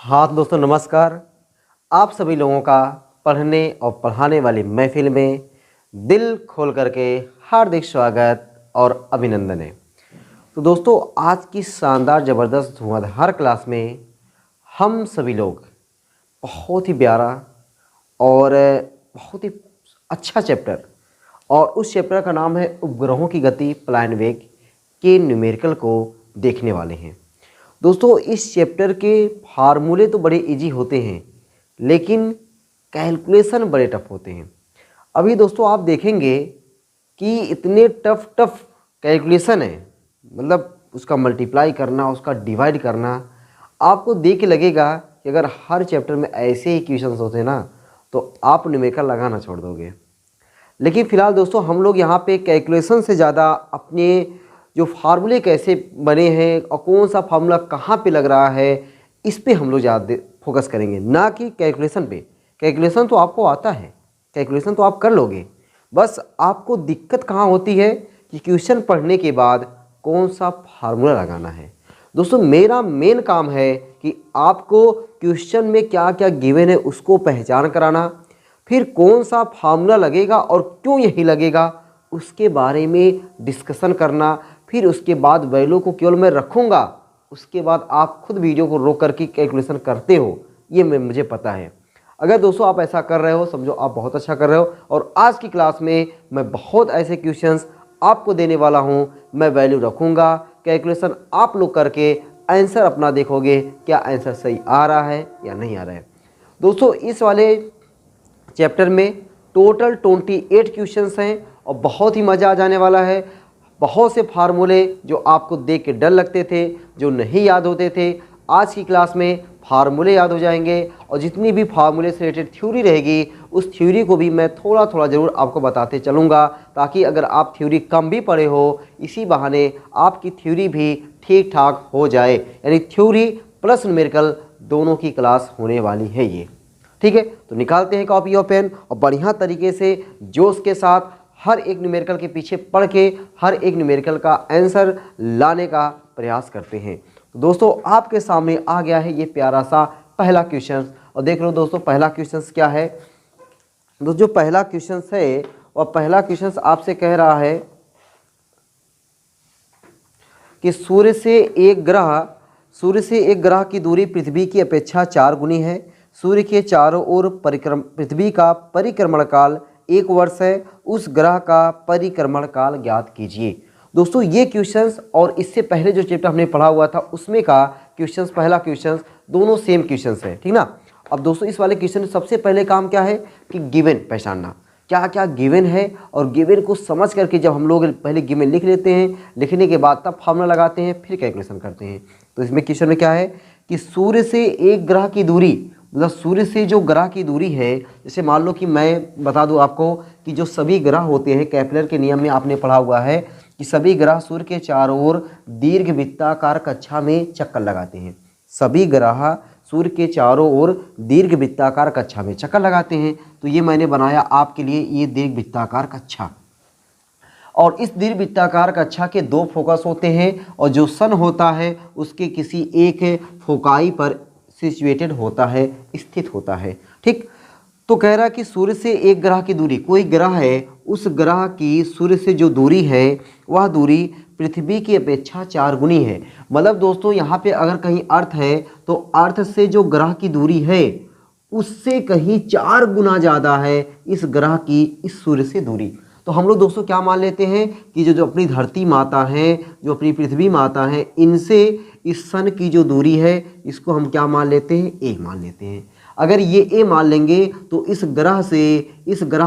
हाँ तो दोस्तों नमस्कार। आप सभी लोगों का पढ़ने और पढ़ाने वाली महफिल में दिल खोल करके हार्दिक स्वागत और अभिनंदन है। तो दोस्तों आज की शानदार ज़बरदस्त धुआंधार क्लास में हम सभी लोग बहुत ही प्यारा और बहुत ही अच्छा चैप्टर और उस चैप्टर का नाम है उपग्रहों की गति पलायन वेग के न्यूमेरिकल को देखने वाले हैं। दोस्तों इस चैप्टर के फार्मूले तो बड़े इजी होते हैं लेकिन कैलकुलेशन बड़े टफ होते हैं। अभी दोस्तों आप देखेंगे कि इतने टफ कैलकुलेशन है, मतलब उसका मल्टीप्लाई करना, उसका डिवाइड करना, आपको देख के लगेगा कि अगर हर चैप्टर में ऐसे ही क्वेश्चंस होते ना तो आप न्यूमेरिकल लगाना छोड़ दोगे। लेकिन फ़िलहाल दोस्तों हम लोग यहाँ पे कैलकुलेशन से ज़्यादा अपने जो फार्मूले कैसे बने हैं और कौन सा फार्मूला कहाँ पे लग रहा है इस पे हम लोग ज़्यादा फोकस करेंगे, ना कि कैलकुलेशन पे। कैलकुलेशन तो आपको आता है, कैलकुलेशन तो आप कर लोगे, बस आपको दिक्कत कहाँ होती है कि क्वेश्चन पढ़ने के बाद कौन सा फार्मूला लगाना है। दोस्तों मेरा मेन काम है कि आपको क्वेश्चन में क्या क्या गिवन है उसको पहचान कराना, फिर कौन सा फार्मूला लगेगा और क्यों यही लगेगा उसके बारे में डिस्कशन करना, फिर उसके बाद वैल्यू को केवल मैं रखूँगा, उसके बाद आप खुद वीडियो को रोक करके कैलकुलेशन करते हो, ये मुझे पता है। अगर दोस्तों आप ऐसा कर रहे हो समझो आप बहुत अच्छा कर रहे हो। और आज की क्लास में मैं बहुत ऐसे क्वेश्चंस आपको देने वाला हूँ, मैं वैल्यू रखूँगा, कैलकुलेशन आप लोग करके आंसर अपना देखोगे क्या आंसर सही आ रहा है या नहीं आ रहा है। दोस्तों इस वाले चैप्टर में टोटल 28 क्वेश्चंस हैं और बहुत ही मज़ा आ जाने वाला है। बहुत से फार्मूले जो आपको देख के डर लगते थे, जो नहीं याद होते थे, आज की क्लास में फार्मूले याद हो जाएंगे और जितनी भी फार्मूले से रिलेटेड थ्योरी रहेगी उस थ्योरी को भी मैं थोड़ा थोड़ा ज़रूर आपको बताते चलूँगा, ताकि अगर आप थ्योरी कम भी पढ़े हो इसी बहाने आपकी थ्योरी भी ठीक ठाक हो जाए। यानी थ्योरी प्लस न्यूमेरिकल दोनों की क्लास होने वाली है ये, ठीक है। तो निकालते हैं कॉपी और पेन और बढ़िया तरीके से जोश के साथ हर एक न्यूमेरिकल के पीछे पढ़ के हर एक न्यूमेरिकल का आंसर लाने का प्रयास करते हैं। तो दोस्तों आपके सामने आ गया है ये प्यारा सा पहला क्वेश्चन और देख लो दोस्तों पहला क्वेश्चन क्या है। दोस्तों जो पहला क्वेश्चन है और पहला क्वेश्चन आपसे कह रहा है कि सूर्य से एक ग्रह की दूरी पृथ्वी की अपेक्षा 4 गुनी है। सूर्य के चारों ओर पृथ्वी का परिक्रमण काल 1 वर्ष है। उस ग्रह का परिक्रमण काल ज्ञात कीजिए। दोस्तों ये क्वेश्चंस और इससे पहले जो चैप्टर हमने पढ़ा हुआ था उसमें का क्वेश्चंस, पहला क्वेश्चंस दोनों सेम क्वेश्चंस है, ठीक ना। अब दोस्तों इस वाले क्वेश्चन में सबसे पहले काम क्या है कि गिवन पहचानना, क्या क्या गिवन है और गिवन को समझ करके जब हम लोग पहले गिवन लिख लेते हैं, लिखने के बाद तब फार्मूला लगाते हैं, फिर कैलकुलेशन करते हैं। तो इसमें क्वेश्चन में क्या है कि सूर्य से एक ग्रह की दूरी, मतलब सूर्य से जो ग्रह की दूरी है, जैसे मान लो कि मैं बता दूं आपको कि जो सभी ग्रह होते हैं केपलर के नियम में आपने पढ़ा हुआ है कि सभी ग्रह सूर्य के चारों ओर दीर्घवृत्ताकार कक्षा में चक्कर लगाते हैं। सभी ग्रह सूर्य के चारों ओर दीर्घवृत्ताकार कक्षा में चक्कर लगाते हैं। तो ये मैंने बनाया आपके लिए ये दीर्घवृत्ताकार कक्षा, और इस दीर्घवृत्ताकार कक्षा के 2 फोकस होते हैं और जो सन होता है उसके किसी एक फोकाई पर सिचुएटेड होता है, स्थित होता है, ठीक। तो कह रहा है कि सूर्य से एक ग्रह की दूरी, कोई ग्रह है उस ग्रह की सूर्य से जो दूरी है वह दूरी पृथ्वी की अपेक्षा 4 गुनी है। मतलब दोस्तों यहाँ पे अगर कहीं अर्थ है तो अर्थ से जो ग्रह की दूरी है उससे कहीं 4 गुना ज़्यादा है इस ग्रह की इस सूर्य से दूरी। तो हम लोग दोस्तों क्या मान लेते हैं कि जो अपनी धरती माता हैं, जो अपनी पृथ्वी माता हैं, इनसे इस सन की जो दूरी है इसको हम क्या मान लेते हैं, ए मान लेते हैं। अगर ये ए मान लेंगे तो इस ग्रह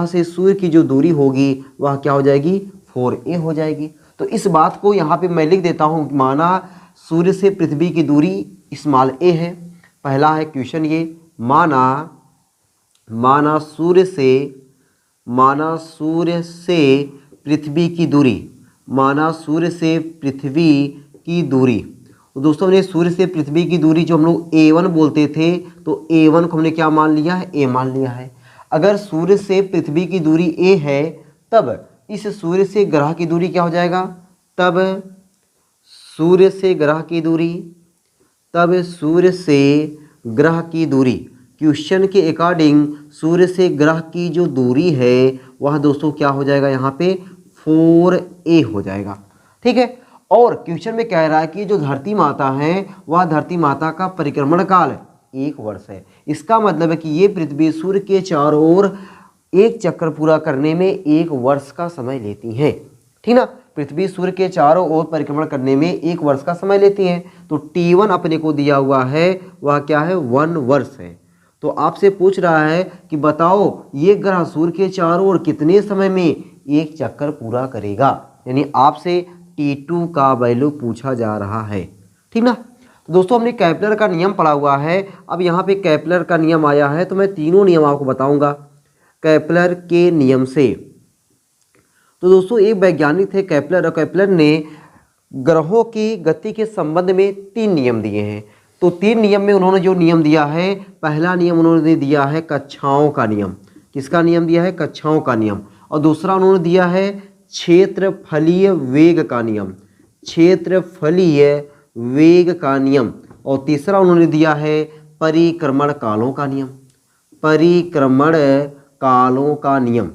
से सूर्य की जो दूरी होगी वह क्या हो जाएगी, 4a हो जाएगी। तो इस बात को यहाँ पे मैं लिख देता हूँ, माना सूर्य से पृथ्वी की दूरी स्मॉल a है। पहला है क्वेश्चन ये, माना सूर्य से पृथ्वी की दूरी, माना सूर्य से पृथ्वी की दूरी। तो दोस्तों हमने सूर्य से पृथ्वी की दूरी जो हम लोग a1 बोलते थे तो a1 को हमने क्या मान लिया है, a मान लिया है। अगर सूर्य से पृथ्वी की दूरी a है तब इस सूर्य से ग्रह की दूरी क्या हो जाएगा, तब सूर्य से ग्रह की दूरी, क्वेश्चन के अकॉर्डिंग सूर्य से ग्रह की जो दूरी है वह दोस्तों क्या हो जाएगा, यहाँ पे 4a हो जाएगा। ठीक है, और क्वेश्चन में कह रहा है कि जो धरती माता है वह धरती माता का परिक्रमण काल 1 वर्ष है। इसका मतलब है कि ये पृथ्वी सूर्य के चारों ओर एक चक्कर पूरा करने में 1 वर्ष का समय लेती हैं। ठीक ना, पृथ्वी सूर्य के चारों ओर परिक्रमण करने में 1 वर्ष का समय लेती हैं। तो T1 अपने को दिया हुआ है वह क्या है, 1 वर्ष है। तो आपसे पूछ रहा है कि बताओ ये ग्रह सूर्य के चारों ओर कितने समय में एक चक्कर पूरा करेगा, यानी आपसे T2 का वैल्यू पूछा जा रहा है। ठीक ना, तो दोस्तों हमने केपलर का नियम पढ़ा हुआ है। अब यहाँ पे केपलर का नियम आया है तो मैं तीनों नियम आपको बताऊंगा केपलर के नियम से। तो दोस्तों एक वैज्ञानिक थे केपलर, और केपलर ने ग्रहों की गति के संबंध में 3 नियम दिए हैं। तो 3 नियम में उन्होंने जो नियम दिया है, पहला नियम उन्होंने दिया है कक्षाओं का नियम। किसका नियम दिया है, कक्षाओं का नियम। और दूसरा उन्होंने दिया है क्षेत्रफलीय वेग का नियम, क्षेत्रफलीय वेग का नियम। और तीसरा उन्होंने दिया है परिक्रमण कालों का नियम, परिक्रमण कालों का नियम।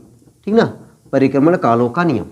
ठीक ना, परिक्रमण कालों का नियम।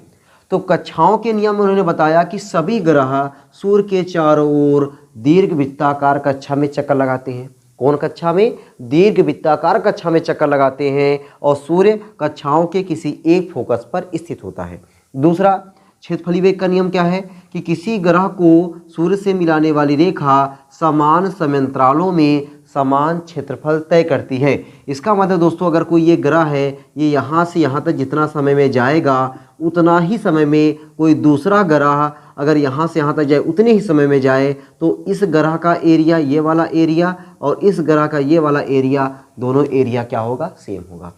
तो कक्षाओं के नियम में उन्होंने बताया कि सभी ग्रह सूर्य के चारों ओर दीर्घ वृत्ताकार कक्षा में चक्कर लगाते हैं। कौन कक्षा में, दीर्घ वृत्ताकार कक्षा में चक्कर लगाते हैं, और सूर्य कक्षाओं के किसी एक फोकस पर स्थित होता है। दूसरा क्षेत्रफलीय वेग का नियम क्या है कि किसी ग्रह को सूर्य से मिलाने वाली रेखा समान समयांतरालों में समान क्षेत्रफल तय करती है। इसका मतलब दोस्तों अगर कोई ये ग्रह है, ये यहाँ से यहाँ तक जितना समय में जाएगा उतना ही समय में कोई दूसरा ग्रह अगर यहाँ से यहाँ तक जाए उतने ही समय में जाए, तो इस ग्रह का एरिया ये वाला एरिया और इस ग्रह का ये वाला एरिया, दोनों एरिया क्या होगा, सेम होगा।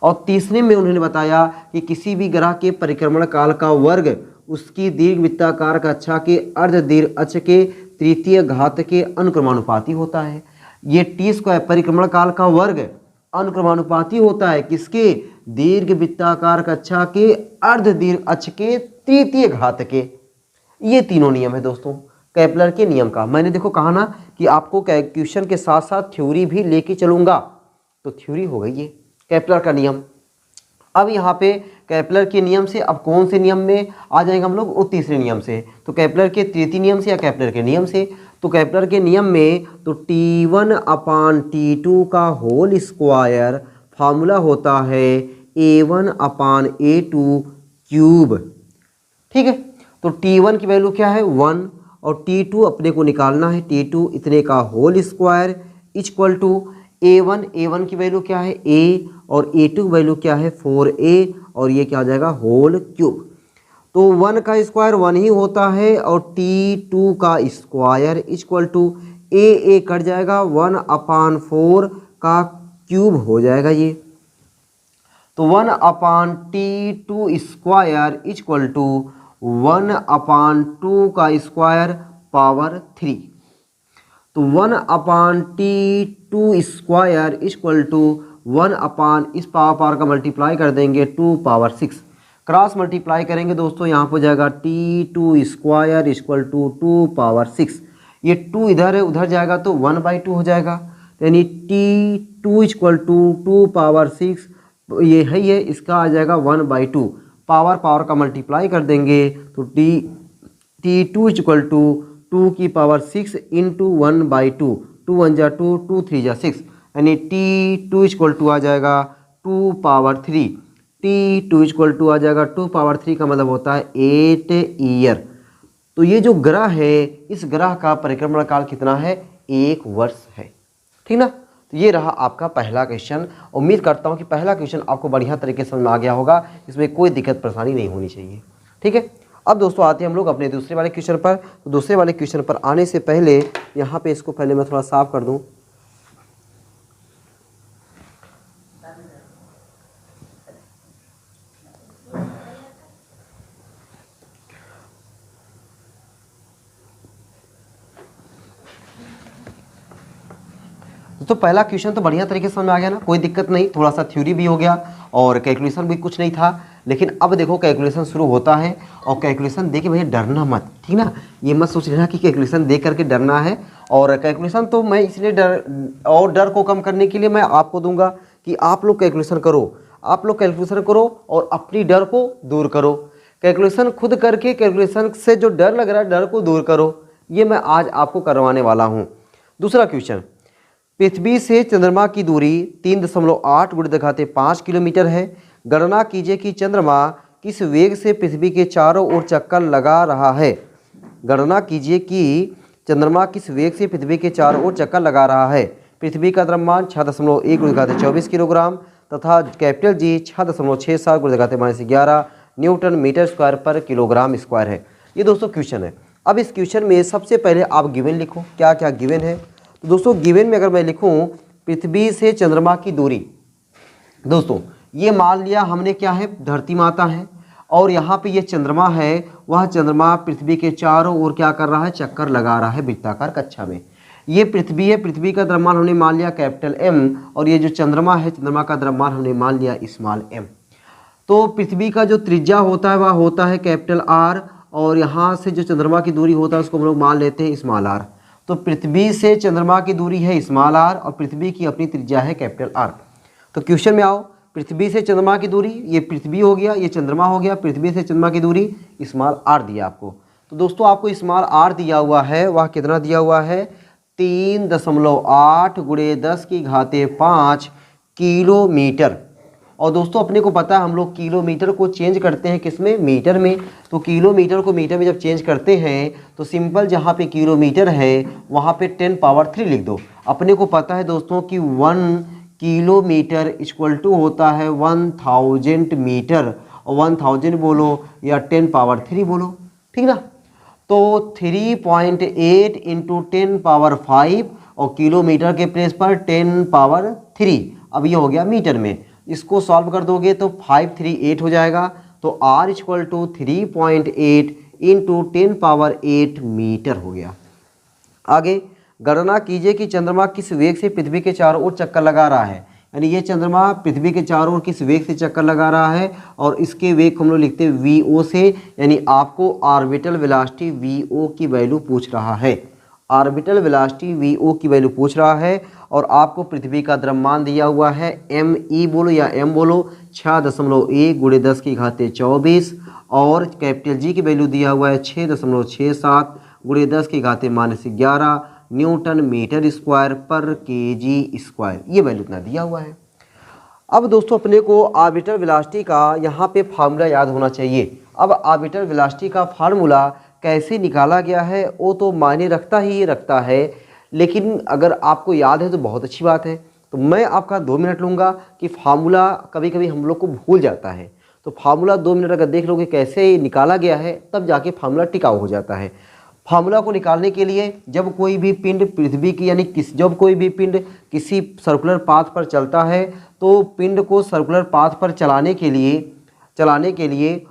और तीसरे में उन्होंने बताया कि किसी भी ग्रह के परिक्रमण काल का वर्ग उसकी दीर्घ वृत्ताकार कक्षा के अर्ध दीर्घ अक्ष के तृतीय घात के अनुक्रमानुपाती होता है। ये T² परिक्रमण काल का वर्ग अनुक्रमानुपाती होता है किसके, दीर्घ वृत्ताकार कक्षा के अर्ध दीर्घ अक्ष के तृतीय घात के। ये तीनों नियम है दोस्तों केपलर के नियम का। मैंने देखो कहा ना कि आपको क्वेश्चन के साथ साथ थ्योरी भी लेके चलूंगा, तो थ्योरी हो गई ये केपलर का नियम। अब यहाँ पे केपलर के नियम से अब कौन से नियम में आ जाएंगे हम लोग, वो तीसरे नियम से। तो केपलर के तृतीय नियम से या केपलर के नियम से, तो केपलर के नियम में तो T1/T2 का होल स्क्वायर फार्मूला होता है A1/A2 क्यूब। ठीक है, तो T1 की वैल्यू क्या है 1, और T2 अपने को निकालना है, T2 इतने का whole square equal to A1 की वैल्यू क्या है A, और A2 की वैल्यू क्या है 4A, और ये क्या आ जाएगा होल क्यूब। तो 1 का स्क्वायर 1 ही होता है, और T2 का square equal to A cut जाएगा 1/4 का क्यूब हो जाएगा ये। तो 1/T2 स्क्वायर इक्वल टू 1/2 का स्क्वायर पावर 3। तो 1/T2 स्क्वायर इक्वल टू 1/ इस पावर का मल्टीप्लाई कर देंगे 2 पावर 6, क्रॉस मल्टीप्लाई करेंगे दोस्तों, यहाँ पर जाएगा T2 square equal to 2 power 6। ये 2 इधर है उधर जाएगा तो 1/2 हो जाएगा, यानी T2 इक्वल टू 2 पावर 6, ये है ये इसका आ जाएगा 1/2। पावर का मल्टीप्लाई कर देंगे तो T2 इक्वल टू 2 की पावर 6 इंटू 1/2, 2 1 जा 2, 2 3 जा 6, यानी T2 इक्वल टू आ जाएगा 2 पावर 3। T2 इक्वल टू आ जाएगा 2 पावर 3 का मतलब होता है 8 ईयर। तो ये जो ग्रह है इस ग्रह का परिक्रमण काल कितना है, 1 वर्ष है। ठीक ना, तो ये रहा आपका पहला क्वेश्चन। उम्मीद करता हूँ कि पहला क्वेश्चन आपको बढ़िया तरीके से समझ में आ गया होगा, इसमें कोई दिक्कत परेशानी नहीं होनी चाहिए। ठीक है, अब दोस्तों आते हैं हम लोग अपने दूसरे वाले क्वेश्चन पर। तो दूसरे वाले क्वेश्चन पर आने से पहले यहाँ पे इसको पहले मैं थोड़ा साफ कर दूँ। तो पहला क्वेश्चन तो बढ़िया तरीके से समझ में आ गया ना, कोई दिक्कत नहीं, थोड़ा सा थ्योरी भी हो गया और कैलकुलेशन भी कुछ नहीं था। लेकिन अब देखो कैलकुलेशन शुरू होता है, और कैलकुलेशन दे के भैया डरना मत, ठीक ना, ये मत सोच लेना कि कैलकुलेशन दे करके डरना है और कैलकुलेशन तो मैं इसलिए डर को कम करने के लिए मैं आपको दूंगा कि आप लोग कैलकुलेशन करो, आप लोग कैलकुलेशन करो और अपनी डर को दूर करो। कैलकुलेशन खुद करके कैलकुलेशन से जो डर लग रहा है डर को दूर करो, ये मैं आज आपको करवाने वाला हूँ। दूसरा क्वेश्चन, पृथ्वी से चंद्रमा की दूरी 3.8 गुणे 10⁵ किलोमीटर है। गणना कीजिए कि चंद्रमा किस वेग से पृथ्वी के चारों ओर चक्कर लगा रहा है। गणना कीजिए कि चंद्रमा किस वेग से पृथ्वी के चारों ओर चक्कर लगा रहा है। पृथ्वी का द्रव्यमान 6.1 गुणे 10⁻24 किलोग्राम तथा कैपिटल जी 6.67 गुणे 10⁻11 न्यूटन मीटर स्क्वायर पर किलोग्राम स्क्वायर है। ये दोस्तों क्वेश्चन है। अब इस क्वेश्चन में सबसे पहले आप गिवन लिखो, क्या क्या गिवन है। तो दोस्तों गिवन में अगर मैं लिखूं पृथ्वी से चंद्रमा की दूरी, दोस्तों ये मान लिया हमने क्या है, धरती माता है और यहाँ पे ये चंद्रमा है, वह चंद्रमा पृथ्वी के चारों ओर क्या कर रहा है, चक्कर लगा रहा है वृत्ताकार कक्षा में। ये पृथ्वी है, पृथ्वी का द्रव्यमान हमने मान लिया कैपिटल एम और ये जो चंद्रमा है, चंद्रमा का द्रव्यमान हमने मान लिया स्मॉल एम। तो पृथ्वी का जो त्रिज्या होता है वह होता है कैपिटल आर और यहाँ से जो चंद्रमा की दूरी होता है उसको हम लोग मान लेते हैं स्मॉल आर। तो पृथ्वी से चंद्रमा की दूरी है स्मॉल आर और पृथ्वी की अपनी त्रिज्या है कैपिटल आर। तो क्वेश्चन में आओ, पृथ्वी से चंद्रमा की दूरी, ये पृथ्वी हो गया, ये चंद्रमा हो गया, पृथ्वी से चंद्रमा की दूरी स्मॉल आर दिया आपको। तो दोस्तों आपको स्मॉल आर दिया हुआ है, वह कितना दिया हुआ है, 3.8 गुणे 10⁵5 किलोमीटर। और दोस्तों अपने को पता है हम लोग किलोमीटर को चेंज करते हैं किसमें, मीटर में। तो किलोमीटर को मीटर में जब चेंज करते हैं तो सिंपल जहाँ पे किलोमीटर है वहाँ पे 10⁻³ लिख दो। अपने को पता है दोस्तों कि 1 किलोमीटर इक्वल टू होता है 1000 मीटर और 1000 बोलो या 10⁻³ बोलो, ठीक ना। तो 3.8 इंटू 10⁻5 और किलोमीटर के प्लेस पर 10⁻3, अब ये हो गया मीटर में। इसको सॉल्व कर दोगे तो 538 हो जाएगा। तो r equal to 3.8 into 10⁻8 metre हो गया। आगे गणना कीजिए कि चंद्रमा किस वेग से पृथ्वी के चारों ओर चक्कर लगा रहा है। यानी ये चंद्रमा पृथ्वी के चारों ओर किस वेग से चक्कर लगा रहा है और इसके वेग को हम लोग लिखते हैं vo से। यानी आपको ऑर्बिटल वेलोसिटी vo की वैल्यू पूछ रहा है, ऑर्बिटल वेलोसिटी vo की वैल्यू पूछ रहा है। और आपको पृथ्वी का द्रव्यमान दिया हुआ है me बोलो या m बोलो 6.1 गुणे 10⁻24 और कैपिटल जी की वैल्यू दिया हुआ है 6.67 गुणे 10⁻11 न्यूटन मीटर स्क्वायर पर kg स्क्वायर, ये वैल्यू इतना दिया हुआ है। अब दोस्तों अपने को ऑर्बिटल वेलोसिटी का यहाँ पे फार्मूला याद होना चाहिए। अब ऑर्बिटल वेलोसिटी का फार्मूला कैसे निकाला गया है वो तो मायने रखता ही रखता है, लेकिन अगर आपको याद है तो बहुत अच्छी बात है। तो मैं आपका 2 मिनट लूँगा कि फार्मूला कभी कभी हम लोग को भूल जाता है, तो फार्मूला 2 मिनट अगर देख लोगे कैसे निकाला गया है तब जाके फार्मूला टिकाऊ हो जाता है। फार्मूला को निकालने के लिए जब कोई भी पिंड पृथ्वी की यानी जब कोई भी पिंड किसी सर्कुलर पाथ पर चलता है तो पिंड को सर्कुलर पाथ पर चलाने के लिए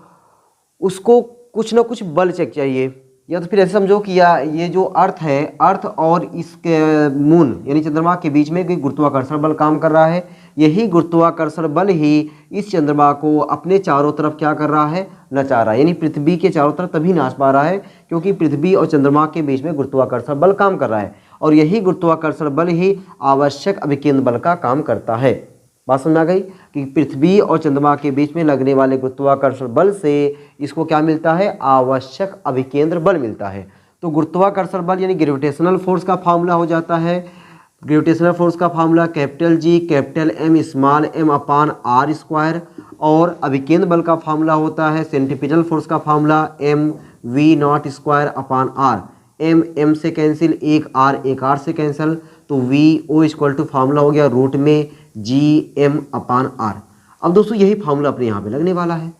उसको कुछ ना कुछ बल चाहिए। या तो फिर ऐसे समझो कि ये जो अर्थ है, अर्थ और इसके मून यानी चंद्रमा के बीच में कोई गुरुत्वाकर्षण बल काम कर रहा है। यही गुरुत्वाकर्षण बल ही इस चंद्रमा को अपने चारों तरफ क्या कर रहा है, नचा रहा है। यानी पृथ्वी के चारों तरफ तभी नाच पा रहा है क्योंकि पृथ्वी और चंद्रमा के बीच में गुरुत्वाकर्षण बल काम कर रहा है और यही गुरुत्वाकर्षण बल ही आवश्यक अभिकेंद्र बल का काम करता है। बात समझ आ गई कि पृथ्वी और चंद्रमा के बीच में लगने वाले गुरुत्वाकर्षण बल से इसको क्या मिलता है, आवश्यक अभिकेंद्र बल मिलता है। तो गुरुत्वाकर्षण बल यानी ग्रेविटेशनल फोर्स का फार्मूला हो जाता है, ग्रेविटेशनल फोर्स का formula capital G capital M small M upon R square और अभिकेंद्र बल का फार्मूला होता है सेंट्रीपिटल फोर्स का formula M V not square upon R. M से कैंसिल, एक आर से कैंसिल, तो V O equal to formula हो गया रूट में जी एम अपान आर। अब दोस्तों यही फार्मूला अपने यहाँ पे लगने वाला है,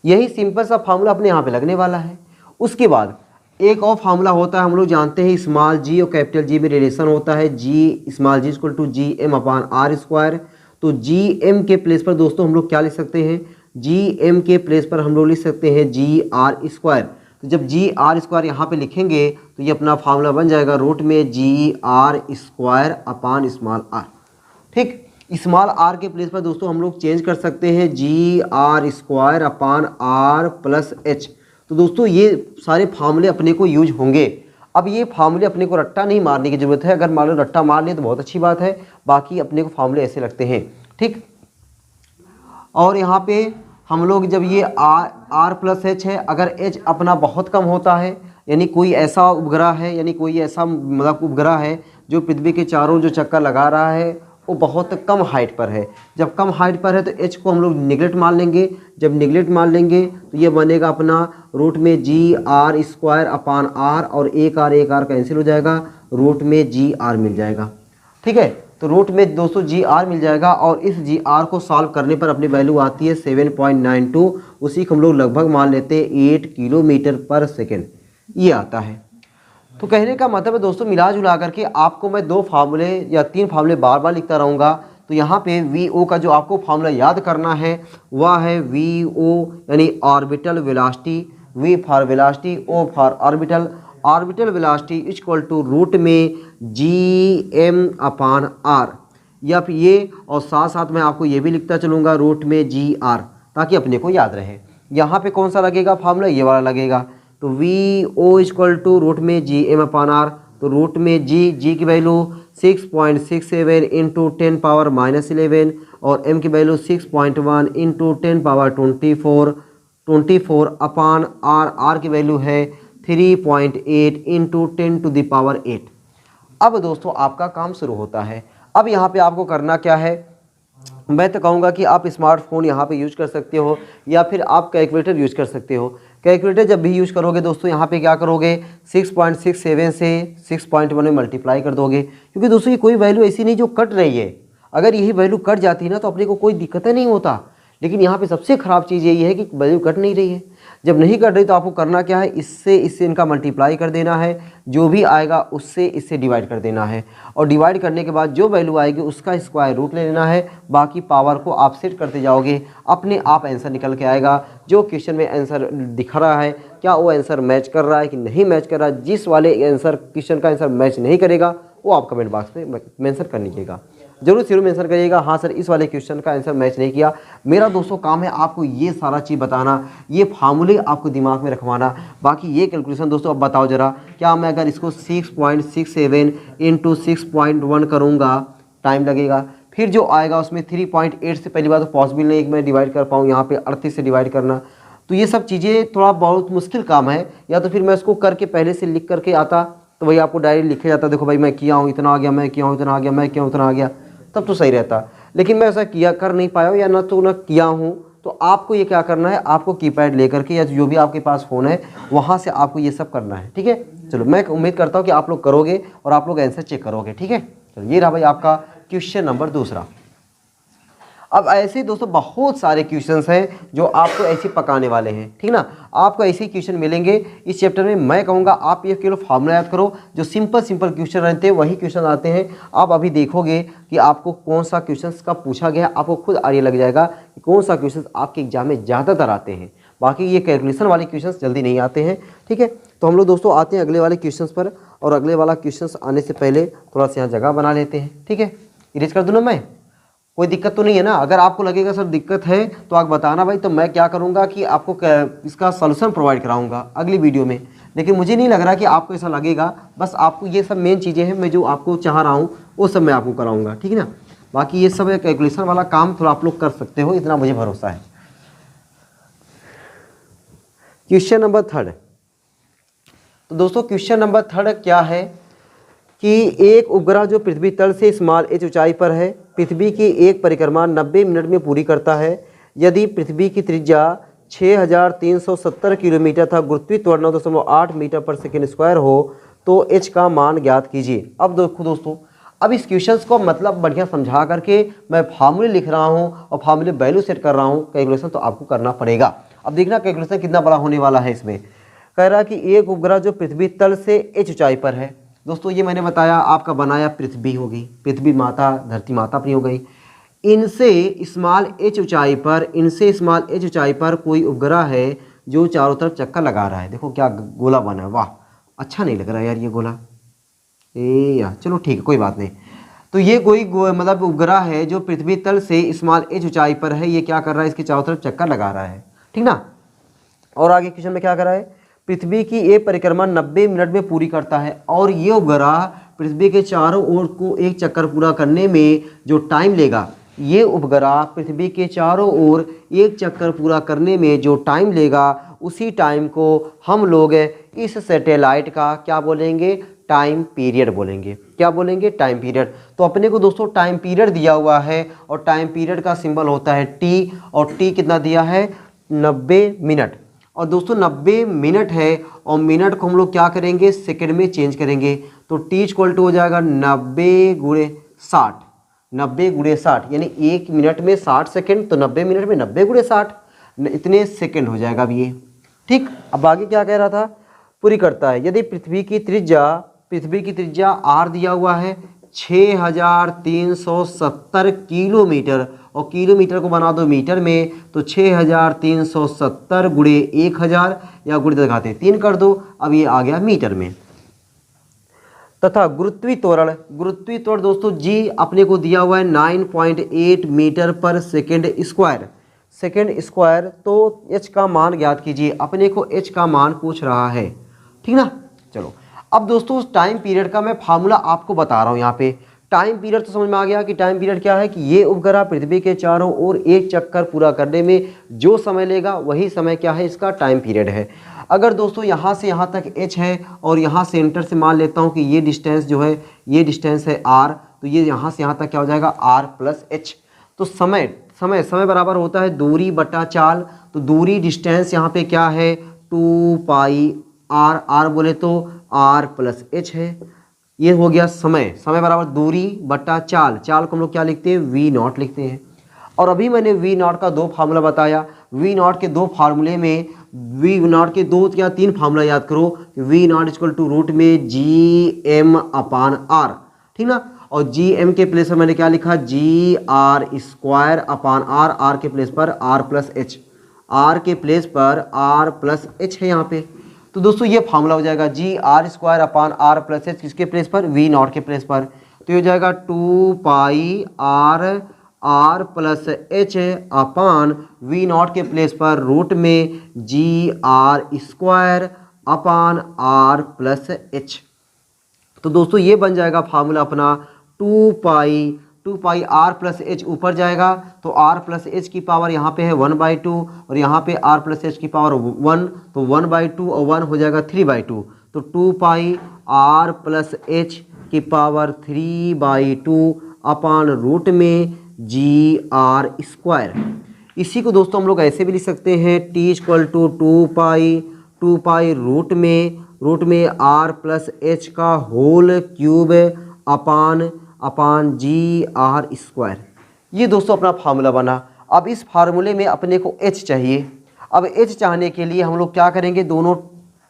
यही सिंपल सा फार्मूला अपने यहाँ पे लगने वाला है। उसके बाद एक और फार्मूला होता है, हम लोग जानते हैं स्मॉल जी और कैपिटल जी में रिलेशन होता है, G small G equal to G M upon R square. तो जी एम के प्लेस पर दोस्तों हम लोग क्या लिख सकते हैं, जी एम के प्लेस पर हम लोग लिख सकते हैं जी आर स्क्वायर। तो जब जी आर स्क्वायर यहाँ पे लिखेंगे तो ये अपना फार्मूला बन जाएगा रूट में G R square upon small R. ठीक, स्मॉल आर के प्लेस पर दोस्तों हम लोग चेंज कर सकते हैं G R square upon R plus H. तो दोस्तों ये सारे फार्मूले अपने को यूज होंगे। अब ये फार्मूले अपने को रट्टा नहीं मारने की ज़रूरत है, अगर मान लो रट्टा मार लें तो बहुत अच्छी बात है, बाकी अपने को फार्मूले ऐसे लगते हैं, ठीक। और यहाँ पे हम लोग जब ये R प्लस एच है, अगर एच अपना बहुत कम होता है, यानी कोई ऐसा उपग्रह है, यानी कोई ऐसा मतलब उपग्रह है जो पृथ्वी के चारों जो चक्कर लगा रहा है वो बहुत कम हाइट पर है। जब कम हाइट पर है तो एच को हम लोग निगलेक्ट मान लेंगे। जब निगलेक्ट मान लेंगे तो ये बनेगा अपना रूट में GR² अपान R, और एक आर कैंसिल हो जाएगा, रूट में GR मिल जाएगा, ठीक है। तो रूट में दोस्तों GR मिल जाएगा, और इस GR को सॉल्व करने पर अपनी वैल्यू आती है 7.92, उसी को हम लोग लगभग मान लेते हैं 8 किलोमीटर पर सेकेंड, ये आता है। तो कहने का मतलब है दोस्तों, मिला जुला करके आपको मैं 2 फार्मूले या 3 फार्मूले बार बार लिखता रहूँगा। तो यहाँ पे VO का जो आपको फार्मूला याद करना है वह है VO यानी orbital velocity, V for velocity, O for orbital. Orbital velocity equal to root में GM अपान R, या फिर ये, और साथ साथ मैं आपको ये भी लिखता चलूँगा रूट में GR, ताकि अपने को याद रहे। यहाँ पे कौन सा लगेगा फार्मूला, ये वाला लगेगा। तो VO इक्वल टू रूट में GM अपान R, तो रूट में G की वैल्यू 6.67 इंटू 10 पावर -11, और M की वैल्यू 6.1 इंटू 10 पावर 24 अपान R की वैल्यू है 3.8 इंटू 10 टू द पावर 8। अब दोस्तों आपका काम शुरू होता है। अब यहाँ पे आपको करना क्या है, मैं तो कहूँगा कि आप स्मार्टफोन यहाँ पे यूज कर सकते हो, या फिर आप कैलकुलेटर यूज कर सकते हो। कैलकुलेटर जब भी यूज करोगे दोस्तों, यहाँ पे क्या करोगे, 6.67 से 6.1 में मल्टीप्लाई कर दोगे, क्योंकि दोस्तों ये कोई वैल्यू ऐसी नहीं जो कट रही है। अगर यही वैल्यू कट जाती है ना तो अपने को कोई दिक्कत नहीं होता, लेकिन यहाँ पे सबसे ख़राब चीज़ यही है कि वैल्यू कट नहीं रही है। जब नहीं कट रही तो आपको करना क्या है, इससे इनका मल्टीप्लाई कर देना है, जो भी आएगा उससे इससे डिवाइड कर देना है, और डिवाइड करने के बाद जो वैल्यू आएगी उसका स्क्वायर रूट ले लेना है। बाकी पावर को आप सेट करते जाओगे, अपने आप आंसर निकल के आएगा। जो क्वेश्चन में आंसर दिख रहा है क्या वो आंसर मैच कर रहा है कि नहीं मैच कर रहा है, जिस वाले आंसर क्वेश्चन का आंसर मैच नहीं करेगा वो आप कमेंट बॉक्स में मेंशन कर लीजिएगा, जरूर जरूर मेंशन करिएगा, हाँ सर इस वाले क्वेश्चन का आंसर मैच नहीं किया। मेरा दोस्तों काम है आपको ये सारा चीज़ बताना, ये फार्मूले आपको दिमाग में रखवाना। बाकी ये कैलकुलेशन दोस्तों अब बताओ ज़रा, क्या मैं अगर इसको 6.67 इंटू 6.1 करूँगा टाइम लगेगा, फिर जो आएगा उसमें 3.8 से पहली बात तो पॉसिबल नहीं है कि मैं डिवाइड कर पाऊँ, यहाँ पे 38 से डिवाइड करना, तो ये सब चीज़ें थोड़ा बहुत मुश्किल काम है। या तो फिर मैं इसको करके पहले से लिख करके आता तो वही आपको डायरी लिखे जाता, देखो भाई मैं किया हूँ इतना आ गया, मैं किया हूँ इतना आ गया, मैं किया हूँ इतना आ गया, तब तो सही रहता। लेकिन मैं ऐसा कर नहीं पाया या ना किया हूँ, तो आपको ये क्या करना है, आपको कीपैड लेकर के या जो भी आपके पास फ़ोन है वहाँ से आपको ये सब करना है, ठीक है। चलो मैं उम्मीद करता हूँ कि आप लोग करोगे और आप लोग आंसर चेक करोगे, ठीक है। चलो ये रहा भाई आपका क्वेश्चन नंबर 2। अब ऐसे दोस्तों बहुत सारे क्वेश्चंस हैं जो आपको ऐसे पकाने वाले हैं, ठीक ना। आपको ऐसे क्वेश्चन मिलेंगे इस चैप्टर में। मैं कहूँगा आप ये केवल फार्मूला याद करो, जो सिंपल क्वेश्चन रहते हैं वही क्वेश्चन आते हैं। आप अभी देखोगे कि आपको कौन सा क्वेश्चन का पूछा गया, आपको खुद आइडिया लग जाएगा कि कौन सा क्वेश्चन आपके एग्जाम में ज़्यादातर आते हैं। बाकी ये कैलकुलेशन वाले क्वेश्चन जल्दी नहीं आते हैं, ठीक है। तो हम लोग दोस्तों आते हैं अगले वाले क्वेश्चन पर, और अगले वाला क्वेश्चन आने से पहले थोड़ा सा यहाँ जगह बना लेते हैं, ठीक है। इरेज कर दूँ ना मैं, कोई दिक्कत तो नहीं है ना। अगर आपको लगेगा सर दिक्कत है तो आप बताना भाई, तो मैं क्या करूँगा कि आपको इसका सॉल्यूशन प्रोवाइड कराऊँगा अगली वीडियो में। लेकिन मुझे नहीं लग रहा कि आपको ऐसा लगेगा, बस आपको ये सब मेन चीज़ें हैं मैं जो आपको चाह रहा हूँ वो सब मैं आपको कराऊँगा, ठीक है ना। बाकी ये सब कैलकुलेशन वाला काम थोड़ा आप लोग कर सकते हो, इतना मुझे भरोसा है। Question number 3। तो दोस्तों क्वेश्चन नंबर 3 क्या है कि एक उपग्रह जो पृथ्वी तल से स्मॉल h ऊंचाई पर है, पृथ्वी की एक परिक्रमा 90 मिनट में पूरी करता है। यदि पृथ्वी की त्रिज्या 6370 किलोमीटर तथा गुरुत्वाकर्षण 9.8 मीटर पर सेकेंड स्क्वायर हो तो h का मान ज्ञात कीजिए। अब देखो दोस्तों, अब इस क्वेश्चन को मतलब बढ़िया समझा करके मैं फार्मूले लिख रहा हूँ और फार्मूले वैल्यू सेट कर रहा हूँ। कैलकुलेशन तो आपको करना पड़ेगा। अब देखना कैलकुलेशन कितना बड़ा होने वाला है। इसमें कह रहा है कि एक उपग्रह जो पृथ्वी तल से h ऊंचाई पर है। दोस्तों ये मैंने बताया आपका बनाया पृथ्वी होगी, पृथ्वी माता धरती माता अपनी हो गई। इनसे स्मॉल h ऊंचाई पर कोई उपग्रह है जो चारों तरफ चक्कर लगा रहा है। देखो क्या गोला बना है, वाह अच्छा नहीं लग रहा यार ये गोला, यार चलो ठीक है कोई बात नहीं। तो ये कोई मतलब उपग्रह है जो पृथ्वी तल से स्मॉल h ऊंचाई पर है। ये क्या कर रहा है, इसके चारों तरफ चक्कर लगा रहा है, ठीक ना। और आगे क्वेश्चन में क्या कर रहा है, पृथ्वी की ये परिक्रमा 90 मिनट में पूरी करता है और ये उपग्रह पृथ्वी के चारों ओर को एक चक्कर पूरा करने में जो टाइम लेगा, ये उपग्रह पृथ्वी के चारों ओर एक चक्कर पूरा करने में जो टाइम लेगा, उसी टाइम को हम लोग इस सैटेलाइट का क्या बोलेंगे, टाइम पीरियड बोलेंगे। क्या बोलेंगे, टाइम पीरियड। तो अपने को दोस्तों टाइम पीरियड दिया हुआ है और टाइम पीरियड का सिंबल होता है टी, और टी कितना दिया है, 90 मिनट। और दोस्तों 90 मिनट है और मिनट को हम लोग क्या करेंगे, सेकंड में चेंज करेंगे। तो टी इक्वल टू हो जाएगा 90 गुणे 60, 90 गुणे 60 यानी 1 मिनट में 60 सेकंड, तो 90 मिनट में 90 गुणे 60 इतने सेकंड हो जाएगा अब ये। ठीक, अब आगे क्या कह रहा था, पूरी करता है। यदि पृथ्वी की त्रिज्या आर दिया हुआ है 6370 किलोमीटर, और किलोमीटर को बना दो मीटर में, तो 6370 गुणे 1000 या गुणे दिखाते 3 कर दो, अब ये आ गया मीटर में। तथा गुरुत्वीय त्वरण दोस्तों जी अपने को दिया हुआ है 9.8 मीटर पर सेकेंड स्क्वायर। तो h का मान ज्ञात कीजिए, अपने को h का मान पूछ रहा है, ठीक ना। चलो अब दोस्तों टाइम पीरियड का मैं फार्मूला आपको बता रहा हूँ। यहाँ पे टाइम पीरियड तो समझ में आ गया कि टाइम पीरियड क्या है, कि ये उपग्रह पृथ्वी के चारों ओर एक चक्कर पूरा करने में जो समय लेगा, वही समय क्या है, इसका टाइम पीरियड है। अगर दोस्तों यहाँ से यहाँ तक h है और यहाँ सेंटर से मान लेता हूँ कि ये डिस्टेंस जो है, ये डिस्टेंस है r, तो ये यहाँ से यहाँ तक क्या हो जाएगा, r प्लस h। तो समय बराबर होता है दूरी बटा चाल। तो दूरी डिस्टेंस यहाँ पे क्या है, 2 पाई r बोले तो r प्लस h है। ये हो गया समय बराबर दूरी बटा चाल को हम लोग क्या लिखते हैं, v नॉट लिखते हैं। और अभी मैंने v नॉट का 2 फार्मूला बताया। v नॉट के 2 फार्मूले में, v नॉट के 2 या 3 फार्मूला याद करो। v not equal to root में जी एम अपान आर, ठीक ना। और जी एम के प्लेस पर मैंने क्या लिखा, G R square upon R के प्लेस पर आर प्लस एच, के प्लेस पर आर प्लस एच है यहाँ पे। तो दोस्तों ये फार्मूला हो जाएगा G R square upon R plus H, किसके प्लेस पर, वी नॉट के प्लेस पर। तो ये हो जाएगा 2 pi R plus H upon V nought के प्लेस पर रूट में G R square upon R plus H. तो दोस्तों ये बन जाएगा फार्मूला अपना 2 पाई आर प्लस एच, ऊपर जाएगा तो आर प्लस एच की पावर यहाँ पे है 1/2 और यहाँ पे आर प्लस एच की पावर 1, तो 1/2 और 1 हो जाएगा 3/2। तो 2 पाई आर प्लस एच की पावर 3/2 अपान रूट में जी आर स्क्वायर। इसी को दोस्तों हम लोग ऐसे भी लिख सकते हैं, T equal to 2 pi root में आर प्लस एच का whole cube upon G R square. ये दोस्तों अपना फार्मूला बना। अब इस फार्मूले में अपने को h चाहिए। अब h चाहने के लिए हम लोग क्या करेंगे, दोनों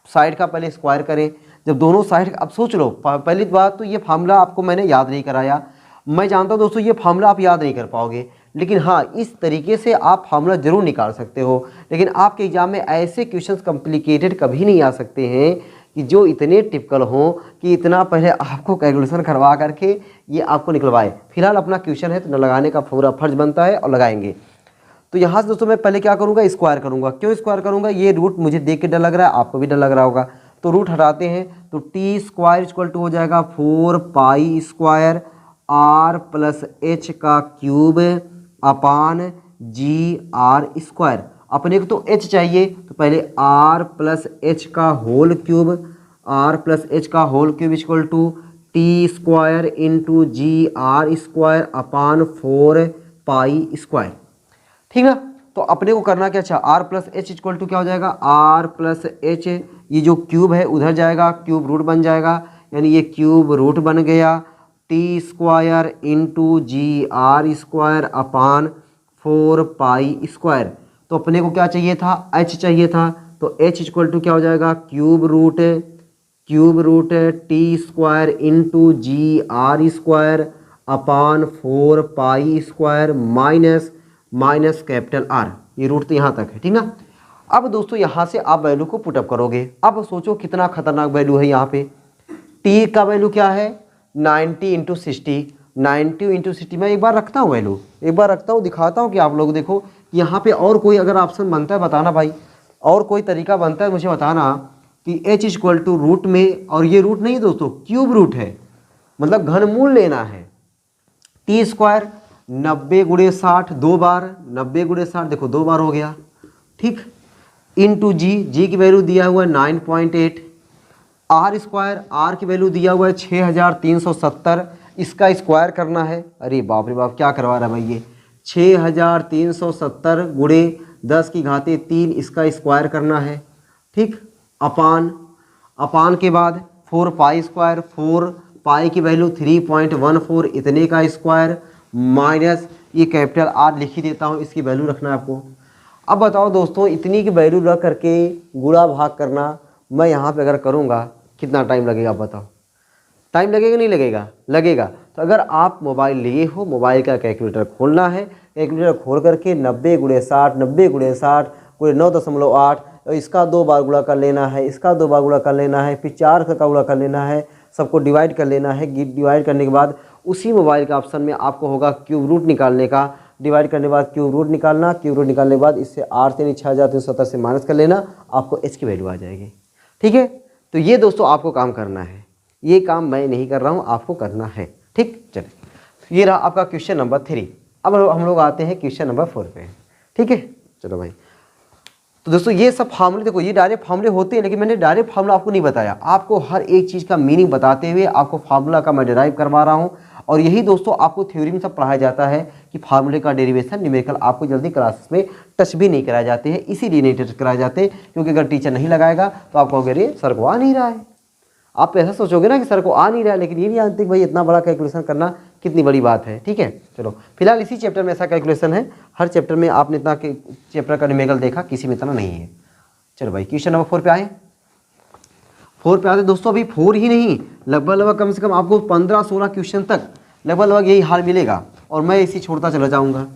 साइड का पहले स्क्वायर करें। जब दोनों साइड, अब सोच लो, पहली बात तो ये फार्मूला आपको मैंने याद नहीं कराया। मैं जानता हूँ दोस्तों ये फार्मूला आप याद नहीं कर पाओगे, लेकिन हाँ इस तरीके से आप फार्मूला जरूर निकाल सकते हो। लेकिन आपके एग्जाम में ऐसे क्वेश्चंस कॉम्प्लिकेटेड कभी नहीं आ सकते हैं कि जो इतने टिपिकल हों कि इतना पहले आपको कैलकुलेशन करवा करके ये आपको निकलवाए। फिलहाल अपना क्वेश्चन है तो न लगाने का पूरा फर्ज बनता है और लगाएंगे। तो यहाँ से दोस्तों मैं पहले क्या करूँगा, स्क्वायर करूँगा। क्यों स्क्वायर करूँगा, ये रूट मुझे देख के डर लग रहा है, आपको भी डर लग रहा होगा। तो रूट हटाते हैं तो टी स्क्वायर इक्वल टू हो जाएगा 4 pi square R plus H का cube upon G R square. अपने को तो h चाहिए तो पहले r प्लस एच का whole cube, equal to T square into G R square upon 4 pi square, ठीक ना। तो अपने को करना क्या अच्छा, r plus H equal to क्या हो जाएगा, r प्लस एच, ये जो क्यूब है उधर जाएगा, क्यूब रूट बन जाएगा, यानी ये क्यूब रूट बन गया, T square into G R square upon 4 pi square. तो अपने को क्या चाहिए था, h चाहिए था। तो h इक्वल टू क्या हो जाएगा, cube root T square into G R square upon 4 pi square minus capital R। ये रूट तो यहाँ तक है, ठीक ना। अब दोस्तों यहाँ से आप वैल्यू को पुटअप करोगे। अब सोचो कितना खतरनाक वैल्यू है यहाँ पे। t का वैल्यू क्या है, 90 इंटू 60, 90 इंटू 60। मैं एक बार रखता हूँ वैल्यू, दिखाता हूँ कि आप लोग देखो यहाँ पे और कोई अगर ऑप्शन बनता है बताना भाई, और कोई तरीका बनता है मुझे बताना कि h इक्वल टू रूट में, और ये रूट नहीं दोस्तों, क्यूब रूट है, मतलब घनमूल लेना है। टी स्क्वायर 90 गुणे 60 दो बार, 90 गुणे 60 देखो दो बार हो गया, ठीक, इंटू जी की वैल्यू दिया हुआ है 9.8, आर स्क्वायर, आर की वैल्यू दिया हुआ है 6370, इसका स्क्वायर करना है। अरे बाप रे बाप, क्या करवा रहा है भाई ये, 6370 गुणे 10 की घाते 3, इसका स्क्वायर करना है, ठीक, अपान के बाद 4 पाई स्क्वायर, 4 पाई की वैल्यू 3.14, इतने का स्क्वायर, माइनस ये कैपिटल आर लिख ही देता हूँ, इसकी वैल्यू रखना है आपको। अब बताओ दोस्तों, इतनी की वैल्यू रख करके गुणा भाग करना मैं यहाँ पे अगर करूँगा कितना टाइम लगेगा, आप बताओ, टाइम लगेगा नहीं लगेगा? लगेगा। तो अगर आप मोबाइल लिए हो, मोबाइल का कैलकुलेटर खोलना है, कैलकुलेटर खोल करके 90 गुणे 60, 90 गुणे 60 गुणे 9.8, इसका 2 बार गुणा कर लेना है, इसका 2 बार गुणा कर लेना है, फिर 4 का गुणा कर लेना है, सबको डिवाइड कर लेना है। डिवाइड करने के बाद उसी मोबाइल के ऑप्शन में आपको होगा क्यूब रूट निकालने का, डिवाइड करने के बाद क्यूब रूट निकालना, क्यूब रूट निकालने के बाद इससे 8 से 6370 से माइनस कर लेना, आपको h की वैल्यू आ जाएगी। ठीक है, तो ये दोस्तों आपको काम करना है, ये काम मैं नहीं कर रहा हूँ, आपको करना है। ठीक, चलिए ये रहा आपका क्वेश्चन नंबर 3। अब हम लोग आते हैं क्वेश्चन नंबर 4 पे। ठीक है, चलो भाई, तो दोस्तों ये सब फार्मूले देखो, ये डायरेक्ट फार्मूले होते हैं, लेकिन मैंने डायरेक्ट फार्मूला आपको नहीं बताया, आपको हर एक चीज़ का मीनिंग बताते हुए आपको फार्मूला का मैं डिराइव करवा रहा हूँ। और यही दोस्तों आपको थ्योरी में सब पढ़ाया जाता है कि फार्मूले का डेरिवेशन न्यूमेरिकल आपको जल्दी क्लासेस में टच भी नहीं कराए जाते हैं, इसीलिए नहीं टच कराए जाते, क्योंकि अगर टीचर नहीं लगाएगा तो आप कहोगे अरे सर को आ नहीं रहा है, आप ऐसा सोचोगे ना कि सर को आ नहीं रहा है, लेकिन ये नहीं जानते कि भाई इतना बड़ा कैलकुलेशन करना कितनी बड़ी बात है। ठीक है, चलो फिलहाल इसी चैप्टर में ऐसा कैलकुलेशन है, हर चैप्टर में आपने इतना चैप्टर का न्यूमेरिकल देखा, किसी में इतना नहीं है। चलो भाई क्वेश्चन नंबर 4 पे आए, 4 पे आते दोस्तों, अभी 4 ही नहीं, लगभग कम से कम आपको 15-16 क्वेश्चन तक लगभग यही हाल मिलेगा, और मैं इसी छोड़ता चला जाऊँगा।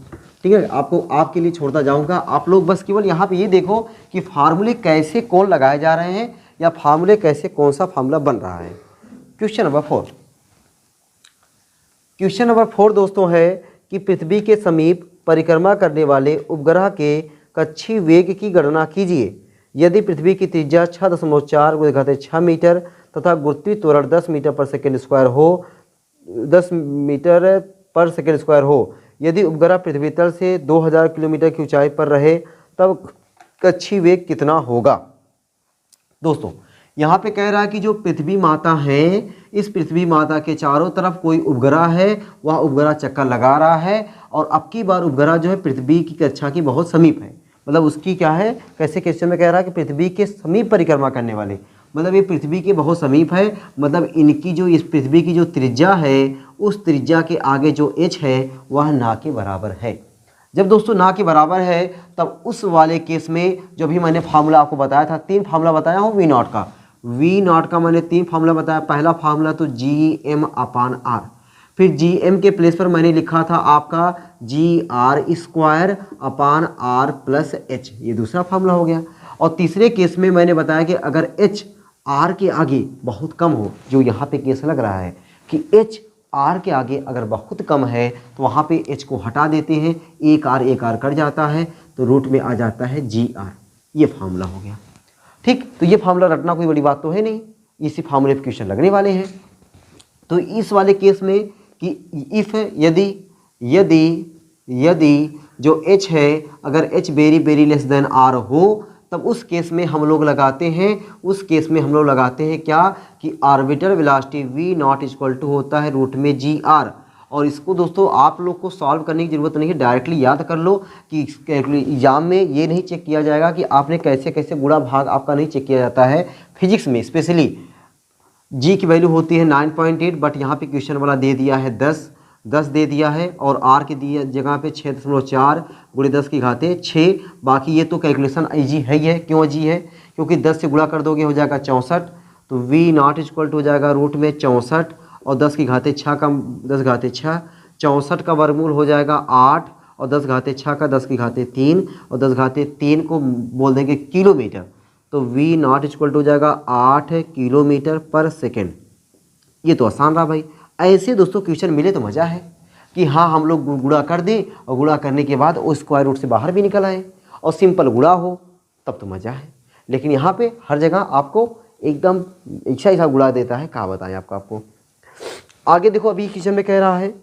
ठीक है, आपको आपके लिए छोड़ता जाऊँगा, आप लोग बस केवल यहाँ पे ये देखो कि फार्मूले कैसे कौन लगाए जा रहे हैं, या फार्मूले कैसे कौन सा फार्मूला बन रहा है। क्वेश्चन नंबर 4, क्वेश्चन नंबर 4 दोस्तों है कि पृथ्वी के समीप परिक्रमा करने वाले उपग्रह के कक्षीय वेग की गणना कीजिए। यदि पृथ्वी की त्रिज्या 6.4 मीटर तथा गुरुत्वीय त्वरण 10 मीटर पर सेकेंड स्क्वायर हो, 10 मीटर पर सेकेंड स्क्वायर हो, यदि उपग्रह पृथ्वी तल से 2000 किलोमीटर की ऊंचाई पर रहे, तब कक्षीय वेग कितना होगा। दोस्तों यहाँ पे कह रहा है कि जो पृथ्वी माता है, इस पृथ्वी माता के चारों तरफ कोई उपग्रह है, वह उपग्रह चक्कर लगा रहा है, और अब की बार उपग्रह जो है पृथ्वी की कक्षा की बहुत समीप है, मतलब उसकी क्या है, कैसे क्वेश्चन में कह रहा है कि पृथ्वी के समीप परिक्रमा करने वाले, मतलब ये पृथ्वी के बहुत समीप है, मतलब इनकी जो इस पृथ्वी की जो त्रिज्या है, उस त्रिज्या के आगे जो h है वह ना के बराबर है। जब दोस्तों ना के बराबर है, तब उस वाले केस में जो भी मैंने फार्मूला आपको बताया था, 3 फार्मूला बताया हूँ वी नॉट का मैंने 3 फार्मूला बताया। पहला फार्मूला तो GM/R, फिर GM के प्लेस पर मैंने लिखा था आपका GR²/R+H, ये दूसरा फार्मूला हो गया। और तीसरे केस में मैंने बताया कि अगर H R के आगे बहुत कम हो, जो यहाँ पे केस लग रहा है कि H R के आगे अगर बहुत कम है, तो वहाँ पे H को हटा देते हैं, एक R कट जाता है, तो रूट में आ जाता है GR, ये फार्मूला हो गया। ठीक, तो ये फार्मूला रटना कोई बड़ी बात तो है नहीं, इसी फार्मूले पे क्वेश्चन लगने वाले हैं। तो इस वाले केस में कि इफ यदि जो h है, अगर h very less than r हो, तब उस केस में हम लोग लगाते हैं, क्या कि orbiter velocity v0 equal to होता है रूट में GR। और इसको दोस्तों आप लोग को सॉल्व करने की ज़रूरत नहीं है, डायरेक्टली याद कर लो कि एग्जाम में ये नहीं चेक किया जाएगा कि आपने कैसे कैसे गुणा भाग आपका नहीं चेक किया जाता है। फिजिक्स में स्पेशली g की वैल्यू होती है 9.8, बट यहाँ पे क्वेश्चन वाला दे दिया है 10 दे दिया है, और r के दिए जगह पे 6.4 गुणे 10 की घाते 6। बाकी ये तो कैलकुलेशन ईजी है ही है। क्यों ईजी है? क्योंकि 10 से गुणा कर दोगे हो जाएगा 64, तो v0 इक्वल टू हो जाएगा रूट में 64, और 10 की घाते 6 का 10 घाते 6, 64 का वर्गमूल हो जाएगा 8, और 10 घाते 6 का 10 की घाते 3, और 10 घाते 3 को बोल देंगे किलोमीटर, तो v0 इक्वल टू हो जाएगा 8 किलोमीटर पर सेकेंड। ये तो आसान रहा भाई। ऐसे दोस्तों क्वेश्चन मिले तो मज़ा है कि हाँ हम लोग गुणा कर दें, और गुणा करने के बाद वो स्क्वायर रूट से बाहर भी निकल आए और सिंपल गुणा हो, तब तो मज़ा है। लेकिन यहाँ पे हर जगह आपको एकदम इच्छा हिसाब गुड़ा देता है। कहाँ बताएं आपको आगे देखो। अभी क्वेश्चन में कह रहा है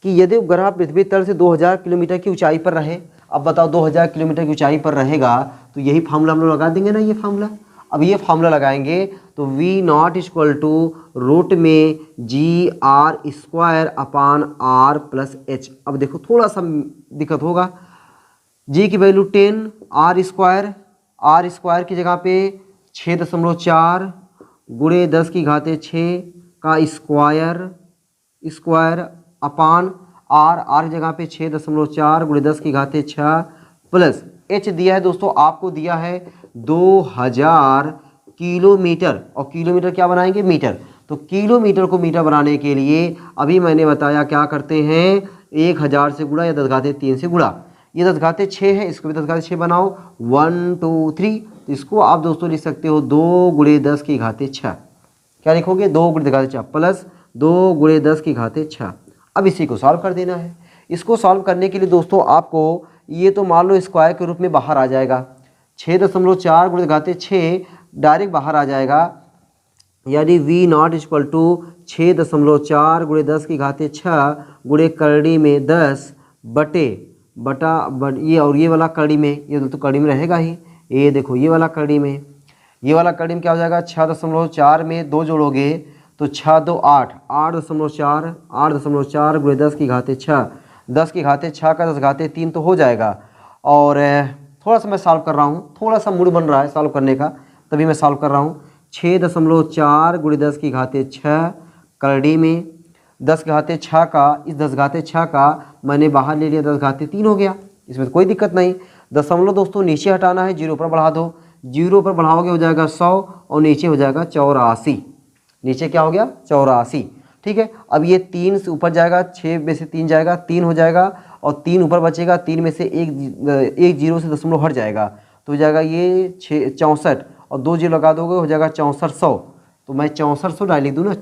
कि यदि उपग्रह पृथ्वी तल से 2000 किलोमीटर की ऊंचाई पर रहे। अब बताओ 2000 किलोमीटर की ऊंचाई पर रहेगा तो यही फार्मूला हम लोग लगा देंगे ना, ये फार्मूला। अब ये फार्मूला लगाएंगे तो V0 इक्वल टू रूट में GR² अपान R+H। अब देखो थोड़ा सा दिक्कत होगा। G की वैल्यू 10, R² की जगह पे 6.4 गुणे 10⁻6 का स्क्वायर अपान R की जगह पे 6.4 गुणे 10⁻6 प्लस H दिया है दोस्तों, आपको दिया है 2000 किलोमीटर। और किलोमीटर क्या बनाएंगे? मीटर। तो किलोमीटर को मीटर बनाने के लिए अभी मैंने बताया क्या करते हैं, 1000 से गुणा या 10⁻3 से गुणा। ये 10⁻6 है, इसको भी 10⁻6 बनाओ। 1 2 3, तो इसको आप दोस्तों लिख सकते हो 2 गुणे 10⁻6। क्या लिखोगे? 2 गुणे 10⁻6 प्लस 2 गुणे 10⁻6। अब इसी को सॉल्व कर देना है। इसको सॉल्व करने के लिए दोस्तों आपको ये तो मान लो स्क्वायर के रूप में बाहर आ जाएगा। 6.4 गुणे 10⁻6 डायरेक्ट बाहर आ जाएगा, यानी V0 इक्वल टू 6.4 गुणे 10⁻6 गुणे करड़ी में 10 बटा ये, और ये वाला करड़ी में, ये तो करड़ी में रहेगा ही। ये देखो ये वाला करड़ी में, ये वाला करड़ी में क्या हो जाएगा? 6.4 में 2 जोड़ोगे तो 6 2 8, 8.4 गुणे 10⁻6, 10⁻6 का 10⁻3 तो हो जाएगा। और थोड़ा सा मैं सॉल्व कर रहा हूँ, थोड़ा सा मूड बन रहा है सॉल्व करने का, तभी मैं सॉल्व कर रहा हूँ। 6.4 गुणे 10⁻6 करड़ी में 10⁻6 का, इस 10⁻6 का मैंने बाहर ले लिया, 10⁻3 हो गया। इसमें तो कोई दिक्कत नहीं। दशमलव दोस्तों नीचे हटाना है, 0 पर बढ़ा दो। 0 पर बढ़ाओगे हो जाएगा 100 और नीचे हो जाएगा 84। नीचे क्या हो गया? 84। ठीक है। अब ये 3 से ऊपर जाएगा, 6 में से 3 जाएगा, 3 हो जाएगा, और 3 ऊपर बचेगा, 3 में से एक जीरो से दशमलव हट जाएगा तो हो जाएगा ये 64, और 2 जीरो लगा दोगे हो जाएगा 6400। तो मैं 6400 डाल लिख दूँ ना,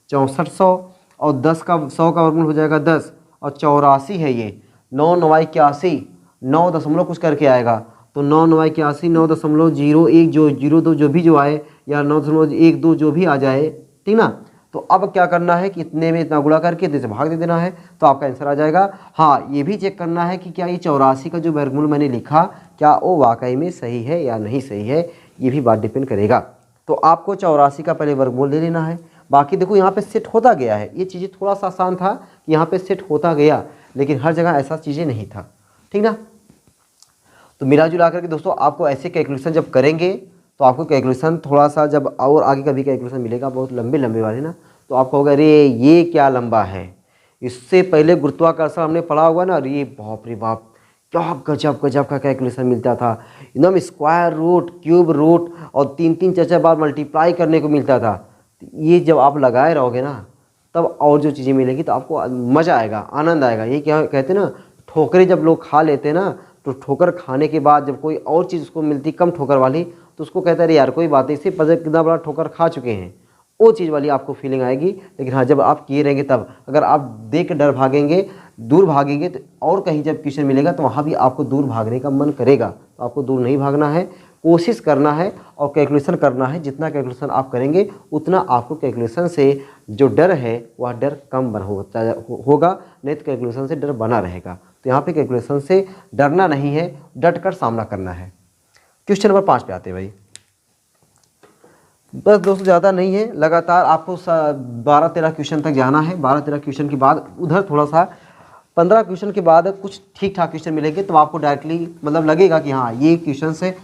6400 और 10 का 100 का वर्गमूल हो जाएगा 10, और 84 है ये। 9 9 81, 9 दशमलव कुछ करके आएगा, तो 9 9 81, 9.01 जो 02 जो भी जो आए, या 9.12 जो भी आ जाए, ठीक ना। तो अब क्या करना है कि इतने में इतना गुणा करके इतने से भाग दे देना है, तो आपका आंसर आ जाएगा। हाँ, ये भी चेक करना है कि क्या ये 84 का जो वर्गमूल मैंने लिखा, क्या वो वाकई में सही है या नहीं सही है, ये भी बात डिपेंड करेगा। तो आपको 84 का पहले वर्गमूल ले लेना है। बाकी देखो यहाँ पे सेट होता गया है, ये चीज़ें थोड़ा सा आसान था कि यहाँ पे सेट होता गया, लेकिन हर जगह ऐसा चीज़ें नहीं था, ठीक ना। तो मिला जुला करके दोस्तों आपको ऐसे कैलकुलेशन जब करेंगे तो आपको कैलकुलेशन थोड़ा सा, जब और आगे कभी कैलकुलेशन मिलेगा बहुत लंबे वाले ना, तो आपको होगा अरे ये क्या लंबा है। इससे पहले गुरुत्वाकर्षण हमने पढ़ा होगा ना, अरे बाप रे बाप, क्या गजब का कैलकुलेशन मिलता था, एकदम स्क्वायर रूट, क्यूब रूट, और 3 4 बार मल्टीप्लाई करने को मिलता था। ये जब आप लगाए रहोगे ना, तब और जो चीज़ें मिलेगी तो आपको मज़ा आएगा, आनंद आएगा। ये क्या कहते हैं ना, ठोकरें जब लोग खा लेते हैं ना, तो ठोकर खाने के बाद जब कोई और चीज़ उसको मिलती कम ठोकर वाली, तो उसको कहते हैं यार कोई बात नहीं, इससे पता कितना बड़ा ठोकर खा चुके हैं, वो चीज़ वाली आपको फीलिंग आएगी। लेकिन हाँ, जब आप किए रहेंगे तब, अगर आप देख के डर भागेंगे, दूर भागेंगे, तो और कहीं जब क्वेश्चन मिलेगा तो वहाँ भी आपको दूर भागने का मन करेगा। तो आपको दूर नहीं भागना है, कोशिश करना है और कैलकुलेशन करना है। जितना कैलकुलेशन आप करेंगे उतना आपको कैलकुलेशन से जो डर है वह डर कम होगा, नहीं तो कैलकुलेशन से डर बना रहेगा। तो यहाँ पे कैलकुलेशन से डरना नहीं है, डट कर सामना करना है। क्वेश्चन नंबर 5 पे आते हैं भाई। बस दोस्तों ज़्यादा नहीं है, लगातार आपको 12-13 क्वेश्चन तक जाना है। 12-13 क्वेश्चन के बाद उधर थोड़ा सा 15 क्वेश्चन के बाद कुछ ठीक ठाक क्वेश्चन मिलेंगे, तो आपको डायरेक्टली मतलब लगेगा कि हाँ ये क्वेश्चन से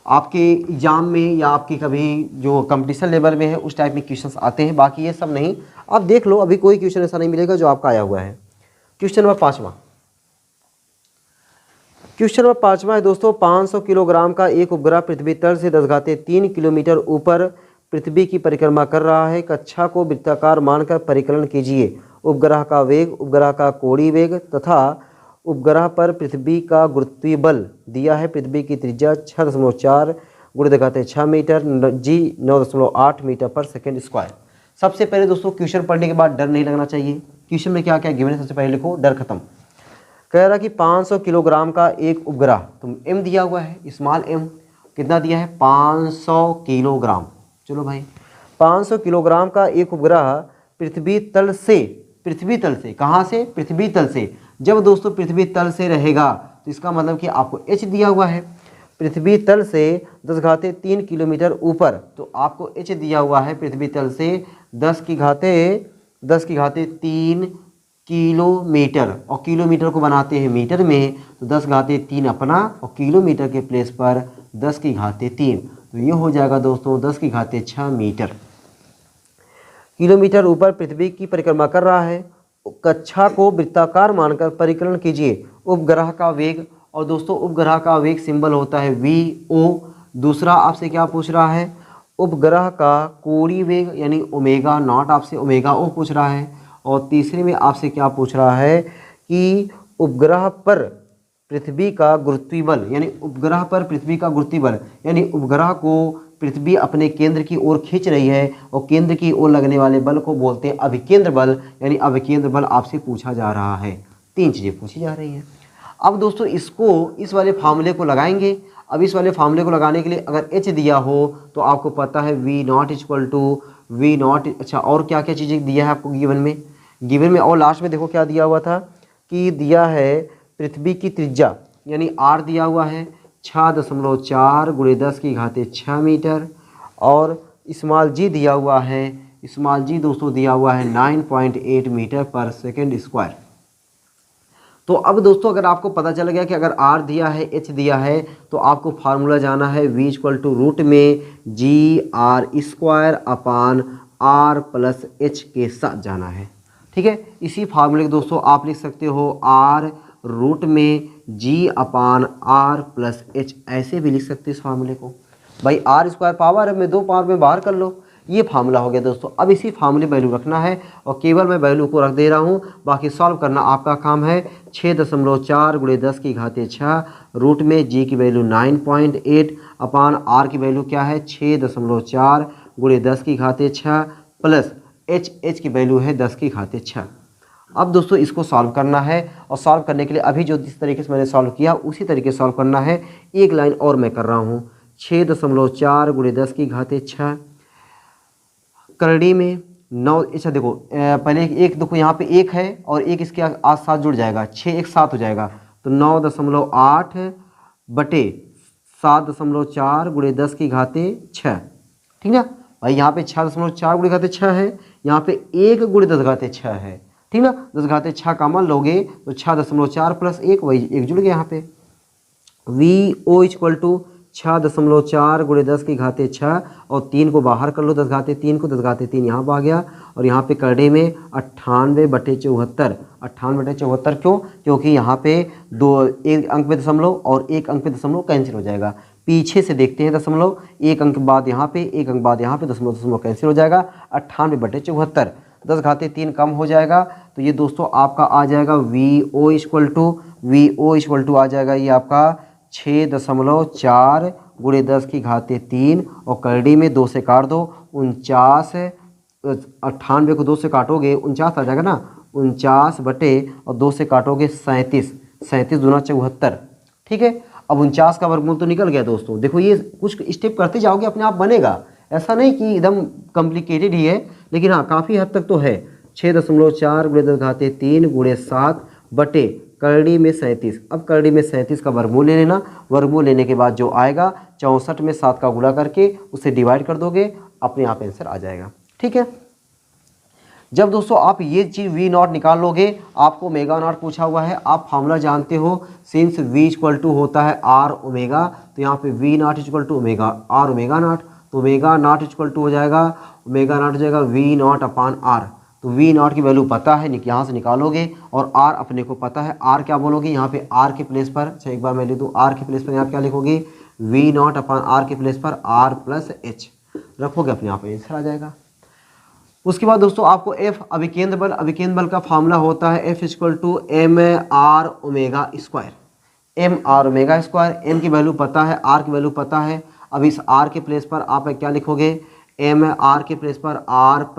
आपके एग्जाम में या आपकी कभी जो कंपटीशन लेवल में है उस टाइप में क्वेश्चंस आते हैं। बाकी ये सब नहीं, आप देख लो, अभी कोई क्वेश्चन ऐसा नहीं मिलेगा जो आपका आया हुआ है। क्वेश्चन नंबर 5वां, क्वेश्चन नंबर 5वां है दोस्तों, 500 किलोग्राम का एक उपग्रह पृथ्वी तल से 10⁻3 किलोमीटर ऊपर पृथ्वी की परिक्रमा कर रहा है। कक्षा को वृत्ताकार मानकर परिकलन कीजिए। उपग्रह का वेग, उपग्रह का कोणीय वेग तथा उपग्रह पर पृथ्वी का गुरुत्वीय बल दिया है। पृथ्वी की त्रिज्या 6.4 गुणे 10⁻6 मीटर, जी 9.8 मीटर पर सेकेंड स्क्वायर। सबसे पहले दोस्तों क्वेश्चन पढ़ने के बाद डर नहीं लगना चाहिए। क्वेश्चन में क्या क्या गिवन है, सबसे पहले लिखो डर खत्म। कह रहा कि 500 किलोग्राम का एक उपग्रह, तो एम दिया हुआ है, स्मॉल एम कितना दिया है 500 किलोग्राम। चलो भाई 500 किलोग्राम का एक उपग्रह पृथ्वी तल से कहाँ से, पृथ्वी तल से। जब दोस्तों पृथ्वी तल से रहेगा तो इसका मतलब कि आपको एच दिया हुआ है, पृथ्वी तल से 10⁻³ किलोमीटर ऊपर, तो आपको एच दिया हुआ है पृथ्वी तल से 10⁻³ किलोमीटर, और किलोमीटर को बनाते हैं मीटर में, तो 10⁻³ अपना और किलोमीटर के प्लेस पर 10⁻³, तो ये हो जाएगा दोस्तों 10⁻6 मीटर। किलोमीटर ऊपर पृथ्वी की परिक्रमा कर रहा है। कक्षा को वृत्ताकार मानकर परिकलन कीजिए उपग्रह का वेग, और दोस्तों उपग्रह का वेग सिंबल होता है VO। दूसरा आपसे क्या पूछ रहा है, उपग्रह का कोणीय वेग यानी ओमेगा नॉट, आपसे ओमेगा O पूछ रहा है। और तीसरे में आपसे क्या पूछ रहा है कि उपग्रह पर पृथ्वी का गुरुत्वीय बल, यानी उपग्रह पर पृथ्वी का गुरुत्वीय बल, यानी उपग्रह को पृथ्वी अपने केंद्र की ओर खींच रही है और केंद्र की ओर लगने वाले बल को बोलते हैं अभिकेंद्र बल, यानी अभिकेंद्र बल आपसे पूछा जा रहा है। 3 चीज़ें पूछी जा रही हैं। अब दोस्तों इस वाले फार्मूले को लगाएंगे। अब इस वाले फार्मूले को लगाने के लिए अगर एच दिया हो तो आपको पता है V0 अच्छा, और क्या क्या चीज़ें दिया है आपको गिवन में और लास्ट में देखो क्या दिया हुआ था कि दिया है पृथ्वी की त्रिज्या यानी R दिया हुआ है 6.4 × 10⁻6 मीटर, और स्मॉल जी दिया हुआ है, स्मॉल जी दोस्तों दिया हुआ है 9.8 मीटर पर सेकेंड स्क्वायर। तो अब दोस्तों अगर आपको पता चल गया कि अगर R दिया है H दिया है तो आपको फार्मूला जाना है V √ में GR² + H के साथ जाना है। ठीक है, इसी फार्मूले को दोस्तों आप लिख सकते हो R √ में G/R + H, ऐसे भी लिख सकते हो इस फार्मूले को। भाई R² पावर है, मैं 2 पावर में बाहर कर लो, ये फार्मूला हो गया दोस्तों। अब इसी फार्मूले वैल्यू रखना है और केवल मैं वैल्यू को रख दे रहा हूँ, बाकी सॉल्व करना आपका काम है। 6.4 × 10⁻6 रूट में G की वैल्यू 9.8 अपान R की वैल्यू क्या है 6.4 × 10⁻6 प्लस H की वैल्यू है 10⁻6। अब दोस्तों इसको सॉल्व करना है और सॉल्व करने के लिए अभी जो जिस तरीके से मैंने सॉल्व किया उसी तरीके से सॉल्व करना है। एक लाइन और मैं कर रहा हूँ 6.4 × 10⁻6 करड़ी में 9। अच्छा देखो पहले एक देखो यहाँ पे 1 है और एक इसके आस साथ जुड़ जाएगा, 6 एक साथ हो जाएगा, तो 9.8 बटे 7.4 × 10⁻6। ठीक ना भाई, यहाँ पे 6.4 × 10⁻6 है, यहाँ पे 1 × 10⁻6 है। ठीक ना, 10⁻6 कॉमन लोगे तो 6.4 + 1 वही 1 जुड़ गया यहाँ पे। VO = 6.4 × 10⁻6 और 3 को बाहर कर लो, 10⁻3 को 10⁻3 यहाँ आ गया, और यहाँ पे करड़े में 98/74। 98/74 क्यों? क्योंकि यहाँ पे 1 अंक पे दशमलव और 1 अंक पे दशमलव कैंसिल हो जाएगा। पीछे से देखते हैं दशमलव, 1 अंक बाद यहाँ पे, 1 अंक बाद यहाँ पे दशमलव कैंसिल हो जाएगा। 98/74, 10⁻3 कम हो जाएगा, तो ये दोस्तों आपका आ जाएगा VO = आ जाएगा ये आपका 6.4 × 10⁻3 और करड़ी में 2 से काट दो 49, 98 को 2 से काटोगे 49 आ जाएगा ना, 49 बटे और 2 से काटोगे 37, 37 दूना 74। ठीक है, अब 49 का वर्गमूल तो निकल गया दोस्तों। देखो ये कुछ स्टेप करते जाओगे अपने आप बनेगा, ऐसा नहीं कि एकदम कॉम्प्लिकेटेड ही है, लेकिन हाँ काफ़ी हद तक तो है। 6.4 × 10⁻3 × 7 बटे करड़ी में 37। अब करड़ी में 37 का वर्गमूल ले लेना, वर्गमूल लेने के बाद जो आएगा 64 में 7 का गुणा करके उसे डिवाइड कर दोगे, अपने आप आंसर आ जाएगा। ठीक है, जब दोस्तों आप ये चीज़ V0 निकाल लोगे, आपको ओमेगा नॉट पूछा हुआ है, आप फार्मूला जानते हो, सिंस V = होता है R ओमेगा, तो यहाँ पे V0 = omega R omega naught, तो ओमेगा नॉट = हो जाएगा V0/R। तो V0 की वैल्यू पता है, यहाँ से निकालोगे, और R अपने को पता है। R क्या बोलोगे यहाँ पे R के प्लेस पर, अच्छा एक बार मैं लिख दूँ, R के प्लेस पर यहाँ क्या लिखोगे V0/R के प्लेस पर R + H रखोगे, अपने आप आंसर आ जाएगा। उसके बाद दोस्तों आपको F अभिकेंद्र बल का फार्मूला होता है F = mR ओमेगा²। mR ओमेगा², m की वैल्यू पता है, R की वैल्यू पता है। अब इस R के प्लेस पर आप क्या लिखोगे, mR के प्लेस पर R +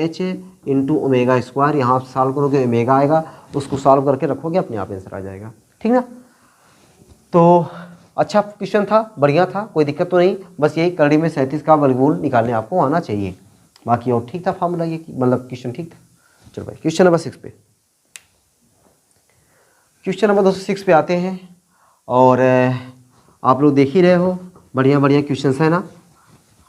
H × ओमेगा²। यहाँ आप सॉल्व करोगे ओमेगा आएगा, उसको सॉल्व करके रखोगे, अपने आप आंसर आ जाएगा। ठीक ना। तो अच्छा क्वेश्चन था, बढ़िया था, कोई दिक्कत तो नहीं, बस यही करड़ी में 37 का वर्गमूल निकालने आपको आना चाहिए। बाकी और ठीक था फॉर्मूला, ये मतलब क्वेश्चन ठीक था। चलो भाई क्वेश्चन नंबर 6 पे, क्वेश्चन नंबर 206 पे आते हैं। और आप लोग देख ही रहे हो, बढ़िया बढ़िया क्वेश्चन है ना।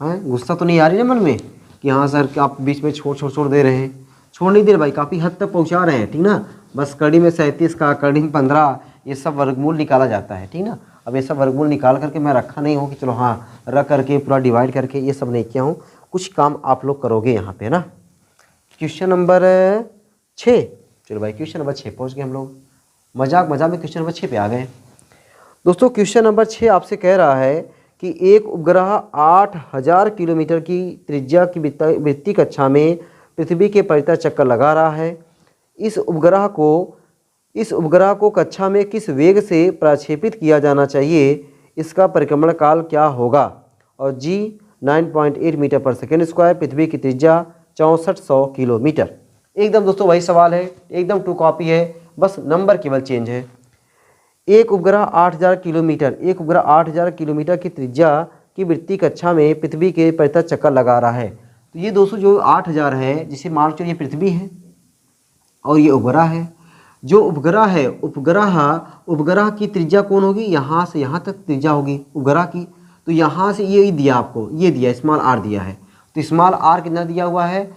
हैं, गुस्सा तो नहीं आ रही ना मन में कि हाँ सर कि आप बीच में छोड़ दे रहे हैं? छोड़ नहीं दे रहे भाई, काफ़ी हद तक पहुंचा रहे हैं। ठीक ना। बस कड़ी में 37 का, कड़ी में 15, ये सब वर्गमूल निकाला जाता है। ठीक ना। अब ये सब वर्गमूल निकाल करके मैं रखा नहीं हूँ कि चलो हाँ रख करके पूरा डिवाइड करके, ये सब नहीं किया हूँ। कुछ काम आप लोग करोगे यहाँ पे ना। क्वेश्चन नंबर 6, चलो भाई क्वेश्चन नंबर 6 पहुँच गए हम लोग। मजाक में क्वेश्चन नंबर 6 पे आ गए। दोस्तों क्वेश्चन नंबर 6 आपसे कह रहा है कि एक उपग्रह 8000 किलोमीटर की त्रिज्या की वृत्तीय कक्षा में पृथ्वी के परितः चक्कर लगा रहा है। इस उपग्रह को कक्षा में किस वेग से प्रक्षेपित किया जाना चाहिए? इसका परिक्रमण काल क्या होगा? और जी 9.8 मीटर पर सेकेंड स्क्वायर, पृथ्वी की त्रिज्या 6400 किलोमीटर। एकदम दोस्तों वही सवाल है, एकदम टू कॉपी है, बस नंबर केवल चेंज है। एक उपग्रह 8000 किलोमीटर की त्रिज्या की वृत्तीय कक्षा में पृथ्वी के परितः चक्कर लगा रहा है। तो ये दोस्तों जो 8000 है, जिसे मान लो ये पृथ्वी है और ये उपग्रह है। जो उपग्रह है, उपग्रह की त्रिज्या कौन होगी? यहाँ से यहाँ तक त्रिज्या होगी उपग्रह की। तो यहाँ से ये दिया आपको, ये दिया स्मॉल आर दिया है। तो स्मॉल आर कितना दिया हुआ है?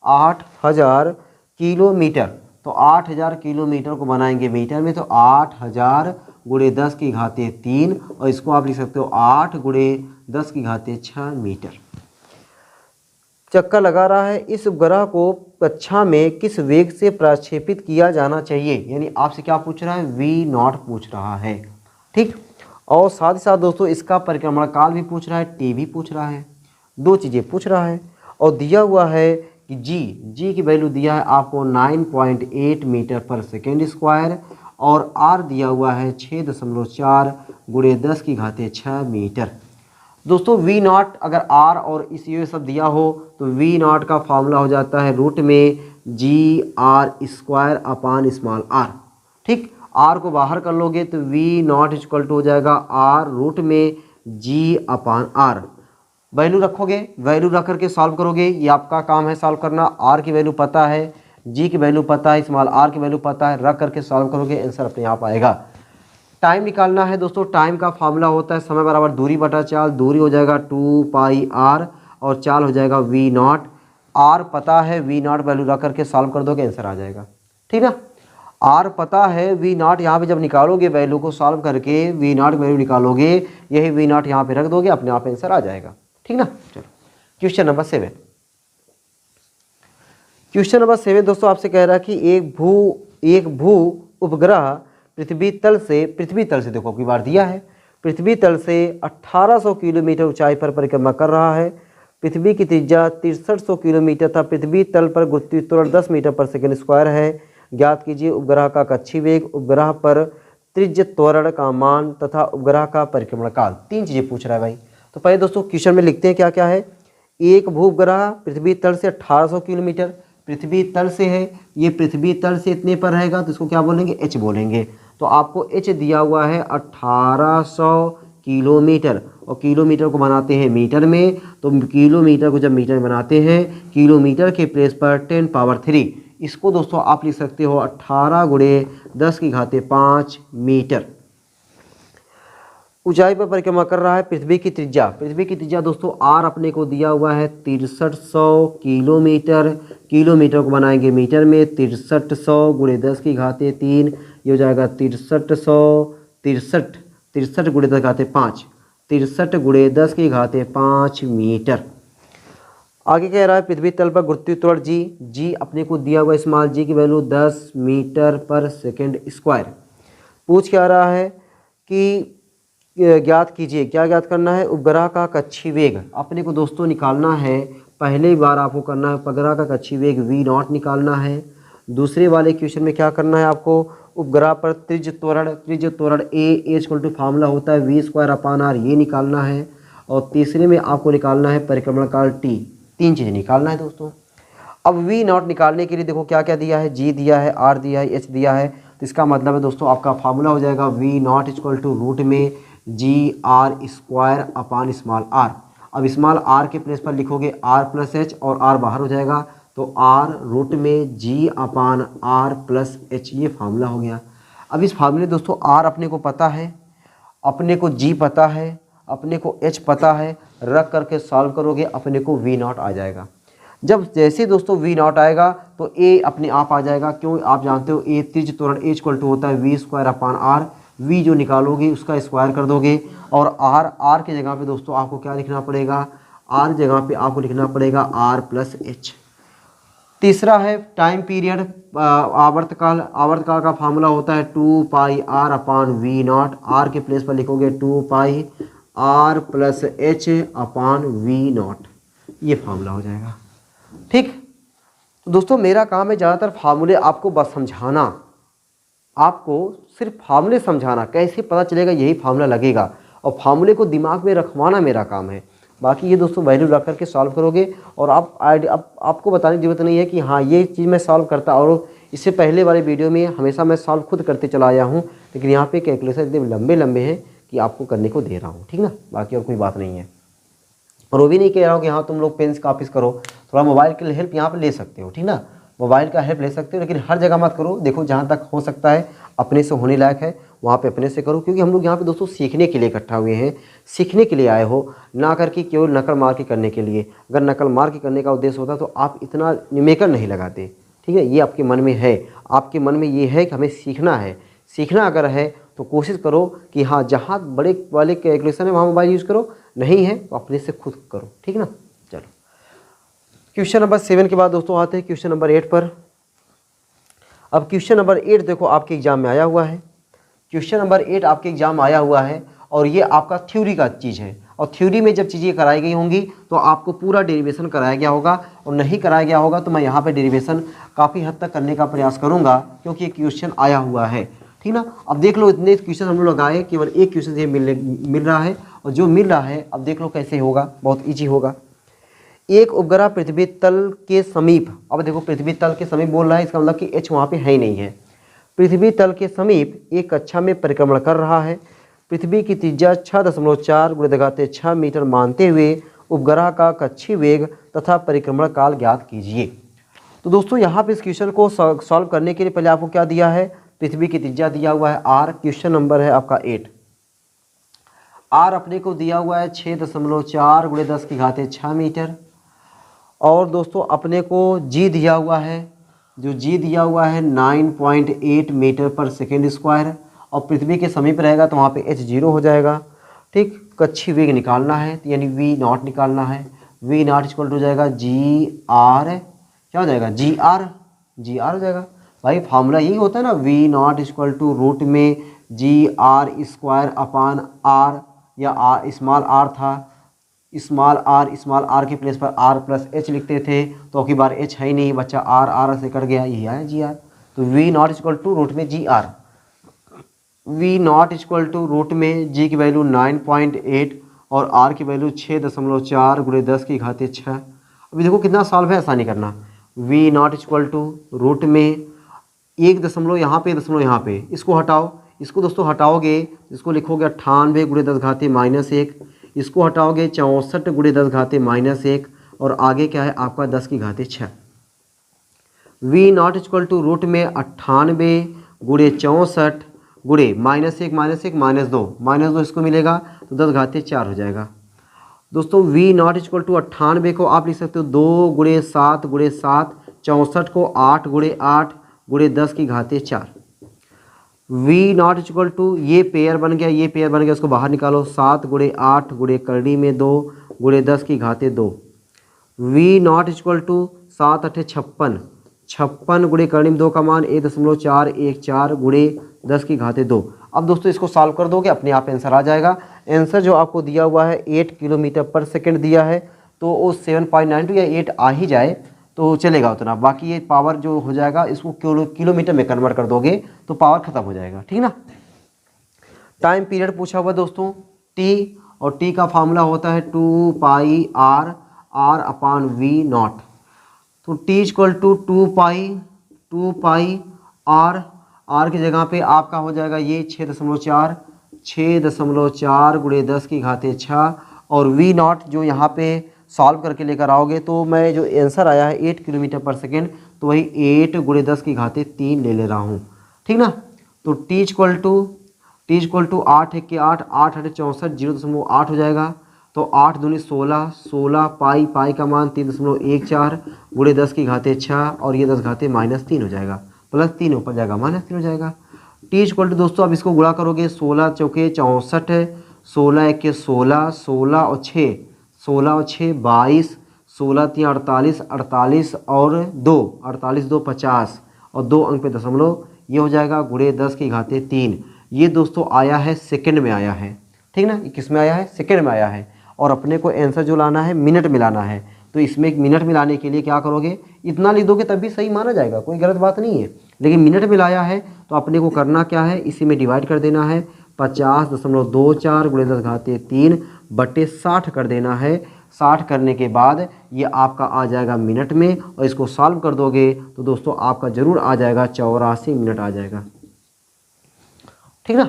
8000 किलोमीटर। तो 8000 किलोमीटर को बनाएंगे मीटर में, तो 8000 गुणे 10 की घाते 3, और इसको आप लिख सकते हो 8 गुणे 10 की घाते 6 मीटर चक्कर लगा रहा है। इस उपग्रह को कक्षा में किस वेग से प्रक्षेपित किया जाना चाहिए? यानी आपसे क्या पूछ रहा है? V0 पूछ रहा है। ठीक। और साथ ही साथ दोस्तों इसका परिक्रमण काल भी पूछ रहा है, टी भी पूछ रहा है, दो चीज़ें पूछ रहा है। और दिया हुआ है कि जी की वैल्यू दिया है आपको 9.8 मीटर पर सेकेंड स्क्वायर, और आर दिया हुआ है 6.4 गुणे 10 की घाते 6 मीटर। दोस्तों V0 अगर R और इस ये सब दिया हो तो V0 का फॉर्मूला हो जाता है रूट में GR² अपान स्मॉल r। ठीक। R को बाहर कर लोगे तो V0 इक्वल टू हो जाएगा R रूट में G अपान R। वैल्यू रखोगे, वैल्यू रख करके सॉल्व करोगे, ये आपका काम है सॉल्व करना। R की वैल्यू पता है, G की वैल्यू पता है, स्मॉल r की वैल्यू पता है, रख करके सॉल्व करोगे, आंसर अपने आप आएगा। टाइम निकालना है दोस्तों, टाइम का फॉर्मूला होता है समय बराबर दूरी बटा चाल। दूरी हो जाएगा 2πr और चाल हो जाएगा V0। R पता है, V0 वैल्यू रख करके सॉल्व कर दोगे, आंसर आ जाएगा। ठीक ना। R पता है, V0 यहाँ पे जब निकालोगे वैल्यू को सॉल्व करके V0 वैल्यू निकालोगे, यही V0 यहाँ पे रख दोगे, अपने आप आंसर आ जाएगा। ठीक ना। चलो क्वेश्चन नंबर 7। क्वेश्चन नंबर 7 दोस्तों आपसे कह रहा है कि एक भू उपग्रह पृथ्वी तल से देखो अगली बार दिया है, पृथ्वी तल से 1800 किलोमीटर ऊंचाई पर परिक्रमा कर रहा है। पृथ्वी की त्रिज्या 6300 किलोमीटर था। पृथ्वी तल पर गुरुत्वीय त्वरण 10 मीटर पर सेकेंड स्क्वायर है। ज्ञात कीजिए उपग्रह का कक्षीय वेग, उपग्रह पर त्रिज्य त्वरण का मान तथा उपग्रह का परिक्रमण काल। 3 चीज़ें पूछ रहा है भाई। तो पहले दोस्तों क्वेश्चन में लिखते हैं क्या क्या है। एक भू उपग्रह पृथ्वी तल से 1800 किलोमीटर, पृथ्वी तल से है, ये पृथ्वी तल से इतने पर रहेगा तो इसको क्या बोलेंगे? h बोलेंगे। तो आपको h दिया हुआ है 1800 किलोमीटर, और किलोमीटर को बनाते हैं मीटर में, तो किलोमीटर को जब मीटर में बनाते हैं, किलोमीटर के प्लेस पर 10 पावर 3, इसको दोस्तों आप लिख सकते हो 18 गुणे 10 की घाते 5 मीटर। ऊंचाई पर परिक्रमा कर रहा है। पृथ्वी की त्रिज्या दोस्तों r अपने को दिया हुआ है 6300 किलोमीटर, किलोमीटर को बनाएंगे मीटर में, 6300 गुणे 10 की घाते 3, ये हो जाएगा 63 गुणे 10 की घाते 5, 63 गुणे 10 की घाते 5 मीटर। आगे कह रहा है पृथ्वी तल पर गुरुत्वीय त्वरण जी अपने को दिया हुआ स्मॉल जी की value 10 metre per second square. पूछ क्या रहा है कि ज्ञात कीजिए, क्या ज्ञात करना है? उपग्रह का कक्षीय वेग अपने को दोस्तों निकालना है। पहले बार आपको करना है उपग्रह का कक्षीय वेग V0 निकालना है। दूसरे वाले क्वेश्चन में क्या करना है आपको? उपग्रह पर त्रिज्य त्वरण ए इक्वल टू फार्मूला होता है V² अपान r, ये निकालना है। और तीसरे में आपको निकालना है परिक्रमण काल t। 3 चीज़ें निकालना है दोस्तों। अब वी नॉट निकालने के लिए देखो क्या क्या दिया है, जी दिया है, आर दिया है, एच दिया है। तो इसका मतलब है दोस्तों आपका फार्मूला हो जाएगा V nought equal to root में G R square upon small R. अब स्मॉल आर के प्लेस पर लिखोगे आर प्लस एच और आर बाहर हो जाएगा, तो आर रूट में G upon R plus H, ये फार्मूला हो गया। अब इस फार्मूले दोस्तों आर अपने को पता है, अपने को जी पता है, अपने को एच पता है, रख करके सॉल्व करोगे अपने को वी नॉट आ जाएगा। जब जैसे दोस्तों वी नॉट आएगा तो ए अपने आप आ जाएगा, क्यों आप जानते हो ए त्रिज्य त्वरण ए इक्वल टू होता है V square upon R. V जो निकालोगे उसका स्क्वायर कर दोगे और आर के जगह पे दोस्तों आपको क्या लिखना पड़ेगा, आर जगह पे आपको लिखना पड़ेगा आर प्लस एच। तीसरा है टाइम पीरियड, आवर्तकाल। आवर्तकाल का फार्मूला होता है 2 pi R upon V nought. R के प्लेस पर लिखोगे 2 pi R plus H upon V nought, ये फार्मूला हो जाएगा। ठीक, तो दोस्तों मेरा काम है ज़्यादातर फार्मूले आपको बस समझाना, आपको सिर्फ फार्मूले समझाना, कैसे पता चलेगा यही फार्मूला लगेगा, और फार्मूले को दिमाग में रखवाना मेरा काम है। बाकी ये दोस्तों वैल्यू रख करके सॉल्व करोगे और आपको बताने की ज़रूरत नहीं है कि हाँ ये चीज़ मैं सॉल्व करता, और इससे पहले वाले वीडियो में हमेशा मैं सॉल्व खुद करते चला आया हूँ, लेकिन यहाँ पे कैलकुलेशन इतने लंबे लंबे हैं कि आपको करने को दे रहा हूँ, ठीक ना। बाकी और कोई बात नहीं है, और वो भी नहीं कह रहा हूँ कि हाँ तुम लोग पेन कापीज करो, थोड़ा मोबाइल की हेल्प यहाँ पर ले सकते हो, ठीक ना, मोबाइल का हेल्प ले सकते हो, लेकिन हर जगह मत करो। देखो जहाँ तक हो सकता है अपने से होने लायक है वहाँ पे अपने से करो, क्योंकि हम लोग यहाँ पे दोस्तों सीखने के लिए इकट्ठा हुए हैं, सीखने के लिए आए हो, ना करके केवल नकल मार के करने के लिए। अगर नकल मार के करने का उद्देश्य होता तो आप इतना न्यूमेरिकल नहीं लगाते, ठीक है। ये आपके मन में है, आपके मन में ये है कि हमें सीखना है। सीखना अगर है तो कोशिश करो कि हाँ जहाँ बड़े वाले कैलकुलेशन है वहाँ मोबाइल यूज़ करो, नहीं है तो अपने से खुद करो, ठीक ना। चलो क्वेश्चन नंबर 7 के बाद दोस्तों आते हैं क्वेश्चन नंबर 8 पर। अब क्वेश्चन नंबर 8 देखो आपके एग्जाम में आया हुआ है, क्वेश्चन नंबर 8 आपके एग्जाम आया हुआ है, और ये आपका थ्योरी का चीज़ है, और थ्योरी में जब चीज़ें कराई गई होंगी तो आपको पूरा डेरिवेशन कराया गया होगा, और नहीं कराया गया होगा तो मैं यहाँ पे डेरिवेशन काफ़ी हद तक करने का प्रयास करूँगा, क्योंकि ये क्वेश्चन आया हुआ है, ठीक ना। अब देख लो इतने क्वेश्चन हम लोग लगाए, केवल एक क्वेश्चन ये मिल रहा है, और जो मिल रहा है अब देख लो कैसे होगा, बहुत ईजी होगा। एक उपग्रह पृथ्वी तल के समीप, अब देखो पृथ्वी तल के समीप बोल रहा है, इसका मतलब कि एच वहाँ पे है ही नहीं है। पृथ्वी तल के समीप एक कक्षा में परिक्रमण कर रहा है। पृथ्वी की त्रिज्या 6.4 × 6 मीटर मानते हुए उपग्रह का कक्षीय वेग तथा परिक्रमण काल ज्ञात कीजिए। तो दोस्तों यहाँ पे इस क्वेश्चन को सॉल्व करने के लिए पहले आपको क्या दिया है, पृथ्वी की त्रिज्या दिया हुआ है आर, क्वेश्चन नंबर है आपका 8। आर अपने को दिया हुआ है 6.4 × 10⁶ मीटर, और दोस्तों अपने को जी दिया हुआ है, जो जी दिया हुआ है 9.8 मीटर पर सेकेंड स्क्वायर, और पृथ्वी के समीप रहेगा तो वहाँ पे एच 0 हो जाएगा, ठीक। कक्षीय वेग निकालना है तो यानी वी नॉट निकालना है, वी नॉट इक्वल टू जाएगा जी आर, क्या हो जाएगा जी आर, जी आर हो जाएगा। भाई फार्मूला यही होता है ना, V nought equal to root में G R square upon R, या आर स्मॉल आर था, स्मॉल आर के प्लेस पर आर प्लस एच लिखते थे, तो की बार एच है ही नहीं बच्चा, आर से कट गया, यही आया जी आर। तो V nought equal to root में G R, V nought equal to root में जी की वैल्यू 9.8 और आर की वैल्यू 6.4 × 10⁶। अभी देखो कितना सॉल्व है, आसानी करना। V nought equal to root में 1 दशमलव यहाँ पे, दशमलव यहाँ पे, इसको हटाओ, इसको दोस्तों हटाओगे, इसको लिखोगे 98 × 10⁻⁻1, इसको हटाओगे 64 × 10⁻⁻1, और आगे क्या है आपका 10⁻6। V nought equal to root में 98 × 64 × -1 -2 इसको मिलेगा तो 10⁻4 हो जाएगा। दोस्तों वी नॉट इक्वल टू 98 को आप लिख सकते हो 2 × 7 × 7, 64 को 8 × 8 × 10⁻4। वी नॉट इक्वल टू ये पेयर बन गया, ये पेयर बन गया, उसको बाहर निकालो, 7 × 8 × करड़ी में 2 × 10⁻2। वी नॉट इक्वल टू 7 × 8 = 56, 56 × करड़ी में 2 का मान 1.414 × 10⁻2। अब दोस्तों इसको सॉल्व कर दोगे अपने आप आंसर आ जाएगा। आंसर जो आपको दिया हुआ है 8 किलोमीटर पर सेकंड दिया है, तो वो 7.92 या 8 आ ही जाए तो चलेगा उतना, बाकी ये पावर जो हो जाएगा इसको किलोमीटर में कन्वर्ट कर दोगे तो पावर खत्म हो जाएगा, ठीक ना। टाइम पीरियड पूछा हुआ दोस्तों टी, और टी का फार्मूला होता है 2 pi R, R upon V nought. तो t equal to 2 pi r की जगह पे आपका हो जाएगा ये 6.4 गुणे 10 की घाते 6 और v0 जो यहाँ पे सॉल्व करके लेकर आओगे तो मैं जो आंसर आया है 8 किलोमीटर पर सेकेंड, तो वही 8 गुणे 10 की घाते 3 ले रहा हूँ, ठीक ना। तो t इक्वल टू 8 1 के 8 8 8 64 0.8 हो जाएगा। तो 8 दूनी 16 16 पाई का मान 3.14 गुणे 10 की घाते 6 और ये 10 घाते -3 हो जाएगा, +3 ऊपर जाएगा -3 हो जाएगा। t इक्वल टू दोस्तों अब इसको गुणा करोगे 16 चौके 64 16 1 के 16 16 और 6 22 16 3 48 48 और 2 48 2 50 और 2 अंक पे दशमलव, ये हो जाएगा गुणे 10 की घाते 3। ये दोस्तों आया है सेकंड में आया है, ठीक ना। ये किस में आया है? सेकंड में आया है। और अपने को आंसर जो लाना है मिनट में लाना है, तो इसमें एक मिनट में लाने के लिए क्या करोगे, इतना लिख दोगे तब भी सही माना जाएगा, कोई गलत बात नहीं है। लेकिन मिनट में लाया है तो अपने को करना क्या है, इसी में डिवाइड कर देना है 50.24 गुणे 10 घाते 3 बटे 60 कर देना है। 60 करने के बाद ये आपका आ जाएगा मिनट में, और इसको सॉल्व कर दोगे तो दोस्तों आपका ज़रूर आ जाएगा 84 मिनट आ जाएगा, ठीक ना।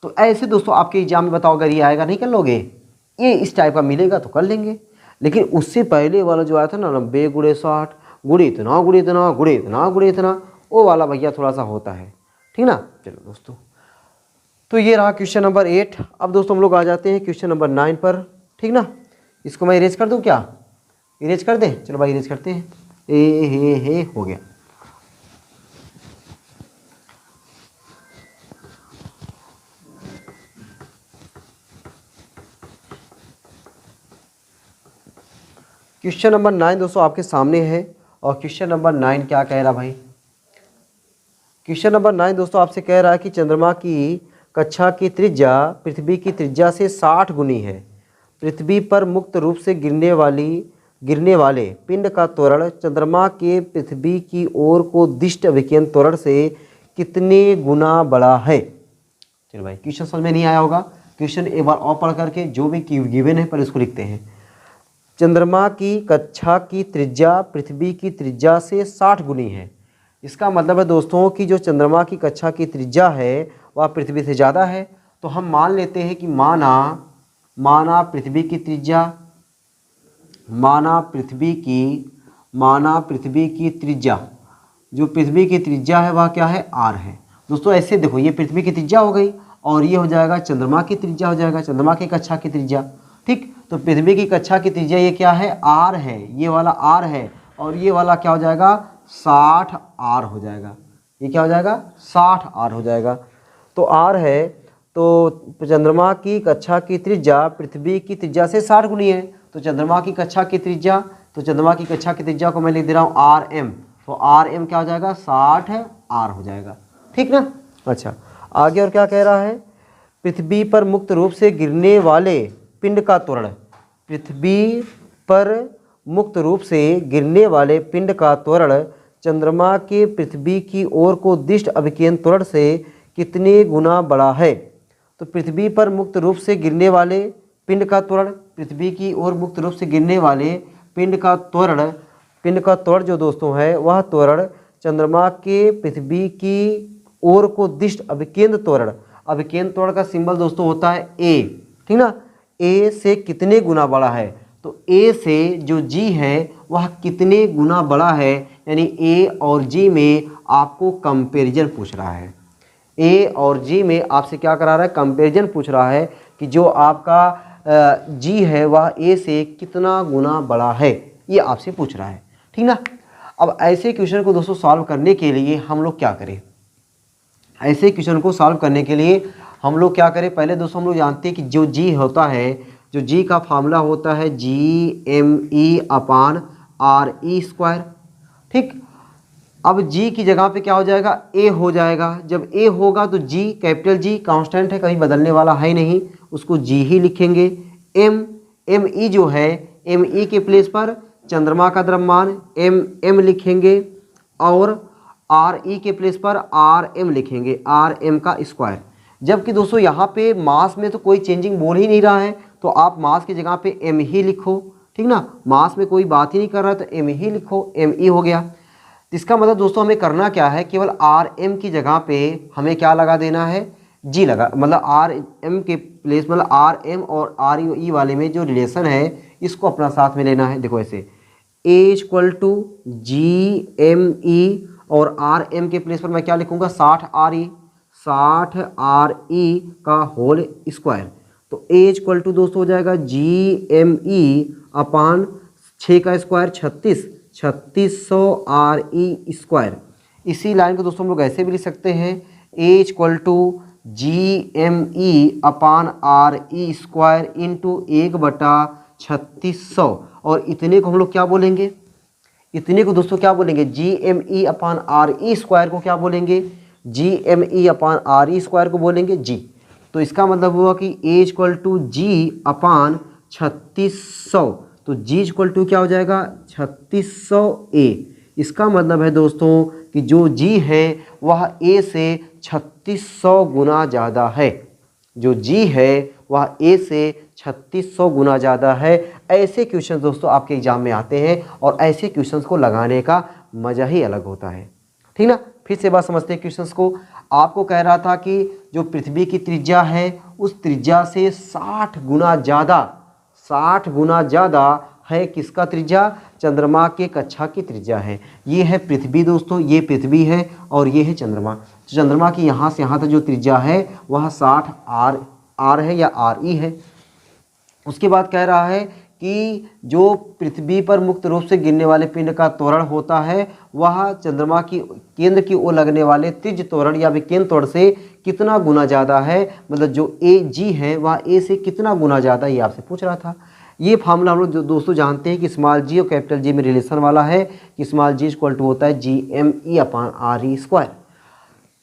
तो ऐसे दोस्तों आपके एग्जाम में बताओ, अगर ये आएगा नहीं कर लोगे, ये इस टाइप का मिलेगा तो कर लेंगे। लेकिन उससे पहले वाला जो आया था ना 90 गुणे 60 गुणे इतना गुणे इतना गुणे इतना गुणे इतना, वो वाला भैया थोड़ा सा होता है, ठीक ना। चलो दोस्तों, तो ये रहा क्वेश्चन नंबर 8। अब दोस्तों हम लोग आ जाते हैं क्वेश्चन नंबर 9 पर, ठीक ना। इसको मैं इरेज कर दूं क्या? इरेज कर दें? चलो भाई इरेज करते हैं। हे हो गया। क्वेश्चन नंबर 9 दोस्तों आपके सामने है, और क्वेश्चन नंबर 9 क्या कह रहा भाई? क्वेश्चन नंबर 9 दोस्तों आपसे कह रहा है कि चंद्रमा की कक्षा की त्रिज्या पृथ्वी की त्रिज्या से 60 गुनी है। पृथ्वी पर मुक्त रूप से गिरने वाले पिंड का त्वरण चंद्रमा के पृथ्वी की ओर को दिष्ट अभिकेंद्र त्वरण से कितने गुना बड़ा है? चलो भाई, क्वेश्चन समझ में नहीं आया होगा, क्वेश्चन एक बार और पढ़ करके जो भी गिवन है पर इसको लिखते हैं। चंद्रमा की कक्षा की त्रिज्या पृथ्वी की त्रिज्या से 60 गुनी है। इसका मतलब है दोस्तों कि जो चंद्रमा की कक्षा की त्रिज्या है वह पृथ्वी से ज़्यादा है। तो हम मान लेते हैं कि माना पृथ्वी की त्रिज्या, माना पृथ्वी की त्रिज्या, जो पृथ्वी की त्रिज्या है वह क्या है? r है। दोस्तों ऐसे देखो, ये पृथ्वी की त्रिज्या हो गई और ये हो जाएगा चंद्रमा की त्रिज्या, हो जाएगा चंद्रमा की कक्षा की त्रिज्या, ठीक। तो पृथ्वी की कक्षा की त्रिज्या ये क्या है? r है, ये वाला r है, और ये वाला क्या हो जाएगा? 60 r हो जाएगा। ये क्या हो जाएगा? 60 r हो जाएगा। तो r है, तो चंद्रमा की कक्षा की त्रिज्या पृथ्वी की त्रिज्या से 60 गुनी है। तो चंद्रमा की कक्षा की त्रिज्या, तो चंद्रमा की कक्षा की त्रिज्या को मैं लिख दे रहा हूँ rm, तो rm क्या हो जाएगा? 60 r हो जाएगा, ठीक ना। अच्छा, आगे और क्या कह रहा है? पृथ्वी पर मुक्त रूप से गिरने वाले पिंड का त्वरण, पृथ्वी पर मुक्त रूप से गिरने वाले पिंड का त्वरण चंद्रमा के पृथ्वी की ओर को दिष्ट अभिकेंद्र त्वरण से कितने गुना बड़ा है? तो पृथ्वी पर मुक्त रूप से गिरने वाले पिंड का त्वरण, पृथ्वी की ओर मुक्त रूप से गिरने वाले पिंड का त्वरण जो दोस्तों है वह त्वरण चंद्रमा के पृथ्वी की ओर को दिष्ट अभिकेंद्र त्वरण का सिंबल दोस्तों होता है a, ठीक ना। a से कितने गुना बड़ा है? तो a से जो g है वह कितने गुना बड़ा है, यानी a और g में आपको कंपैरिजन पूछ रहा है। a और g में आपसे क्या करा रहा है? कंपैरिजन पूछ रहा है कि जो आपका g है वह a से कितना गुना बड़ा है, ये आपसे पूछ रहा है, ठीक ना। अब ऐसे क्वेश्चन को दोस्तों सॉल्व करने के लिए हम लोग क्या करें? ऐसे क्वेश्चन को सॉल्व करने के लिए हम लोग क्या करें? पहले दोस्तों हम लोग जानते हैं कि जो g होता है, जो g का फार्मूला होता है GME/RE², ठीक। अब g की जगह पे क्या हो जाएगा? a हो जाएगा। जब a होगा तो g, कैपिटल G कांस्टेंट है, कहीं बदलने वाला है नहीं, उसको g ही लिखेंगे। ME जो है, ME के प्लेस पर चंद्रमा का द्रव्यमान m लिखेंगे, और RE के प्लेस पर RM लिखेंगे, RM का स्क्वायर। जबकि दोस्तों यहाँ पे मास में तो कोई चेंजिंग बोल ही नहीं रहा है, तो आप मास की जगह पे m ही लिखो, ठीक ना। मास में कोई बात ही नहीं कर रहा तो एम ही लिखो, एम ई हो गया। इसका मतलब दोस्तों हमें करना क्या है, केवल आर एम की जगह पे हमें क्या लगा देना है, जी लगा, मतलब आर एम के प्लेस, मतलब आर एम और आर ई वाले में जो रिलेशन है इसको अपना साथ में लेना है। देखो ऐसे A equal to G M E और आर एम के प्लेस पर मैं क्या लिखूंगा, 60 आर ई, 60 आर ई का होल स्क्वायर। तो ए इक्वल टू दोस्तों हो जाएगा जी एम ई अपान 6 का स्क्वायर 36, 3600 आर ई स्क्वायर। इसी लाइन को दोस्तों हम लोग ऐसे भी लिख सकते हैं, A equal to G M E upon R E square into 1/3600। और इतने को हम लोग क्या बोलेंगे, इतने को दोस्तों क्या बोलेंगे, जी M E upon R E square को क्या बोलेंगे, जी M E upon R E square को बोलेंगे जी। तो इसका मतलब हुआ कि ए इक्वल टू जी अपान 3600, तो जी इक्वल टू क्या हो जाएगा 3600 ए। इसका मतलब है दोस्तों कि जो जी है वह ए से 3600 गुना ज़्यादा है, जो जी है वह ए से 3600 गुना ज़्यादा है। ऐसे क्वेश्चन दोस्तों आपके एग्जाम में आते हैं और ऐसे क्वेश्चंस को लगाने का मज़ा ही अलग होता है, ठीक ना। फिर से बात समझते हैं क्वेश्चंस को। आपको कह रहा था कि जो पृथ्वी की त्रिज्या है उस त्रिज्या से 60 गुना ज़्यादा, 60 गुना ज़्यादा है किसका त्रिज्या, चंद्रमा के कक्षा की त्रिज्या है। ये है पृथ्वी दोस्तों, ये पृथ्वी है और ये है चंद्रमा। तो चंद्रमा की यहाँ से यहाँ तक जो त्रिज्या है वह 60 आर है या आर ई है। उसके बाद कह रहा है कि जो पृथ्वी पर मुक्त रूप से गिरने वाले पिंड का त्वरण होता है वह चंद्रमा की केंद्र की ओर लगने वाले त्रिज्य त्वरण या विकेंद्र त्वरण से कितना गुना ज़्यादा है, मतलब जो ए जी है वह ए से कितना गुना ज़्यादा, ये आपसे पूछ रहा था। ये फार्मूला हम लोग दोस्तों जानते हैं कि स्मॉल जी और कैपिटल जी में रिलेशन वाला है कि स्मॉल जी इक्वल टू होता है जी M E upon R E square.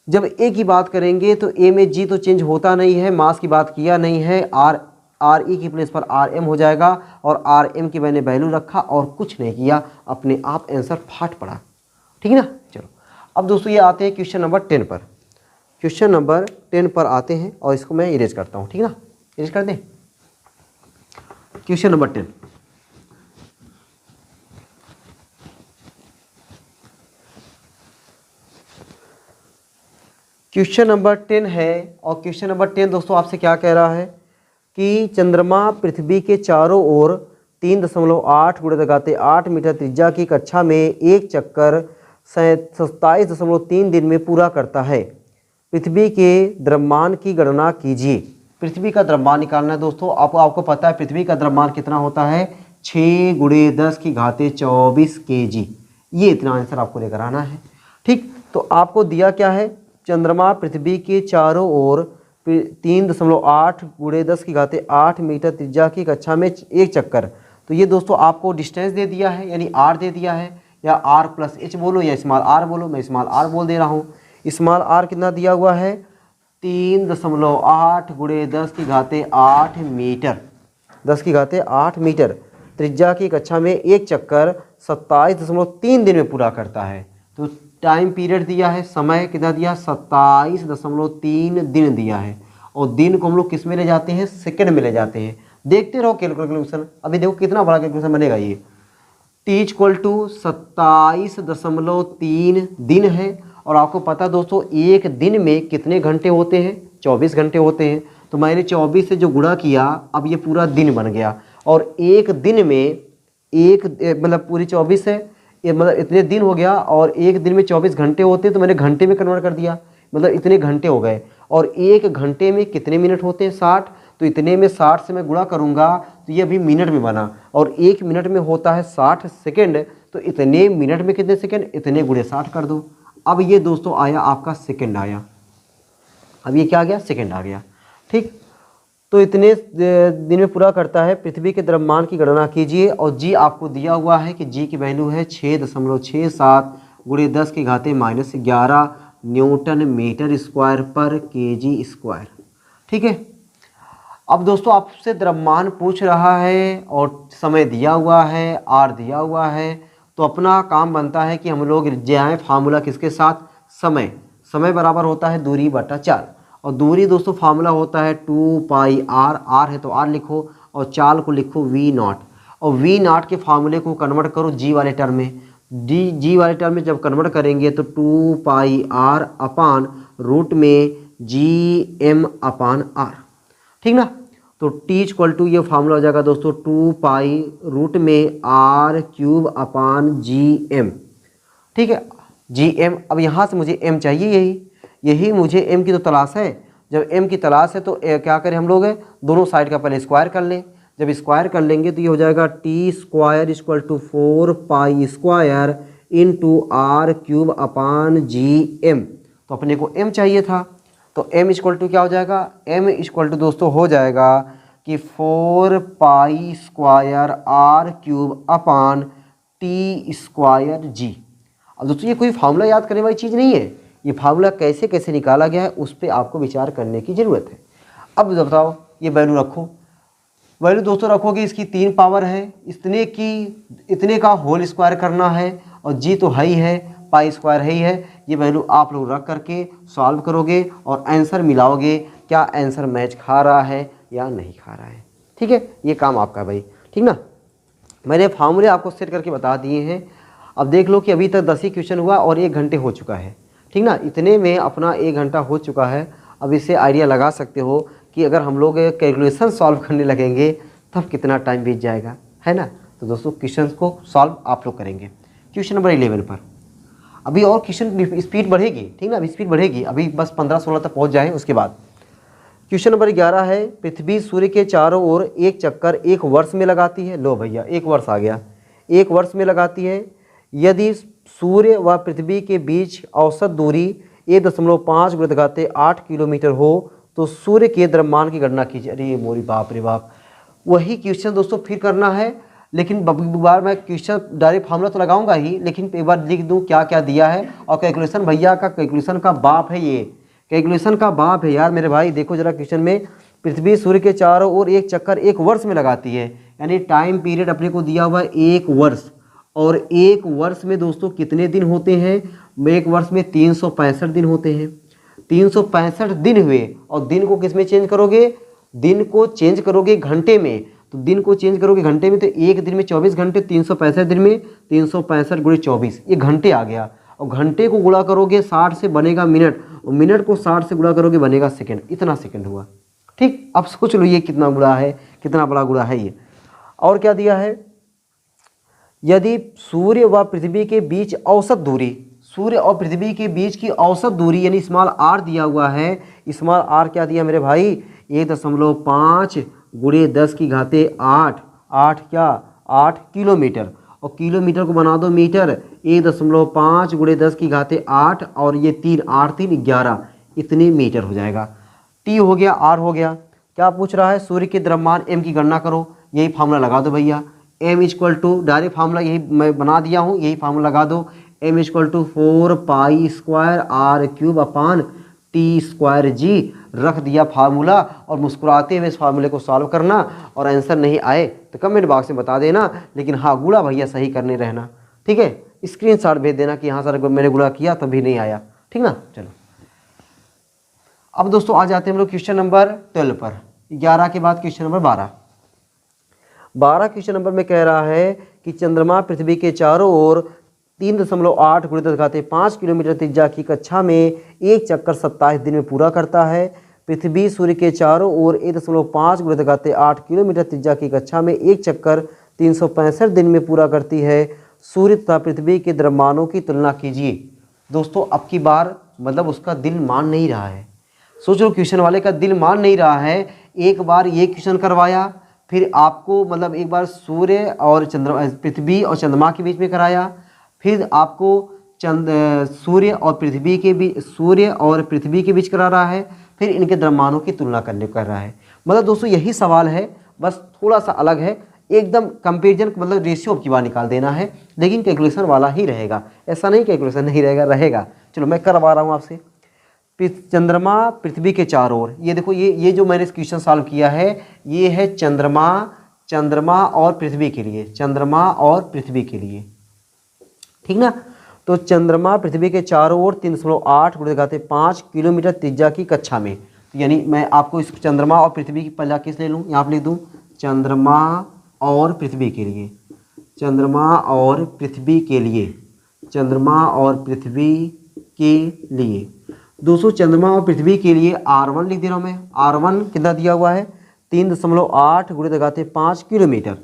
जब ए की बात करेंगे तो ए में जी तो चेंज होता नहीं है, मास की बात किया नहीं है, आर ई की प्लेस पर आर एम हो जाएगा और आर एम की मैंने वैल्यू रखा और कुछ नहीं किया, अपने आप आंसर फाट पड़ा, ठीक है ना। चलो अब दोस्तों ये आते हैं क्वेश्चन नंबर 10 पर। क्वेश्चन नंबर 10 पर आते हैं और इसको मैं इरेज करता हूँ, ठीक है ना, इरेज कर दें। क्वेश्चन नंबर 10, क्वेश्चन नंबर 10 है और क्वेश्चन नंबर 10 दोस्तों आपसे क्या कह रहा है कि चंद्रमा पृथ्वी के चारों ओर 3.8 × 8 मीटर त्रिज्या की कक्षा में एक चक्कर 27.3 दिन में पूरा करता है। पृथ्वी के द्रव्यमान की गणना कीजिए। पृथ्वी का द्रव्यमान निकालना है दोस्तों। आपको पता है पृथ्वी का द्रव्यमान कितना होता है, 6 × 10⁻24 kg। ये इतना आंसर आपको लेकर आना है, ठीक। तो आपको दिया क्या है, चंद्रमा पृथ्वी के चारों ओर 3.8 × 10⁸ मीटर त्रिज्या की कक्षा में एक चक्कर। तो ये दोस्तों आपको डिस्टेंस दे दिया है, यानी आर दे दिया है, या आर प्लस एच बोलो या स्मॉल आर बोलो, मैं स्मॉल आर बोल दे रहा हूँ। स्मॉल आर कितना दिया हुआ है, 3.8 × 10⁸ मीटर, 10⁸ मीटर त्रिज्या की कक्षा में एक चक्कर 27.3 दिन में पूरा करता है। तो टाइम पीरियड दिया है, समय कितना दिया, 27.3 दिन दिया है। और दिन को हम लोग किस में ले जाते हैं, सेकंड में ले जाते हैं। देखते रहो कैलकुलेशन, अभी देखो कितना बड़ा कैलकुलेशन बनेगा ये। टी इक्वल टू 27.3 दिन है और आपको पता दोस्तों एक दिन में कितने घंटे होते हैं, 24 घंटे होते हैं। तो मैंने 24 से जो गुणा किया, अब ये पूरा दिन बन गया। और एक दिन में एक मतलब पूरी 24 है, ये मतलब इतने दिन हो गया। और एक दिन में 24 घंटे होते हैं तो मैंने घंटे में कन्वर्ट कर दिया, मतलब इतने घंटे हो गए। और एक घंटे में कितने मिनट होते हैं, 60। तो इतने में 60 से मैं गुणा करूँगा तो ये अभी मिनट में बना। और एक मिनट में होता है 60 सेकेंड, तो इतने मिनट में कितने सेकेंड, इतने गुणे 60 कर दो। अब ये दोस्तों आया आपका सेकेंड आया, अब ये क्या आ गया, सेकेंड आ गया, ठीक। तो इतने दिन में पूरा करता है। पृथ्वी के द्रव्यमान की गणना कीजिए और जी आपको दिया हुआ है कि जी की वैल्यू है 6.67 × 10⁻11 न्यूटन मीटर स्क्वायर पर केजी स्क्वायर, ठीक है। अब दोस्तों आपसे द्रव्यमान पूछ रहा है और समय दिया हुआ है, आर दिया हुआ है, तो अपना काम बनता है कि हम लोग जाएँ फार्मूला किसके साथ, समय। समय बराबर होता है दूरी बटा 4 और दूरी दोस्तों फार्मूला होता है 2πr। आर है तो आर लिखो और चाल को लिखो v0। और वी नॉट के फार्मूले को कन्वर्ट करो जी वाले टर्म में। जी वाले टर्म में जब कन्वर्ट करेंगे तो 2 पाई आर अपान रूट में जी एम अपान आर, ठीक ना। तो टी इक्वल टू ये फार्मूला हो जाएगा दोस्तों 2 पाई रूट में R cube upon G M, ठीक है, जी एम। अब यहाँ से मुझे एम चाहिए, यही मुझे एम की तो तलाश है। जब एम की तलाश है तो क्या करें हम लोग, दोनों साइड का पहले स्क्वायर कर लें। जब स्क्वायर कर लेंगे तो ये हो जाएगा T square equal to 4 pi square into R cube upon G M. तो अपने को एम चाहिए था, तो एम इक्वल टू क्या हो जाएगा, एम इक्वल टू दोस्तों हो जाएगा कि 4 pi square R cube upon T square G. अब दोस्तों ये कोई फार्मूला याद करने वाली चीज़ नहीं है, ये फार्मूला कैसे कैसे निकाला गया है उस पर आपको विचार करने की ज़रूरत है। अब बताओ ये वैल्यू रखो, वैल्यू दोस्तों रखोगे इसकी 3 पावर है, इतने का होल स्क्वायर करना है और जी तो है ही है, पाई स्क्वायर है ही है। ये वैल्यू आप लोग रख करके सॉल्व करोगे और आंसर मिलाओगे, क्या आंसर मैच खा रहा है या नहीं खा रहा है, ठीक है। ये काम आपका भाई, ठीक ना। मैंने फार्मूले आपको सेट करके बता दिए हैं। अब देख लो कि अभी तक 10 ही क्वेश्चन हुआ और 1 घंटे हो चुका है, ठीक ना। इतने में अपना 1 घंटा हो चुका है। अब इससे आइडिया लगा सकते हो कि अगर हम लोग कैलकुलेशन सॉल्व करने लगेंगे तब कितना टाइम बीत जाएगा, है ना। तो दोस्तों क्वेश्चन को सॉल्व आप लोग करेंगे। क्वेश्चन नंबर 11 पर अभी और क्वेश्चन स्पीड बढ़ेगी, ठीक ना, अभी स्पीड बढ़ेगी, अभी बस 15-16 तक पहुँच जाएँ उसके बाद। क्वेश्चन नंबर 11 है, पृथ्वी सूर्य के चारों ओर एक चक्कर 1 वर्ष में लगाती है। लो भैया 1 वर्ष आ गया, 1 वर्ष में लगाती है। यदि सूर्य व पृथ्वी के बीच औसत दूरी 1.5 × 8 किलोमीटर हो तो सूर्य के द्रव्यमान की गणना कीजिए। अरे मोरी बाप रे बाप, वही क्वेश्चन दोस्तों फिर करना है, लेकिन बार मैं क्वेश्चन डायरेक्ट फार्मूला तो लगाऊंगा ही, लेकिन एक बार लिख दूं क्या क्या दिया है। और कैलकुलेशन भैया का कैलकुलेशन का बाप है, ये कैलकुलेशन का बाप है यार मेरे भाई। देखो जरा क्वेश्चन में, पृथ्वी सूर्य के चारों ओर एक चक्कर 1 वर्ष में लगाती है, यानी टाइम पीरियड अपने को दिया हुआ है 1 वर्ष। और 1 वर्ष में दोस्तों कितने दिन होते हैं, 1 वर्ष में 365 दिन होते हैं। 365 दिन हुए और दिन को किस में चेंज करोगे, दिन को चेंज करोगे घंटे में। तो दिन को चेंज करोगे घंटे में तो एक दिन में 24 घंटे, 365 दिन में 365 × 24, ये घंटे आ गया। और घंटे को गुणा करोगे 60 से बनेगा मिनट, और मिनट को 60 से गुणा करोगे बनेगा सेकंड, इतना सेकंड हुआ, ठीक। अब सोच लो ये कितना गुणा है, कितना बड़ा गुणा है ये। और क्या दिया है, यदि सूर्य व पृथ्वी के बीच औसत दूरी, सूर्य और पृथ्वी के बीच की औसत दूरी यानी स्मॉल आर दिया हुआ है। स्मॉल आर क्या दिया मेरे भाई, 1.5 × 10⁸, 8 क्या 8 किलोमीटर। और किलोमीटर को बना दो मीटर, 1.5 × 10⁸, और ये 3 8 3 11, इतने मीटर हो जाएगा। टी हो गया, आर हो गया। क्या पूछ रहा है, सूर्य के द्रव्यमान एम की गणना करो। यही फार्मूला लगा दो भैया, M equal to, direct formula यही मैं बना दिया हूँ, यही फार्मूला लगा दो। M equal to 4 pi square R cube upon T square G, रख दिया फार्मूला। और मुस्कुराते हुए इस फार्मूले को सॉल्व करना, और आंसर नहीं आए तो कमेंट बॉक्स में बता देना, लेकिन हाँ गुणा भैया सही करने रहना, ठीक है। स्क्रीनशॉट भेज देना कि हाँ सर मैंने गुणा किया तभी नहीं आया, ठीक ना। चलो अब दोस्तों आ जाते हैं हम लोग क्वेश्चन नंबर 12 पर। 11 के बाद क्वेश्चन नंबर 12 क्वेश्चन नंबर में कह रहा है कि चंद्रमा पृथ्वी के चारों ओर 3.8 × 10⁵ किलोमीटर त्रिज्या की कक्षा में एक चक्कर 27 दिन में पूरा करता है। पृथ्वी सूर्य के चारों ओर 1.5 × 10⁸ किलोमीटर त्रिज्या की कक्षा में एक चक्कर 365 दिन में पूरा करती है। सूर्य तथा पृथ्वी के द्रव्यमानों की तुलना कीजिए। दोस्तों अब की बार मतलब उसका दिल मान नहीं रहा है, सोच लो क्वेश्चन वाले का दिल मान नहीं रहा है। एक बार ये क्वेश्चन करवाया, फिर आपको मतलब एक बार सूर्य और पृथ्वी और चंद्रमा के बीच में कराया, फिर आपको सूर्य और पृथ्वी के बीच करा रहा है, फिर इनके द्रव्यमानों की तुलना करने कर रहा है। मतलब दोस्तों यही सवाल है, बस थोड़ा सा अलग है, एकदम कंपेरिजन मतलब रेशियो की बार निकाल देना है, लेकिन कैलकुलेशन वाला ही रहेगा। ऐसा नहीं कैलकुलेशन नहीं रहेगा। चलो मैं करवा रहा हूँ आपसे। चंद्रमा पृथ्वी के चारों ओर, ये देखो ये जो मैंने क्वेश्चन सॉल्व किया है ये है चंद्रमा और पृथ्वी के लिए, चंद्रमा और पृथ्वी के लिए, ठीक ना। तो चंद्रमा पृथ्वी के चारों ओर 3.8 × 10⁵ किलोमीटर त्रिज्या की कक्षा में, यानी मैं आपको इस चंद्रमा और पृथ्वी की पहला किस ले लूँ, यहाँ पर लिख दूँ चंद्रमा और पृथ्वी के लिए, चंद्रमा और पृथ्वी के लिए, चंद्रमा और पृथ्वी के लिए। दोस्तों चंद्रमा और पृथ्वी के लिए R1 लिख दे रहा हूँ मैं। R1 कितना दिया हुआ है 3.8 × 10⁵ किलोमीटर,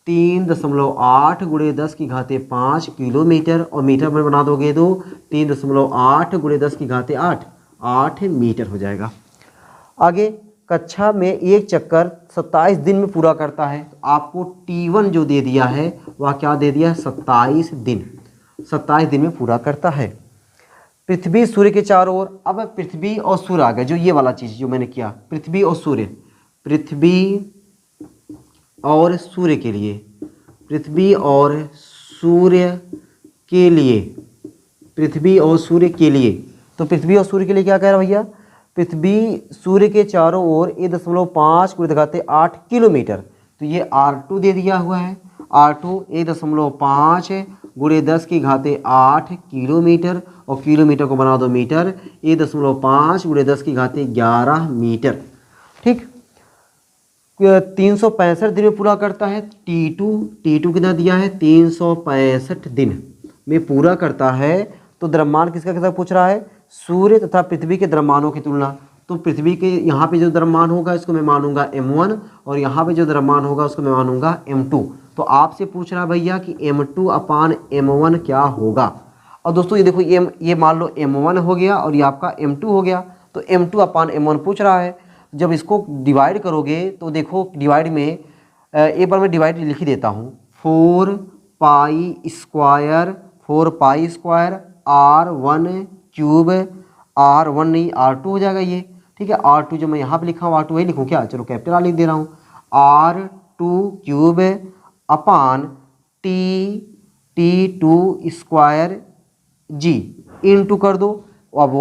3.8 × 10⁵ किलोमीटर, और मीटर में बना दोगे तो 3.8 × 10⁸ 8 मीटर हो जाएगा। आगे कक्षा में एक चक्कर 27 दिन में पूरा करता है। तो आपको T1 जो दे दिया है वह क्या दे दिया है 27 दिन, 27 दिन में पूरा करता है। पृथ्वी सूर्य के चारों ओर, अब पृथ्वी और सूर्य आ गए, जो ये वाला चीज़ जो मैंने किया, पृथ्वी और सूर्य, पृथ्वी और सूर्य के लिए, पृथ्वी और सूर्य के लिए, पृथ्वी और सूर्य के लिए। तो पृथ्वी और सूर्य के लिए क्या कह रहा है भैया, पृथ्वी सूर्य के चारों ओर 1.5 × 10⁸ किलोमीटर। तो ये R2 दे दिया हुआ है, R2 1.5 × 10⁸ किलोमीटर, और किलोमीटर को बना दो मीटर, 1.5 × 10⁻11 मीटर। ठीक, 365 दिन में पूरा करता है। T2 कितना दिया है 365 दिन में पूरा करता है। तो द्रव्यमान किसका किसका पूछ रहा है, सूर्य तथा पृथ्वी के द्रव्यमानों की तुलना। तो पृथ्वी के यहाँ पे जो द्रव्यमान होगा इसको मैं मानूंगा M1, और यहाँ पे जो द्रव्यमान होगा उसको मैं मानूंगा M2। तो आपसे पूछ रहा है भैया कि M2/M1 क्या होगा। और दोस्तों ये देखो ये मान लो M1 हो गया और ये आपका M2 हो गया। तो M2/M1 पूछ रहा है। जब इसको डिवाइड करोगे तो देखो डिवाइड में एक बार मैं डिवाइड लिख ही देता हूँ, 4π² R1³ R1 नहीं R2 हो जाएगा ये। ठीक है, R2 जो मैं यहाँ पे लिखा हूँ R2 वही लिखूँ क्या, चलो कैपिटल R लिख दे रहा हूँ, R2³ अपान T2² G इंटू कर दो। अब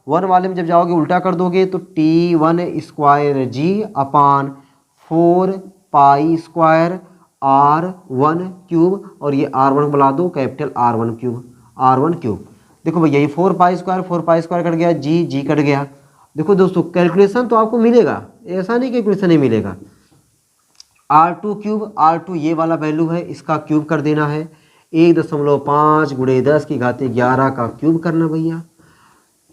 1 वाले में जब जाओगे उल्टा कर दोगे तो T1² G अपान 4π² R1³ और ये R1 बुला दो कैपिटल R1³ देखो भैया ये 4π² कट गया, जी कट गया। देखो दोस्तों कैलकुलेशन तो आपको मिलेगा, ऐसा नहीं कैलकुलेशन नहीं मिलेगा। R2³ ये वाला वैल्यू है, इसका क्यूब कर देना है, 1.5 × 10⁻11 का क्यूब करना भैया।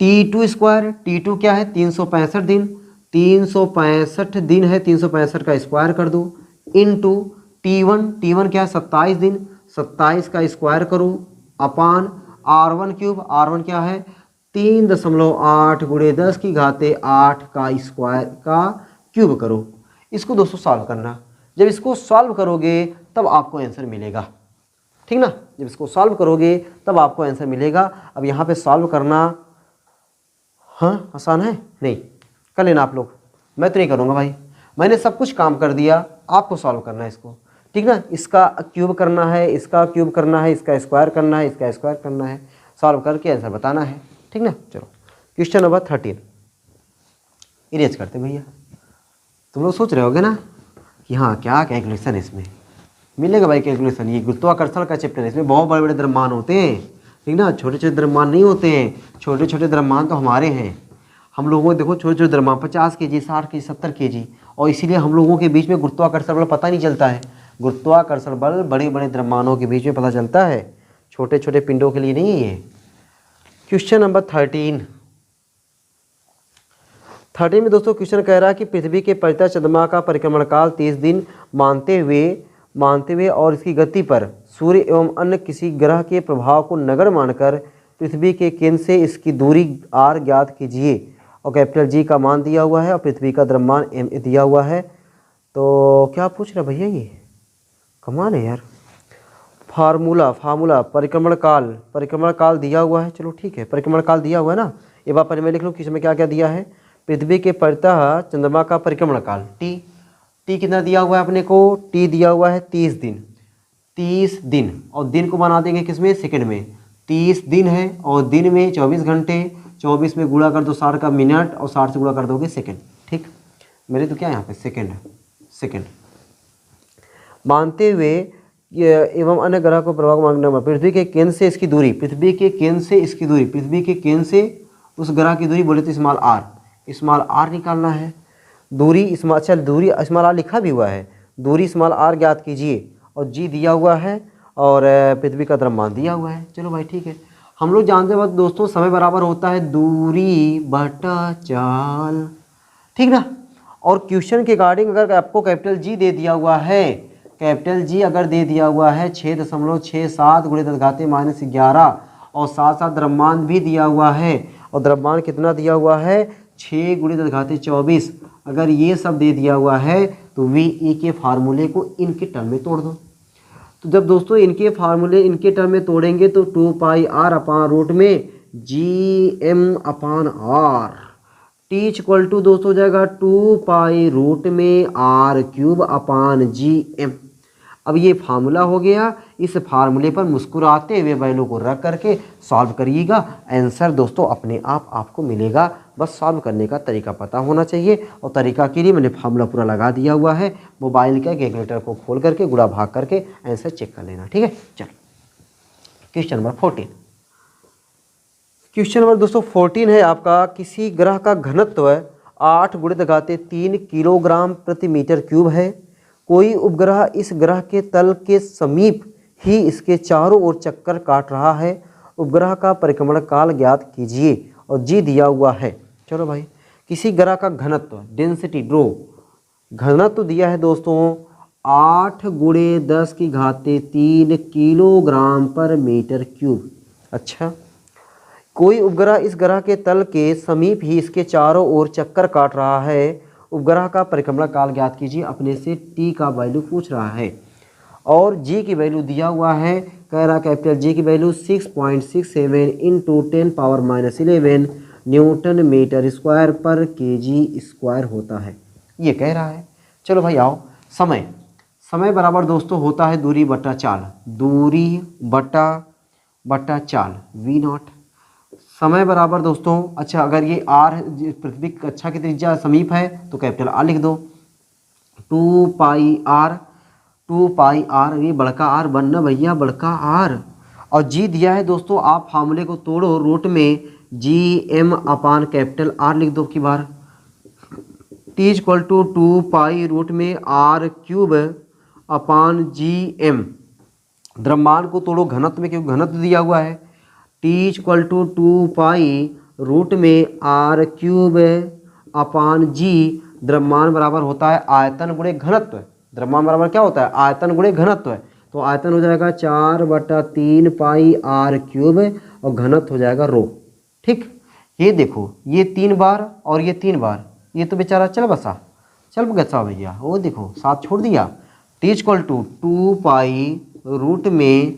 T2 क्या है 365 दिन, 365 दिन है, 365 का स्क्वायर कर दो, इनटू T1 क्या है 27 दिन, 27 का स्क्वायर करो, अपान R1³ क्या है 3.8 × 10⁸ का स्क्वायर का क्यूब करो। इसको दोस्तों सॉल्व करना, जब इसको सॉल्व करोगे तब आपको आंसर मिलेगा। ठीक ना, जब इसको सॉल्व करोगे तब आपको आंसर मिलेगा। अब यहाँ पे सॉल्व करना हाँ आसान है, नहीं कर लेना आप लोग, मैं तो नहीं करूँगा भाई, मैंने सब कुछ काम कर दिया, आपको सॉल्व करना है इसको। ठीक ना, इसका क्यूब करना है, इसका क्यूब करना है, इसका स्क्वायर करना है, इसका स्क्वायर करना है, सॉल्व करके आंसर बताना है। ठीक ना, चलो क्वेश्चन नंबर 13 इरेज करते भैया। तुम लोग सोच रहे होगे ना कि हाँ क्या कैलकुलेशन है इसमें, मिलेगा भाई कैलकुलेशन। ये गुरुत्वाकर्षण का चैप्टर है, इसमें बहुत बड़े बड़े द्रव्यमान होते हैं। ठीक ना, छोटे छोटे द्रव्यमान नहीं होते हैं, छोटे छोटे द्रव्यमान तो हमारे हैं। हम लोगों को देखो छोटे छोटे द्रव्यमान 50 kg 60 kg 70 kg, और इसीलिए हम लोगों के बीच में गुरुत्वाकर्षण बल पता नहीं चलता है। गुरुत्वाकर्षण बल बड़े बड़े द्रव्यमानों के बीच में पता चलता है, छोटे छोटे पिंडों के लिए नहीं है। क्वेश्चन नंबर 13 में दोस्तों क्वेश्चन कह रहा है कि पृथ्वी के परितः चंद्रमा का परिक्रमण काल 30 दिन मानते हुए और इसकी गति पर सूर्य एवं अन्य किसी ग्रह के प्रभाव को नगण्य मानकर पृथ्वी के केंद्र से इसकी दूरी r ज्ञात कीजिए। और कैपिटल G का मान दिया हुआ है और पृथ्वी का द्रव्यमान m दिया हुआ है। तो क्या पूछ रहा भैया, ये कमाल है यार। फार्मूला परिक्रमण काल दिया हुआ है, चलो ठीक है परिक्रमण काल दिया हुआ है ना। एक बार पहले मैं लिख लूँ कि इसमें क्या क्या दिया है। पृथ्वी के परितः चंद्रमा का परिक्रमण काल टी कितना दिया हुआ है अपने को, टी दिया हुआ है 30 दिन, और दिन को बना देंगे किसमें सेकंड में। 30 दिन है और दिन में 24 घंटे, 24 में गुणा कर दो 60 का मिनट और 60 से गुणा कर दोगे सेकंड। ठीक, मेरे तो क्या यहाँ पे सेकंड मानते हुए एवं अन्य ग्रह को प्रभाव मानना। पृथ्वी के केंद्र से इसकी दूरी, पृथ्वी के केंद्र से उस ग्रह की दूरी बोले तो स्मॉल r निकालना है। दूरी स्मॉल r लिखा भी हुआ है, दूरी स्मॉल r ज्ञात कीजिए और g दिया हुआ है और पृथ्वी का द्रव्यमान दिया हुआ है। चलो भाई ठीक है, हम लोग जानते हैं दोस्तों समय बराबर होता है दूरी बटा चाल, ठीक ना। और क्वेश्चन के अकॉर्डिंग अगर आपको कैपिटल जी दे दिया हुआ है, कैपिटल जी अगर दे दिया हुआ है 6.67 गुणे 10⁻11 और साथ साथ द्रव्यमान भी दिया हुआ है, और द्रव्यमान कितना दिया हुआ है 6 गुणे 10⁻24, अगर ये सब दे दिया हुआ है तो VE के फार्मूले को इनके टर्म में तोड़ दो। तो जब दोस्तों इनके फार्मूले इनके टर्म में तोड़ेंगे तो 2πr अपान रूट में GM upon R, T equal to दोस्तों हो जाएगा 2π रूट में R³ अपान GM। अब ये फार्मूला हो गया, इस फार्मूले पर मुस्कुराते हुए वैल्यू को रख करके सॉल्व करिएगा, आंसर दोस्तों अपने आप आपको मिलेगा। बस सॉल्व करने का तरीका पता होना चाहिए, और तरीका के लिए मैंने फार्मूला पूरा लगा दिया हुआ है। मोबाइल का कैलकुलेटर को खोल करके गुणा भाग करके आंसर चेक कर लेना, ठीक है। चलो क्वेश्चन नंबर 14। क्वेश्चन नंबर दोस्तों 14 है आपका, किसी ग्रह का घनत्व 8 × 10⁻³ किलोग्राम प्रति मीटर क्यूब है। कोई उपग्रह इस ग्रह के तल के समीप ही इसके चारों ओर चक्कर काट रहा है। उपग्रह का परिक्रमण काल ज्ञात कीजिए और जी दिया हुआ है। चलो भाई, किसी ग्रह का घनत्व डेंसिटी ड्रो, घनत्व दिया है दोस्तों 8 × 10⁻³ किलोग्राम पर मीटर क्यूब। अच्छा, कोई उपग्रह इस ग्रह के तल के समीप ही इसके चारों ओर चक्कर काट रहा है। उपग्रह का परिक्रमण काल ज्ञात कीजिए। अपने से टी का वैल्यू पूछ रहा है और जी की वैल्यू दिया हुआ है, कह रहा कैपिटल जी की वैल्यू 6.67 × 10⁻11 न्यूटन मीटर स्क्वायर पर kg² होता है, ये कह रहा है। चलो भाई आओ, समय बराबर दोस्तों होता है दूरी बटा चाल, दूरी बटा चाल V0। समय बराबर दोस्तों, अच्छा अगर ये r पृथ्वी कक्षा की त्रिज्या समीप है तो कैपिटल R लिख दो, 2πr, ये बड़का R बनना भैया, बड़का R। और जी दिया है दोस्तों, आप फार्मूले को तोड़ो, रूट में GM अपान कैपिटल R लिख दो की बार, T इक्वल टू 2π रूट में R³ अपान GM। द्रव्यमान को तोड़ो घनत्व में, क्योंकि घनत्व दिया हुआ है, T इक्वल टू 2π रूट में R³ अपान G। द्रव्यमान बराबर होता है आयतन गुणे घनत्व। द्रव्यमान बराबर क्या होता है, आयतन गुणे घनत्व। तो आयतन हो जाएगा 4/3π R³ और घनत्व हो जाएगा रो, ठीक। ये देखो, ये 3 बार और ये 3 बार, ये तो बेचारा चल बसा भैया, वो देखो साथ छोड़ दिया। T इक्वल टू 2π रूट में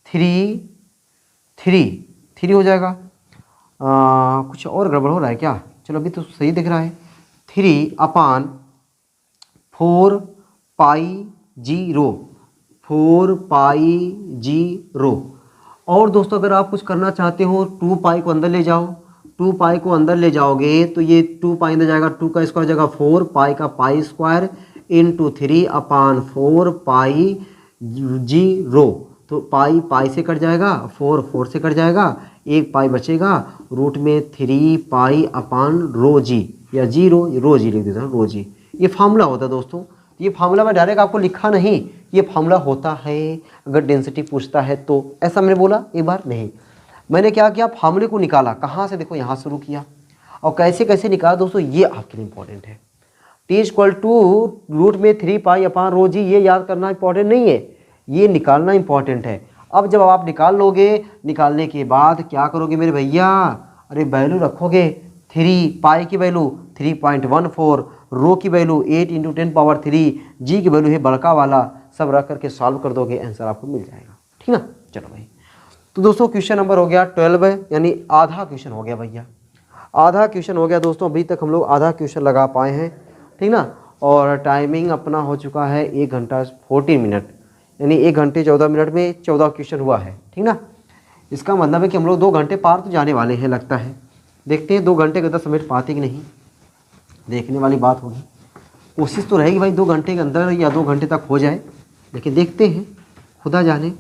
3 हो जाएगा। कुछ और गड़बड़ हो रहा है क्या, चलो अभी तो सही दिख रहा है। 3 अपान 4πg रो। और दोस्तों अगर आप कुछ करना चाहते हो 2π को अंदर ले जाओ, 2π को अंदर ले जाओगे तो ये 2π अंदर जाएगा, 2 का स्क्वायर जाएगा 4, पाई का पाई स्क्वायर इंटू 3 अपान 4πg रो। तो पाई से कट जाएगा, 4 से कट जाएगा, 1 पाई बचेगा, रूट में 3π अपान रो जी, या रो जी लिख देता हूँ, रो जी। ये फार्मूला होता है दोस्तों। ये फार्मूला मैं डायरेक्ट आपको लिखा नहीं, ये फार्मूला होता है अगर डेंसिटी पूछता है तो। ऐसा मैंने बोला एक बार नहीं, मैंने क्या किया, फार्मूले को निकाला। कहाँ से, देखो यहाँ शुरू किया और कैसे कैसे निकाला दोस्तों, ये आपके लिए इंपॉर्टेंट है। T इक्वल टू रूट में 3π अपान रो जी, ये याद करना इंपॉर्टेंट नहीं है, ये निकालना इंपॉर्टेंट है। अब जब आप निकाल लोगे, निकालने के बाद क्या करोगे मेरे भैया, अरे वैल्यू रखोगे 3, पाई की वैल्यू 3.14, रो की वैल्यू 8 × 10⁻3, जी की वैल्यू है बड़का वाला, सब रख करके सॉल्व कर दोगे, आंसर आपको मिल जाएगा, ठीक ना। चलो भाई, तो दोस्तों क्वेश्चन नंबर हो गया 12, यानी आधा क्वेश्चन हो गया भैया, आधा क्वेश्चन हो गया दोस्तों। अभी तक हम लोग आधा क्वेश्चन लगा पाए हैं, ठीक ना। और टाइमिंग अपना हो चुका है 1 घंटा 14 मिनट, यानी 1 घंटे 14 मिनट में 14 क्वेश्चन हुआ है, ठीक ना। इसका मतलब है कि हम लोग 2 घंटे पार तो जाने वाले हैं लगता है। देखते हैं 2 घंटे के अंदर समेट पाते कि नहीं, देखने वाली बात होगी। कोशिश तो रहेगी भाई 2 घंटे के अंदर या 2 घंटे तक हो जाए, लेकिन देखते हैं, खुदा जाने।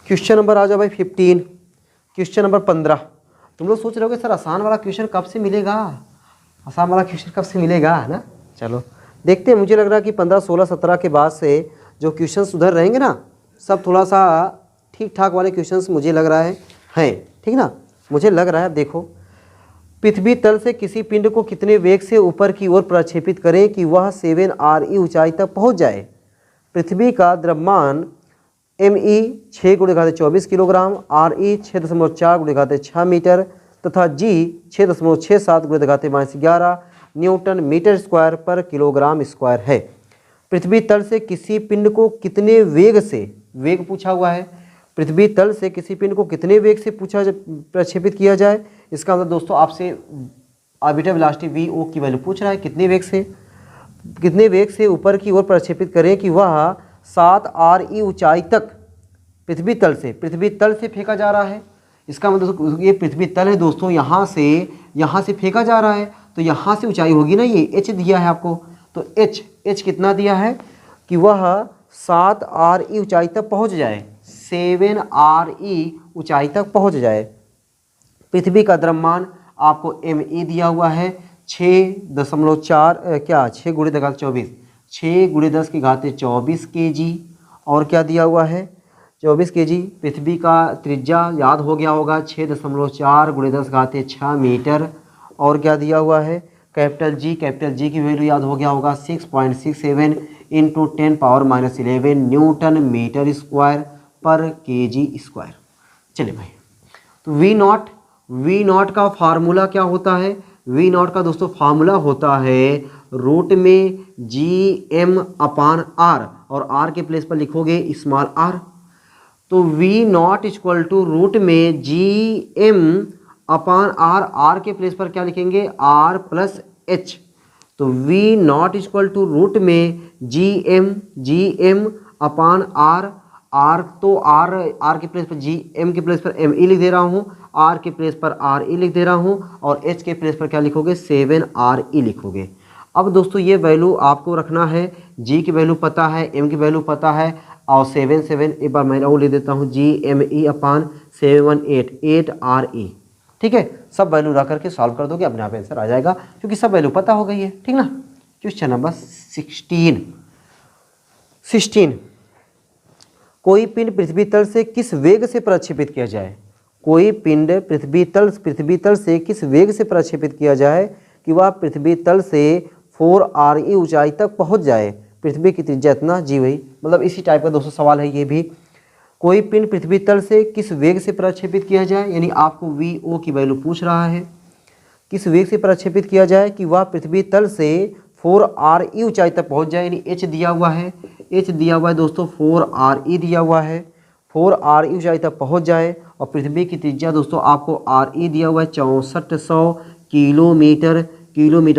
क्वेश्चन नंबर आ जाओ भाई 15। Question number 15। तुम लोग सोच रहे हो सर आसान वाला क्वेश्चन कब से मिलेगा, आसान वाला क्वेश्चन कब से मिलेगा, है ना। चलो देखते हैं, मुझे लग रहा है कि 15, 16, 17 के बाद से जो क्वेश्चंस उधर रहेंगे ना, सब थोड़ा सा ठीक ठाक वाले क्वेश्चंस मुझे लग रहा है हैं, ठीक ना, मुझे लग रहा है। देखो, पृथ्वी तल से किसी पिंड को कितने वेग से ऊपर की ओर प्रक्षेपित करें कि वह 7 RE ऊंचाई तक पहुंच जाए। पृथ्वी का द्रव्यमान ME 6×24 किलोग्राम, RE 6.4×6 मीटर तथा G 6.67×10-11 न्यूटन मीटर स्क्वायर पर किलोग्राम स्क्वायर है। पृथ्वी तल से किसी पिंड को कितने वेग से, वेग पूछा हुआ है, पृथ्वी तल से किसी पिंड को कितने वेग से प्रक्षेपित किया जाए। इसका मतलब दोस्तों आपसे ऑर्बिटल वेलोसिटी VO की वैल्यू पूछ रहा है, कितने वेग से ऊपर की ओर प्रक्षेपित करें कि वह 7 RE ऊंचाई तक पृथ्वी तल से फेंका जा रहा है। इसका मतलब ये पृथ्वी तल है दोस्तों, यहाँ से फेंका जा रहा है, तो यहाँ से ऊंचाई होगी ना, ये H दिया है आपको, तो H कितना दिया है कि वह 7 RE ऊंचाई तक पहुँच जाए, 7 RE ऊंचाई तक पहुँच जाए। पृथ्वी का द्रव्यमान आपको ME दिया हुआ है 6×1024 kg, और क्या दिया हुआ है 24 kg। पृथ्वी का त्रिज्या याद हो गया होगा 6.4×10⁶ मीटर, और क्या दिया हुआ है कैपिटल G की वैल्यू याद हो गया होगा 6.67 × 10⁻11 न्यूटन मीटर स्क्वायर पर kg स्क्वायर। चलिए भाई, तो V नॉट का फार्मूला क्या होता है, V नॉट का दोस्तों फार्मूला होता है रूट में GM/R, और R के प्लेस पर लिखोगे स्मॉल r, तो V not equal to root में GM/R, R के प्लेस पर क्या लिखेंगे R + H, तो V not equal to root में GM/R, R तो R के प्लेस पर GM के प्लेस पर ME लिख दे रहा हूँ, R के प्लेस पर RE लिख दे रहा हूँ, और H के प्लेस पर क्या लिखोगे 7 RE लिखोगे। अब दोस्तों ये वैल्यू आपको रखना है, G की वैल्यू पता है, M की वैल्यू पता है, और 7 एक बार मैं वो लिख देता हूँ GME/718 RE, ठीक है। सब वैल्यू रख करके सॉल्व कर दोगे, अपने आप आंसर आ जाएगा, क्योंकि सब वैल्यू पता हो गई है, ठीक ना। क्वेश्चन नंबर 16, कोई पिंड पृथ्वी तल से किस वेग से प्रक्षेपित किया जाए। कोई पिंड पृथ्वी तल से किस वेग से प्रक्षेपित किया जाए कि वह पृथ्वी तल से 4 RE ऊंचाई तक पहुंच जाए। पृथ्वी की त्रिज्या इतना, जी वही, मतलब इसी टाइप का दोस्तों सवाल है ये भी। कोई पिंड पृथ्वी तल से किस वेग से प्रक्षेपित किया जाए, यानी आपको VO की वैल्यू पूछ रहा है, किस वेग से प्रक्षेपित किया जाए कि वह पृथ्वी तल से 4 RE ऊंचाई तक पहुंच जाए, यानी H दिया हुआ है, दोस्तों 4 RE दिया हुआ है, 4 RE ऊंचाई तक पहुंच जाए। और पृथ्वी की त्रिज्या दोस्तों आपको RE दिया हुआ है 6400 किलोमीटर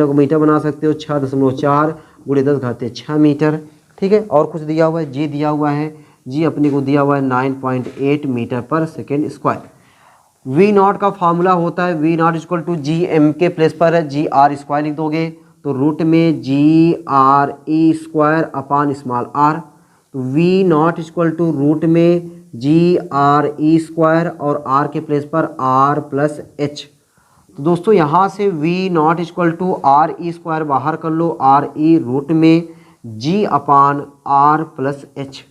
को मीटर बना सकते हो, 6.4 × 10⁻6 मीटर, ठीक है। और कुछ दिया हुआ है, G दिया हुआ है, G अपने को दिया हुआ है 9.8 metre per second square. V naught का फार्मूला होता है V not equal to GM के प्लेस पर है GR स्क्वायर लिख दोगे, तो रूट में GRE² स्मॉल r, तो V not equal to root में GRE² और R के प्लेस पर R + H। तो दोस्तों यहाँ से V not equal to RE² बाहर कर लो, RE रूट में G/R + H।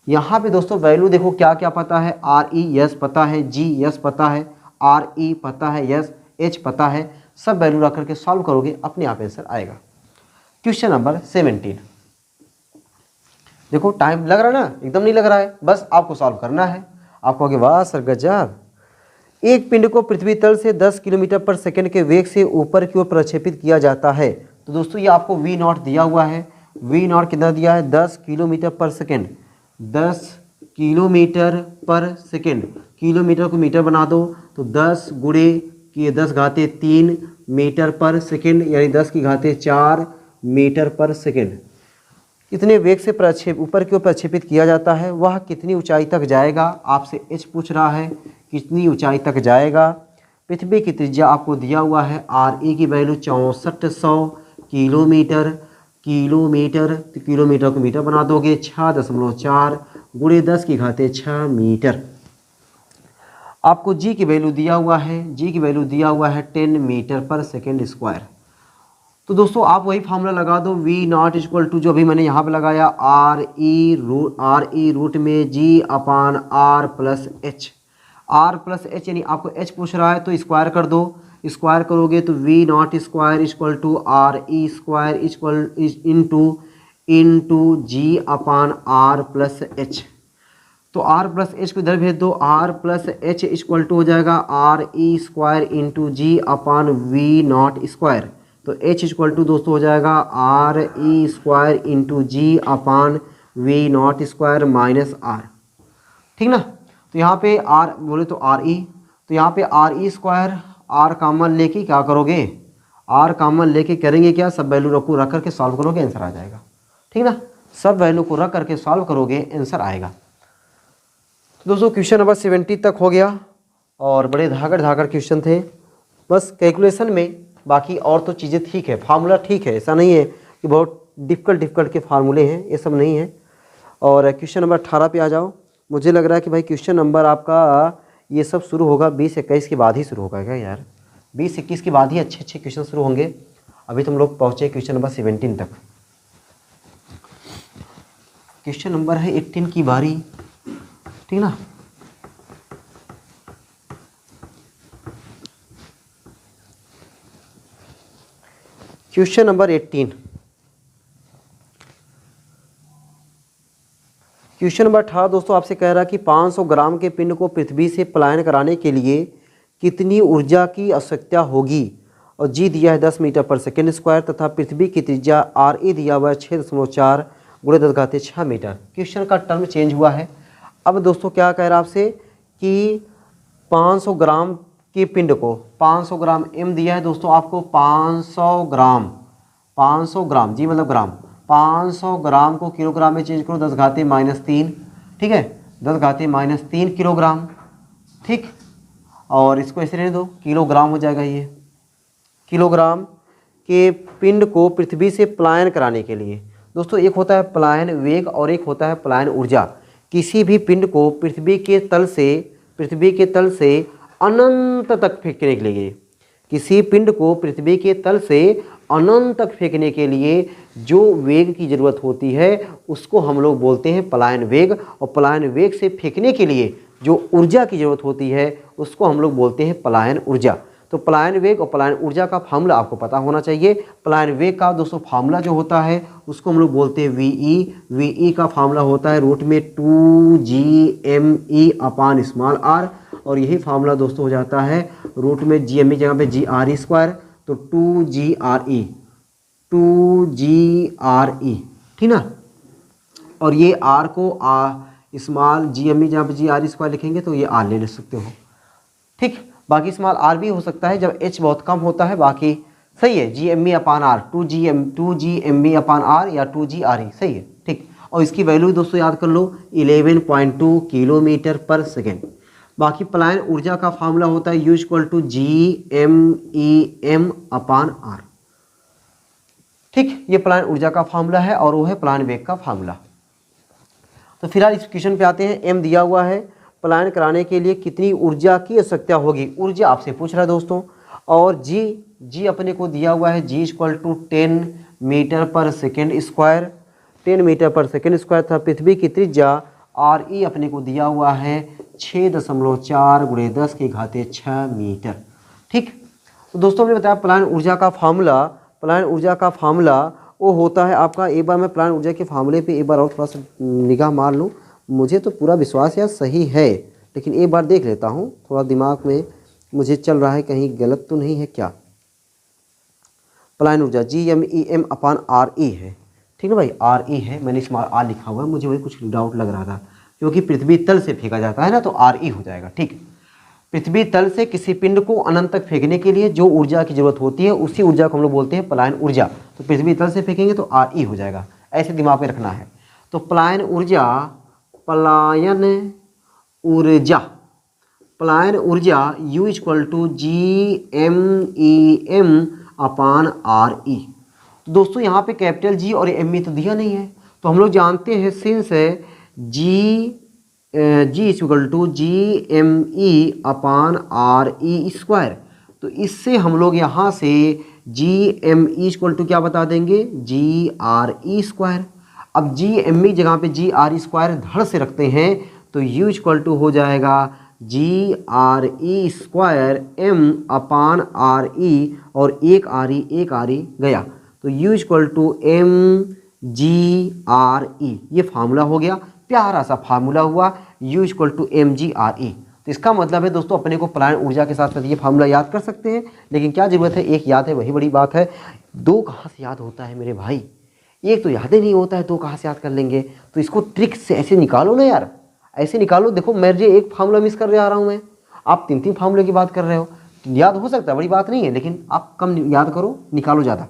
यहाँ पे दोस्तों वैल्यू देखो क्या क्या पता है, RE यस पता है, G यस पता है, RE पता है यस, H पता है, सब वैल्यू रख करके सॉल्व करोगे, अपने आप आंसर आएगा। क्वेश्चन नंबर 17, देखो टाइम लग रहा है ना, एकदम नहीं लग रहा है, बस आपको सॉल्व करना है। आपको आगे वाह सर गजब। एक पिंड को पृथ्वी तल से 10 किलोमीटर पर सेकंड के वेग से ऊपर की ओर प्रक्षेपित किया जाता है। तो दोस्तों ये आपको V नॉट दिया हुआ है, V नॉट कितना दिया है 10 किलोमीटर पर सेकेंड, 10 किलोमीटर पर सेकेंड, किलोमीटर को मीटर बना दो तो 10 × 10⁻³ मीटर पर सेकेंड, यानी 10⁻⁴ मीटर पर सेकेंड। कितने वेग से ऊपर की ओर प्रक्षेपित किया जाता है, वह कितनी ऊंचाई तक जाएगा, आपसे H पूछ रहा है कितनी ऊंचाई तक जाएगा। पृथ्वी की त्रिज्या आपको दिया हुआ है, RE की वैल्यू 6400 किलोमीटर, तो किलोमीटर को मीटर बना दोगे 6.4 × 10⁻6 मीटर। आपको G की वैल्यू दिया हुआ है, G की वैल्यू दिया हुआ है 10 मीटर पर सेकेंड स्क्वायर। तो दोस्तों आप वही फार्मूला लगा दो, वी नॉट इक्वल टू जो अभी मैंने यहाँ पे लगाया आर ई रूट में G upon R plus H. R plus H यानी आपको एच पूछ रहा है तो स्क्वायर कर दो, स्क्वायर करोगे तो V not square equal to R E square equal into G upon R plus H. तो आर प्लस एच को इधर भेज दो, R plus H equal to हो जाएगा R E square into G upon V not square. तो H equal to दोस्तों हो जाएगा R E square into G upon V not square minus R, ठीक ना। तो यहाँ पे आर बोले तो आर ई, तो यहाँ पे R E square R common लेके क्या करोगे, आर कॉमन लेके करेंगे क्या, सब वैल्यू रख करके सॉल्व करोगे आंसर आ जाएगा, ठीक ना। सब वैल्यू को रख करके सॉल्व करोगे आंसर आएगा। तो दोस्तों क्वेश्चन नंबर 70 तक हो गया और बड़े धाकड़ क्वेश्चन थे बस कैलकुलेशन में, बाकी और तो चीज़ें ठीक है, फार्मूला ठीक है, ऐसा नहीं है कि बहुत डिफ़िकल्ट के फार्मूले हैं, ये सब नहीं है। और क्वेश्चन नंबर 18 पे आ जाओ। मुझे लग रहा है कि भाई क्वेश्चन नंबर आपका ये सब शुरू होगा 20-21 के बाद ही शुरू होगा क्या यार, 20-21 के बाद ही अच्छे क्वेश्चन शुरू होंगे। अभी तुम लोग पहुँचे क्वेश्चन नंबर 17 तक, क्वेश्चन नंबर है 18 की बारी, ठीक ना। क्वेश्चन नंबर 18, क्वेश्चन नंबर 18 दोस्तों आपसे कह रहा है कि 500 ग्राम के पिंड को पृथ्वी से पलायन कराने के लिए कितनी ऊर्जा की आवश्यकता होगी, और जी दिया है 10 मीटर पर सेकेंड स्क्वायर तथा पृथ्वी की त्रिज्या आर ई दिया हुआ है 6.4 गुणे 10⁻6 मीटर। क्वेश्चन का टर्म चेंज हुआ है। अब दोस्तों क्या कह रहा है आपसे कि 500 ग्राम के पिंड को, 500 ग्राम एम दिया है दोस्तों आपको, 500 ग्राम जी मतलब ग्राम, 500 ग्राम को किलोग्राम में चेंज करो 10⁻−3, ठीक है, 10⁻−3 किलोग्राम, ठीक। और इसको ऐसे रहने दो, किलोग्राम हो जाएगा ये। किलोग्राम के पिंड को पृथ्वी से पलायन कराने के लिए दोस्तों एक होता है पलायन वेग और एक होता है पलायन ऊर्जा। किसी भी पिंड को पृथ्वी के तल से अनंत तक फेंकने के लिए, किसी पिंड को पृथ्वी के तल से अनंत तक फेंकने के लिए जो वेग की ज़रूरत होती है उसको हम लोग बोलते हैं पलायन वेग, और पलायन वेग से फेंकने के लिए जो ऊर्जा की ज़रूरत होती है उसको हम लोग बोलते हैं पलायन ऊर्जा। तो पलायन वेग और पलायन ऊर्जा का फार्मूला आपको पता होना चाहिए। पलायन वेग का दोस्तों फार्मूला जो होता है उसको हम लोग बोलते हैं वीई का फार्मूला होता है रूट में 2gme अपान स्मॉल आर, और यही फार्मूला दोस्तों हो जाता है रूट में gme जगह पे GRE स्क्वायर, तो 2GRE, ठीक ना। और ये आर को स्मॉल gme जहाँ पे GRE स्क्वायर लिखेंगे तो ये आर ले सकते हो, ठीक। बाकी स्मॉल आर भी हो सकता है जब एच बहुत कम होता है, बाकी सही है GME upon R, 2GME upon R या 2GRE, सही है, ठीक। और इसकी वैल्यू दोस्तों याद कर लो 11.2 किलोमीटर पर सेकेंड। बाकी पलायन ऊर्जा का फार्मूला होता है U = GMEM अपान आर, ठीक। ये पलायन ऊर्जा का फार्मूला है और वो है पलायन वेग का फार्मूला। तो फिलहाल इस क्वेश्चन पे आते हैं। एम दिया हुआ है, पलायन कराने के लिए कितनी ऊर्जा की आवश्यकता होगी, ऊर्जा आपसे पूछ रहा है दोस्तों। और जी अपने को दिया हुआ है G = 10 metre per second square, 10 metre per second square था। पृथ्वी की त्रिज्या RE अपने को दिया हुआ है 6.4 × 10⁻6 मीटर, ठीक। तो दोस्तों हमने बताया पलायन ऊर्जा का फार्मूला वो होता है आपका, एक बार मैं पलायन ऊर्जा के फार्मूले पे एक बार और थोड़ा सा निगाह मार लूँ। मुझे तो पूरा विश्वास यार सही है, लेकिन एक बार देख लेता हूँ, थोड़ा दिमाग में मुझे चल रहा है कहीं गलत तो नहीं है क्या। पलायन ऊर्जा GMEM अपान RE है, ठीक है भाई, RE है, मैंने इसमें R लिखा हुआ है, मुझे वही कुछ डाउट लग रहा था क्योंकि पृथ्वी तल से फेंका जाता है ना, तो RE हो जाएगा, ठीक। पृथ्वी तल से किसी पिंड को अनंत तक फेंकने के लिए जो ऊर्जा की जरूरत होती है उसी ऊर्जा को हम लोग बोलते हैं पलायन ऊर्जा। तो पृथ्वी तल से फेंकेंगे तो RE हो जाएगा, ऐसे दिमाग में रखना है। तो पलायन ऊर्जा U = GMEM अपान RE। तो दोस्तों यहाँ पे कैपिटल G और ME तो दिया नहीं है, तो हम लोग जानते हैं since G = GME upon RE square, तो इससे हम लोग यहाँ से G M E equal to क्या बता देंगे, जी आर ई स्क्वायर। अब जी एम ई जगह पे जी आर ई स्क्वायर धड़ से रखते हैं तो यू इक्वल टू हो जाएगा G R E square M upon R E, और एक आर ई गया तो U equal to M G R E. ये फार्मूला हो गया, प्यारा सा फार्मूला हुआ, U equal to M G R E. तो इसका मतलब है दोस्तों अपने को पलायन ऊर्जा के साथ साथ ये फार्मूला याद कर सकते हैं, लेकिन क्या ज़रूरत है, एक याद है वही बड़ी बात है। दो कहाँ से याद होता है मेरे भाई, एक तो याद ही नहीं होता है, दो कहाँ से याद कर लेंगे। तो इसको ट्रिक से ऐसे निकालो ना यार, ऐसे निकालो। देखो मेरे एक फार्मूला मिस कर रहा हूँ मैं, आप तीन तीन फार्मूले की बात कर रहे हो, याद हो सकता है, बड़ी बात नहीं है, लेकिन आप कम याद करो, निकालो ज़्यादा।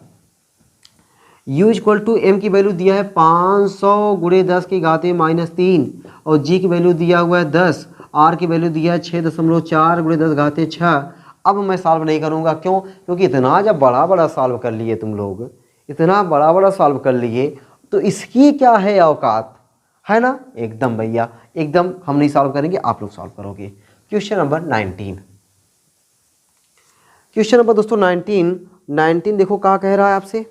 u इक्वल टू एम की वैल्यू दिया है 500 गुणे 10 की घाते -3, और g की वैल्यू दिया हुआ है 10, r की वैल्यू दिया है 6.4 गुणे 10 घाते 6। अब मैं सॉल्व नहीं करूँगा, क्यों? क्योंकि इतना जब बड़ा बड़ा सॉल्व कर लिए तुम लोग, इतना बड़ा बड़ा सॉल्व कर लिए, तो इसकी क्या है औकात, है ना? एकदम भैया एकदम हम नहीं सॉल्व करेंगे, आप लोग सॉल्व करोगे। क्वेश्चन नंबर 19, क्वेश्चन नंबर दोस्तों 19 देखो क्या कह रहा है आपसे।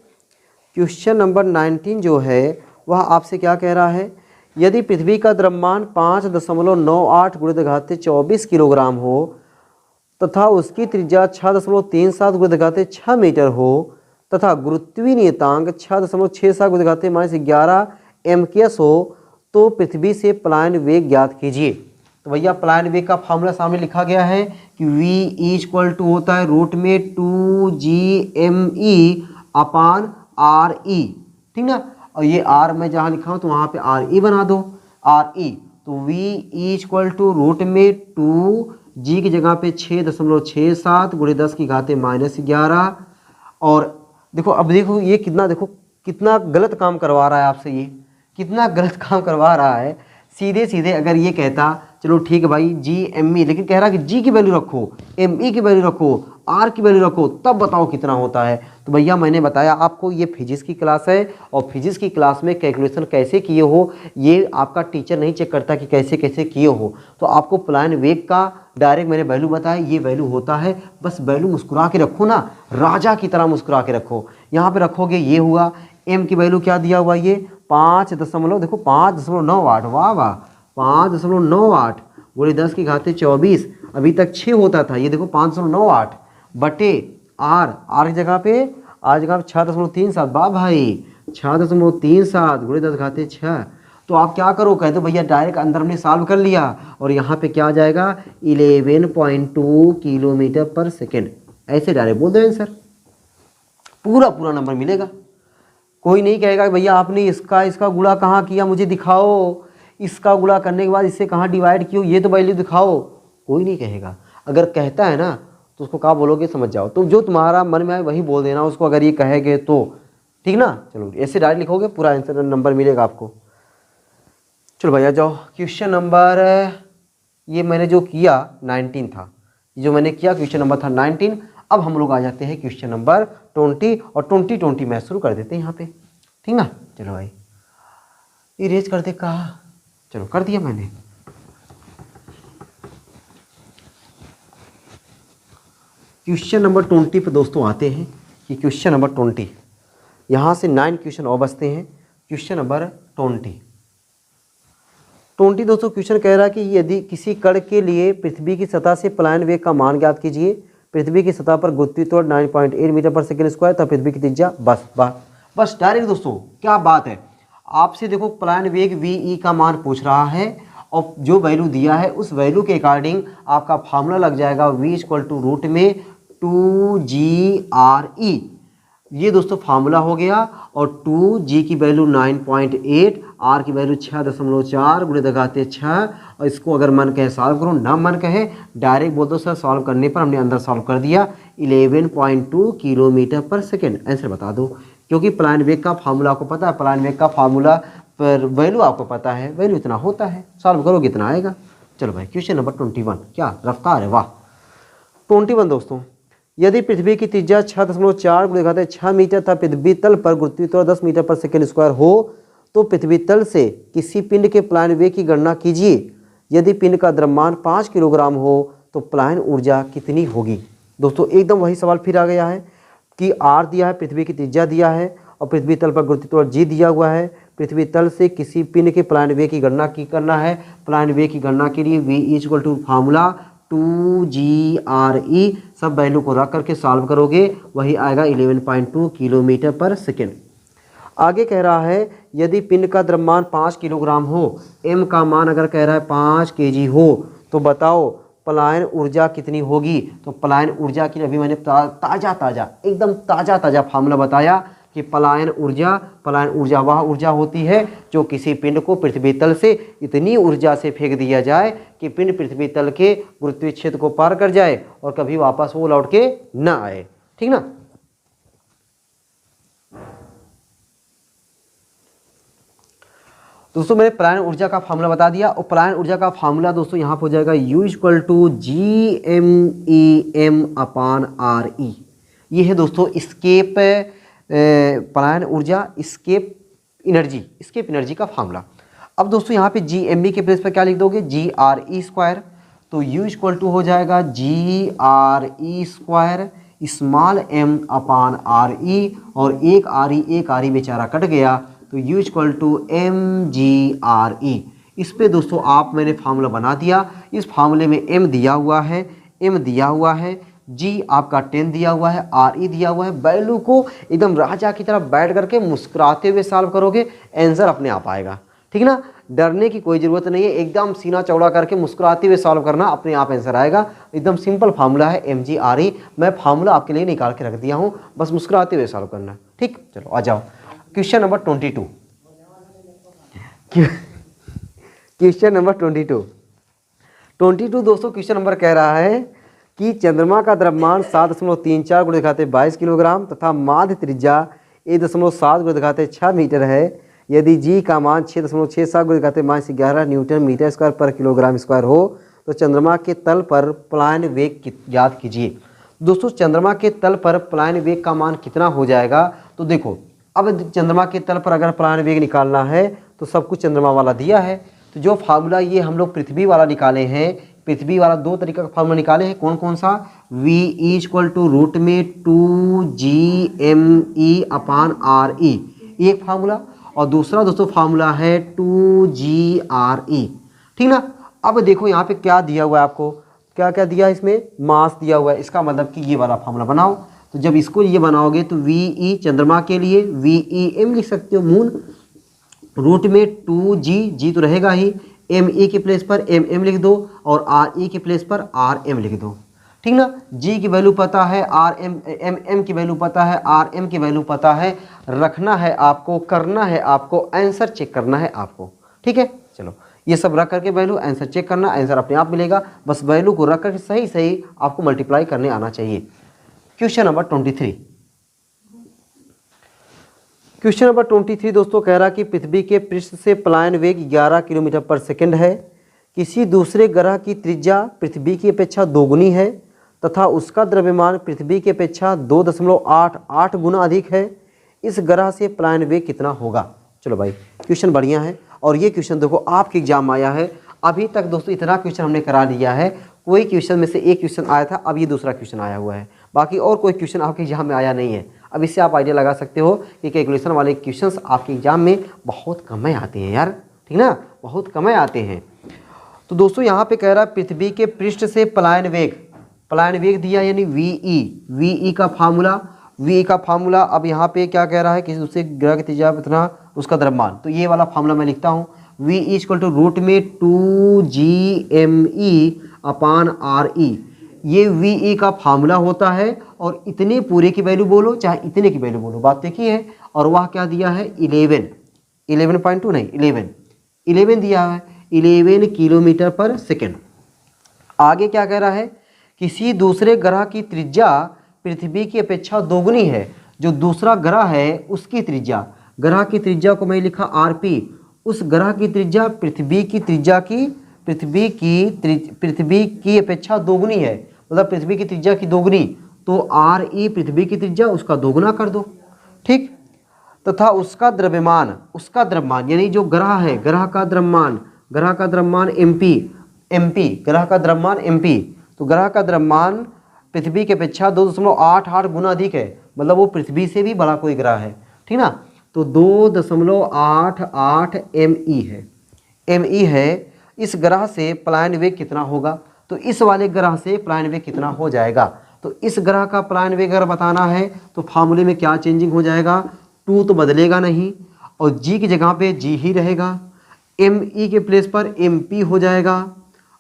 क्वेश्चन नंबर 19 जो है वह आपसे क्या कह रहा है, यदि पृथ्वी का द्रव्यमान 5.98 गुणे घाते 24 किलोग्राम हो तथा उसकी त्रिज्या 6.37 गुणे घाते 6 मीटर हो तथा गुरुत्वीय नियतांक 6.67 गुणे घाते -11 MKS हो, तो पृथ्वी से पलायन वेग ज्ञात कीजिए। तो भैया पलायन वेग का फॉर्मूला सामने लिखा गया है कि v इक्वल टू होता है रूट में 2GME अपान RE, ठीक ना? और ये R मैं जहाँ लिखा हूँ तो वहाँ पे RE बना दो, RE। तो v इक्वल टू रूट में 2G की जगह पे 6.67 गुणे 10 की घाते -11। और देखो अब देखो ये कितना, देखो कितना गलत काम करवा रहा है आपसे, ये कितना गलत काम करवा रहा है। सीधे सीधे अगर ये कहता चलो ठीक है भाई GME, लेकिन कह रहा है कि G की वैल्यू रखो, ME की वैल्यू रखो, R की वैल्यू रखो, तब बताओ कितना होता है। तो भैया मैंने बताया आपको ये फिजिक्स की क्लास है, और फिजिक्स की क्लास में कैलकुलेशन कैसे किए हो ये आपका टीचर नहीं चेक करता कि कैसे कैसे किए हो। तो आपको पलायन वेग का डायरेक्ट मैंने वैल्यू बताया, ये वैल्यू होता है, बस वैल्यू मुस्कुरा के रखो ना, राजा की तरह मुस्कुरा के रखो। यहाँ पे रखोगे ये हुआ, M की वैल्यू क्या दिया हुआ, ये 5.98, वाह वाह 5.98 गुणे 10 की घाते 24, अभी तक 6 होता था, ये देखो 5.98 बटे R की जगह पे 6.37, वाह भाई 6.37 गुणे 10 घाते 6। तो आप क्या करो, कहते भैया डायरेक्ट अंदर हमने सॉल्व कर लिया, और यहाँ पे क्या आ जाएगा 11.2 किलोमीटर पर सेकेंड, ऐसे डायरेक्ट बोल दो आंसर, पूरा पूरा नंबर मिलेगा। कोई नहीं कहेगा भैया आपने इसका गुणा कहाँ किया, मुझे दिखाओ, इसका गुणा करने के बाद इससे कहाँ डिवाइड किया, ये तो वैल्यू दिखाओ, कोई नहीं कहेगा। अगर कहता है ना तो उसको क्या बोलोगे समझ जाओ, तो जो तुम्हारा मन में आए वही बोल देना उसको, अगर ये कहेगे तो, ठीक ना? चलो ऐसे डायरेक्ट लिखोगे पूरा आंसर नंबर मिलेगा आपको। चलो भैया जाओ, क्वेश्चन नंबर ये मैंने जो किया 19 था, जो मैंने किया क्वेश्चन नंबर था 19। अब हम लोग आ जाते हैं क्वेश्चन नंबर 20, और 20 मैथ शुरू कर देते हैं यहाँ पे, ठीक ना? चलो भाई इरेज कर दे, कहा चलो कर दिया मैंने। क्वेश्चन नंबर 20 पे दोस्तों आते हैं कि क्वेश्चन नंबर 20, यहाँ से 9 क्वेश्चन और बचते हैं। क्वेश्चन नंबर 20 दोस्तों क्वेश्चन कह रहा है कि यदि किसी कण के लिए पृथ्वी की सतह से पलायन वेग का मान ज्ञात कीजिए, पृथ्वी की सतह पर गुरुत्वीय त्वरण 9.8 मीटर पर सेकेंड स्क्वायर, तब पृथ्वी की त्रिज्या बस डायरेक्ट दोस्तों क्या बात है। आपसे देखो पलायन वेग VE का मान पूछ रहा है, और जो वैल्यू दिया है उस वैल्यू के अकॉर्डिंग आपका फार्मूला लग जाएगा v इक्वल टू रूट में 2GRE। ये दोस्तों फार्मूला हो गया, और 2G की वैल्यू 9.8, R की वैल्यू 6.4 गुणे घाते 6। और इसको अगर मन कहे सॉल्व करो, ना मन कहे डायरेक्ट बोल दो सर सॉल्व करने पर हमने अंदर सॉल्व कर दिया 11.2 किलोमीटर पर सेकेंड, आंसर बता दो। क्योंकि पलायन वेग का फार्मूला आपको पता है, पलायन वेग का फार्मूला पर वैल्यू आपको पता है, वैल्यू इतना होता है, सॉल्व करोगे इतना आएगा। चलो भाई क्वेश्चन नंबर 21, क्या रफ्तार है, वाह। 21 दोस्तों, यदि पृथ्वी की त्रिज्या 6.4 गुणे घाते 6 मीटर तथा पृथ्वी तल पर गुरुत्वीय त्वरण 10 मीटर पर सेकेंड स्क्वायर हो, तो पृथ्वी तल से किसी पिंड के पलायन वेग की गणना कीजिए। यदि पिंड का द्रव्यमान 5 किलोग्राम हो तो पलायन ऊर्जा कितनी होगी। दोस्तों एकदम वही सवाल फिर आ गया है, कि r दिया है, पृथ्वी की त्रिज्या दिया है और पृथ्वी तल पर गुरुत्व बल g दिया हुआ है। पृथ्वी तल से किसी पिंड के पलायन वेग की गणना करना है। पलायन वेग की गणना के लिए v equal to formula 2GRE, सब वैल्यू को रख करके सॉल्व करोगे, वही आएगा 11.2 किलोमीटर पर सेकेंड। आगे कह रहा है यदि पिंड का द्रव्यमान 5 किलोग्राम हो, m का मान अगर कह रहा है 5 kg हो, तो बताओ पलायन ऊर्जा कितनी होगी। तो पलायन ऊर्जा की अभी मैंने एकदम ताज़ा फार्मूला बताया कि पलायन ऊर्जा वह ऊर्जा होती है जो किसी पिंड को पृथ्वी तल से इतनी ऊर्जा से फेंक दिया जाए कि पिंड पृथ्वी तल के गुरुत्वीय क्षेत्र को पार कर जाए और कभी वापस वो लौट के न आए। ठीक ना। दोस्तों मैंने पलायन ऊर्जा का फार्मूला बता दिया और पलायन ऊर्जा का फार्मूला दोस्तों यहाँ पर हो जाएगा U इक्वल टू GMEM/RE। ये है दोस्तों स्केप पलायन ऊर्जा, स्केप एनर्जी का फार्मूला। अब दोस्तों यहाँ पे GME के प्लेस पर क्या लिख दोगे, GRE²। तो U इक्वल टू हो जाएगा GRE² स्मॉल m/RE और एक RE बेचारा कट गया तो U इक्वल टू mGRE। इस पे दोस्तों आप मैंने फार्मूला बना दिया। इस फार्मूले में m दिया हुआ है, G आपका 10 दिया हुआ है, RE दिया हुआ है। वैल्यू को एकदम राजा की तरह बैठ करके मुस्कुराते हुए सॉल्व करोगे, आंसर अपने आप आएगा। ठीक ना, डरने की कोई ज़रूरत नहीं है, एकदम सीना चौड़ा करके मुस्कुराते हुए सॉल्व करना, अपने आप आंसर आएगा। एकदम सिंपल फार्मूला है mGRE। मैं फार्मूला आपके लिए निकाल के रख दिया हूँ, बस मुस्कुराते हुए सॉल्व करना। ठीक, चलो आ जाओ क्वेश्चन नंबर 22। क्वेश्चन नंबर 22 दोस्तों, क्वेश्चन नंबर कह रहा है कि चंद्रमा का द्रव्यमान 7.34 गुणा दिखाते 22 किलोग्राम तथा माध्य त्रिज्या 1.7 गुणा दिखाते 6 मीटर है। यदि जी का मान 6.67 गुणा दिखाते -11 न्यूटन मीटर स्क्वायर पर किलोग्राम स्क्वायर हो तो चंद्रमा के तल पर पलायन वेग ज्ञात कीजिए। दोस्तों चंद्रमा के तल पर पलायन वेग का मान कितना हो जाएगा। तो देखो अब चंद्रमा के तल पर अगर पलायन वेग निकालना है तो सब कुछ चंद्रमा वाला दिया है। तो जो फार्मूला ये हम लोग पृथ्वी वाला निकाले हैं, पृथ्वी वाला दो तरीका का फार्मूला निकाले हैं। कौन कौन सा, V इक्वल टू रूट में 2GME/RE एक फार्मूला, और दूसरा दोस्तों फार्मूला है 2GRE। ठीक ना। अब देखो यहाँ पे क्या दिया हुआ है आपको, क्या क्या दिया है, इसमें मास दिया हुआ है। इसका मतलब कि ये वाला फार्मूला बनाओ। तो जब इसको ये बनाओगे तो VE चंद्रमा के लिए VEM लिख सकते हो, मून रूट में 2G तो रहेगा ही, ME के प्लेस पर MM लिख दो और RE के प्लेस पर RM लिख दो। ठीक ना। G की वैल्यू पता है, MM की वैल्यू पता है, RM की वैल्यू पता है। रखना है आपको, करना है आपको, आंसर चेक करना है आपको। ठीक है, चलो ये सब रख करके वैल्यू आंसर चेक करना, आंसर अपने आप मिलेगा। बस वैल्यू को रख करके सही सही आपको मल्टीप्लाई करने आना चाहिए। Question number 23। क्वेश्चन नंबर 23 दोस्तों कह रहा कि पृथ्वी के पृष्ठ से पलायन वेग 11 किलोमीटर पर सेकंड है। किसी दूसरे ग्रह की त्रिज्या पृथ्वी की अपेक्षा दोगुनी है तथा उसका द्रव्यमान पृथ्वी की अपेक्षा 2.88 गुना अधिक है। इस ग्रह से पलायन वेग कितना होगा। चलो भाई क्वेश्चन बढ़िया है, और ये क्वेश्चन देखो आपके एग्जाम में आया है। अभी तक दोस्तों इतना क्वेश्चन हमने करा लिया है, कोई क्वेश्चन में से एक क्वेश्चन आया था, अब ये दूसरा क्वेश्चन आया हुआ है, बाकी और कोई क्वेश्चन आपके एग्जाम में आया नहीं है। अब इससे आप आइडिया लगा सकते हो कि कैलकुलेशन वाले क्वेश्चंस आपके एग्जाम में बहुत कम आते हैं यार। ठीक ना, बहुत कम आते हैं। तो दोस्तों यहाँ पे कह रहा है पृथ्वी के पृष्ठ से पलायन वेग दिया यानी VE का फार्मूला। अब यहाँ पे क्या कह रहा है, किसी दूसरे ग्रह की त्रिज्या इतना उसका द्रव्यमान, तो ये वाला फार्मूला मैं लिखता हूँ। V इक्वल टू रूट में 2GME/RE, ये VE का फार्मूला होता है। और इतने पूरे की वैल्यू बोलो चाहे इतने की वैल्यू बोलो, बात देखी है। और वह क्या दिया है 11.2 नहीं 11 दिया है, 11 किलोमीटर पर सेकेंड। आगे क्या कह रहा है, किसी दूसरे ग्रह की त्रिज्या पृथ्वी की अपेक्षा दोगुनी है। जो दूसरा ग्रह है उसकी त्रिज्या, ग्रह की त्रिज्या को मैं लिखा RP, उस ग्रह की त्रिज्या पृथ्वी की अपेक्षा दोगुनी है, मतलब पृथ्वी की त्रिज्या की दोगुनी। तो RE पृथ्वी की त्रिज्या उसका दोगुना कर दो। ठीक, तथा उसका द्रव्यमान यानी जो ग्रह है, ग्रह का द्रव्यमान MP, तो ग्रह का द्रव्यमान पृथ्वी की अपेक्षा 2.88 गुना अधिक है। मतलब वो पृथ्वी से भी बड़ा कोई ग्रह है, ठीक ना। तो 2.88 ME है, ME है। इस ग्रह से पलायन वेग कितना होगा, तो इस वाले ग्रह से पलायन वेग कितना हो जाएगा। तो इस ग्रह का पलायन वेग अगर बताना है तो फार्मूले में क्या चेंजिंग हो जाएगा, 2 तो बदलेगा नहीं और जी की जगह पे जी ही रहेगा, ME के प्लेस पर MP हो जाएगा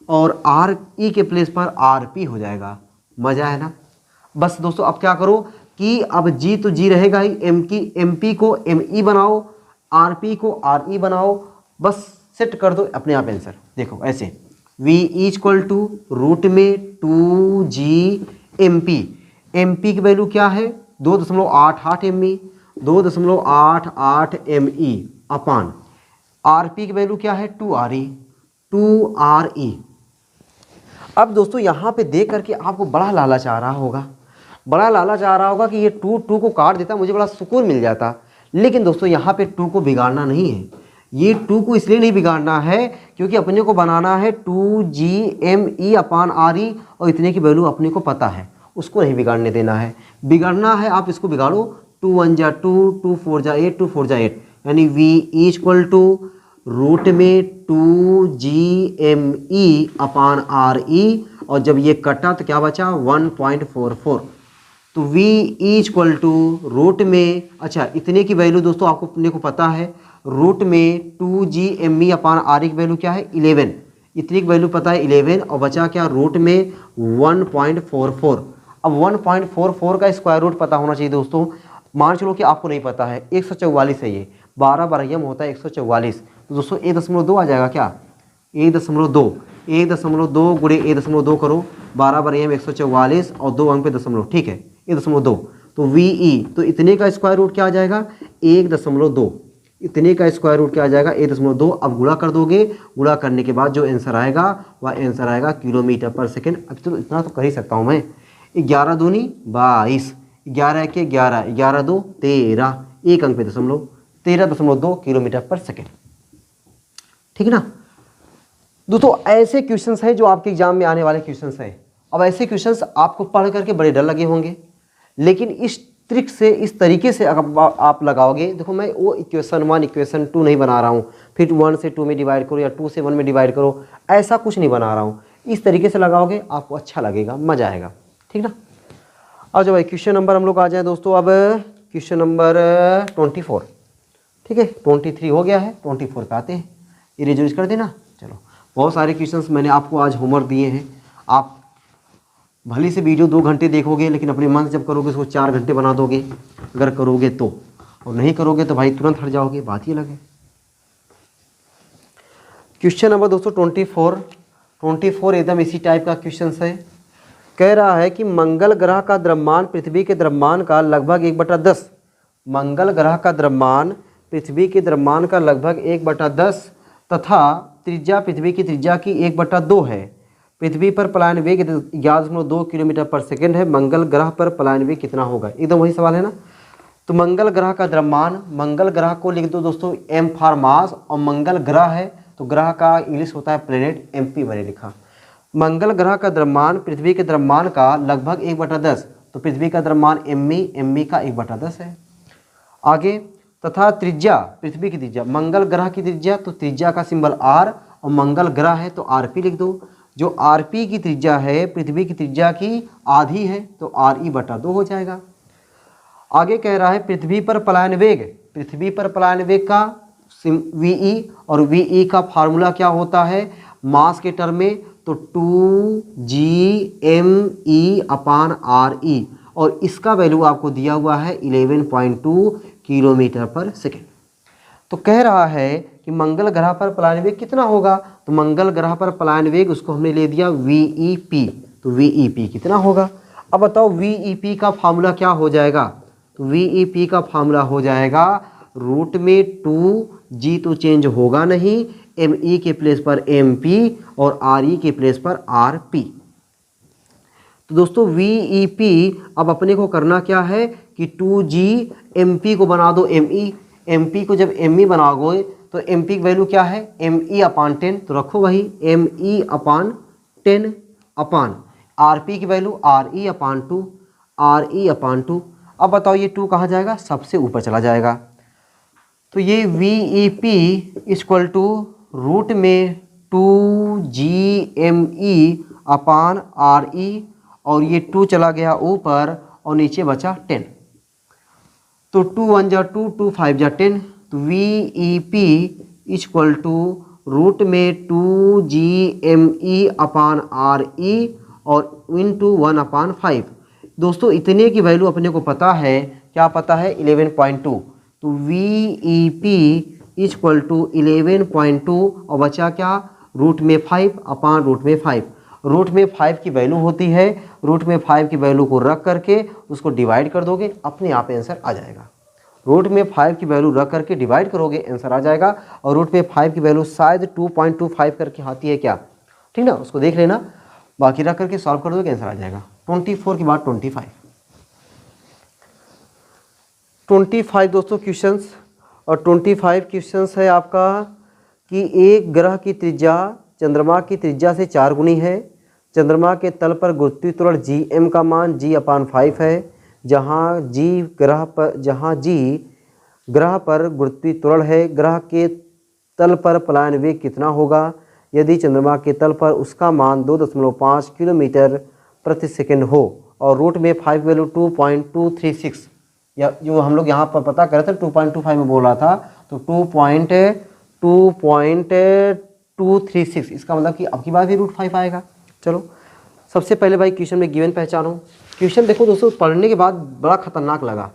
और RE के प्लेस पर RP हो जाएगा। मजा है ना। बस दोस्तों अब क्या करो कि अब जी तो जी रहेगा ही, MP को ME बनाओ, RP को RE बनाओ, बस सेट कर दो अपने आप आंसर। देखो ऐसे V इक्वल टू रूट में 2G MP की वैल्यू क्या है 2.88 ME, 2.88 ME अपान RP की वैल्यू क्या है 2RE। अब दोस्तों यहाँ पे देख करके आपको बड़ा लालच आ रहा होगा, कि ये 2 को काट देता मुझे बड़ा सुकून मिल जाता। लेकिन दोस्तों यहाँ पे 2 को बिगाड़ना नहीं है, ये 2 को इसलिए नहीं बिगाड़ना है क्योंकि अपने को बनाना है 2GME अपान RE और इतने की वैल्यू अपने को पता है, उसको नहीं बिगाड़ने देना है। बिगाड़ना है आप इसको बिगाड़ो, 2 1 जा 2, 2 4 जा 8, 2 4 जा 8, यानी V इक्वल टू रूट में 2GME अपान RE और जब ये कटा तो क्या बचा 1.44। तो V इक्वल टू रूट में, अच्छा इतने की वैल्यू दोस्तों आपको अपने को पता है, रूट में 2GME अपान RE की वैल्यू क्या है 11, इतनी की वैल्यू पता है 11 और बचा क्या रूट में 1.44। अब 1.44 का स्क्वायर रूट पता होना चाहिए दोस्तों। मान चलो कि आपको नहीं पता है, 144 है ये, 12 बरहम होता है 144, तो दोस्तों 1.2 आ जाएगा क्या, 1.2 गुणे 1.2 करो, 12 बरहम 144 और 2 अंक पे दशमलव, ठीक है 1.2। तो VE तो इतने का स्क्वायर रूट क्या आ जाएगा 1.2, इतने का स्क्वायर रूट क्या आ जाएगा 1.2। अब गुणा कर दोगे, गुणा करने के बाद जो आंसर आएगा वह आंसर आएगा किलोमीटर पर सेकेंड। अब तो इतना तो कर ही सकता हूँ मैं, 11 दूनी 22, 11 के 11, 11 2 13, एक अंक पे दशमलव, 13.2 किलोमीटर पर सेकेंड, ठीक है ना। दोस्तों ऐसे क्वेश्चंस हैं जो आपके एग्जाम में आने वाले क्वेश्चंस हैं। अब ऐसे क्वेश्चंस आपको पढ़ करके बड़े डर लगे होंगे, लेकिन इस ट्रिक से, इस तरीके से अगर आप लगाओगे, देखो मैं वो इक्वेशन 1 इक्वेशन 2 नहीं बना रहा हूँ, फिर 1 से 2 में डिवाइड करो या 2 से 1 में डिवाइड करो, ऐसा कुछ नहीं बना रहा हूँ। इस तरीके से लगाओगे आपको अच्छा लगेगा, मज़ा आएगा, ठीक ना। अब जब क्वेश्चन नंबर हम लोग आ जाए दोस्तों, अब क्वेश्चन नंबर 24, ठीक है 23 हो गया है, 24 पे आते हैं, इरेज कर देना। चलो बहुत सारे क्वेश्चंस मैंने आपको आज होमवर्क दिए हैं, आप भली से वीडियो 2 घंटे देखोगे लेकिन अपने मन से जब करोगे उसको 4 घंटे बना दोगे, अगर करोगे तो, और नहीं करोगे तो भाई तुरंत हट जाओगे, बात ही लगे। क्वेश्चन नंबर दोस्तों 24 एकदम इसी टाइप का क्वेश्चन है। कह रहा है कि मंगल ग्रह का द्रव्यमान पृथ्वी के द्रव्यमान का लगभग 1/10, मंगल ग्रह का द्रव्यमान पृथ्वी के द्रव्यमान का लगभग 1/10 तथा त्रिज्या पृथ्वी की त्रिज्या की 1/2 है। पृथ्वी पर पलायन वेग 11.2 किलोमीटर पर सेकेंड है, मंगल ग्रह पर पलायन वेग कितना होगा। एकदम वही सवाल है ना। तो मंगल ग्रह का द्रव्यमान, मंगल ग्रह को लिख दो दोस्तों M फॉर मास, और मंगल ग्रह है तो ग्रह का इंग्लिश होता है प्लेनेट, MP मैंने लिखा। मंगल ग्रह का द्रव्यमान पृथ्वी के द्रव्यमान का लगभग 1/10, तो पृथ्वी का द्रव्यमान ME का 1/10 है। आगे तथा त्रिज्या पृथ्वी की त्रिज्या, मंगल ग्रह की त्रिज्या तो त्रिज्या का सिंबल R, और मंगल ग्रह है तो RP लिख दो। जो RP की त्रिज्या है पृथ्वी की त्रिज्या की आधी है तो RE/2 हो जाएगा। आगे कह रहा है पृथ्वी पर पलायन वेग, पृथ्वी पर पलायन वेग का VE, और VE का फार्मूला क्या होता है मास के टर्म में, तो 2GME अपान RE, और इसका वैल्यू आपको दिया हुआ है 11.2 किलोमीटर पर सेकेंड। तो कह रहा है कि मंगल ग्रह पर पलायन वेग कितना होगा, तो मंगल ग्रह पर पलायन वेग उसको हमने ले दिया VEP, तो VEP कितना होगा। अब बताओ VEP का फार्मूला क्या हो जाएगा, तो VEP का फार्मूला हो जाएगा रूट में 2G तो चेंज होगा नहीं, ME के प्लेस पर MP और RE के प्लेस पर RP। तो दोस्तों VEP अब अपने को करना क्या है कि 2GMP को बना दो ME, MP को जब ME बनाओगे तो MP की वैल्यू क्या है ME/10, तो रखो वही ME/10 अपान RP की वैल्यू RE/2, RE/2। अब बताओ ये 2 कहाँ जाएगा, सबसे ऊपर चला जाएगा। तो ये VEP इक्वल टू रूट में 2GME अपान RE, और ये 2 चला गया ऊपर और नीचे बचा 10। तो 2 1 जा 2, 2 5 जा 10। तो VEP इक्वल टू रूट में 2GME अपान RE और इंटू 1 अपान 5। दोस्तों इतने की वैल्यू अपने को पता है, क्या पता है, 11.2। तो VEP इक्वल टू 11.2 और बचा क्या, रूट में 5 अपान रूट में 5। रूट में 5 की वैल्यू होती है, रूट में 5 की वैल्यू को रख करके उसको डिवाइड कर दोगे, अपने आप आंसर आ जाएगा। रूट में 5 की वैल्यू रख करके डिवाइड करोगे, आंसर आ जाएगा। और रूट में 5 की वैल्यू शायद 2.25 करके आती है क्या, ठीक ना, उसको देख लेना, बाकी रख करके सॉल्व कर दोगे, आंसर आ जाएगा। 24 के बाद 25 दोस्तों क्वेश्चंस, और 25 क्वेश्चंस है आपका कि एक ग्रह की त्रिज्या चंद्रमा की त्रिज्या से 4 गुनी है। चंद्रमा के तल पर गुरुत्वीय त्वरण Gm का मान G/5 है। जहाँ G ग्रह पर गुरुत्वीय त्वरण है, ग्रह के तल पर पलायन वेग कितना होगा यदि चंद्रमा के तल पर उसका मान 2.5 किलोमीटर प्रति सेकंड हो, और रूट में 5 वैल्यू 2.236, या जो हम लोग यहाँ पर पता कर रहे थे 2.25 में बोल रहा था, तो 2.236, इसका मतलब कि अब की बार भी रूट 5 आएगा। चलो सबसे पहले भाई क्वेश्चन में गिवन पहचानो। क्वेश्चन देखो दोस्तों, पढ़ने के बाद बड़ा खतरनाक लगा,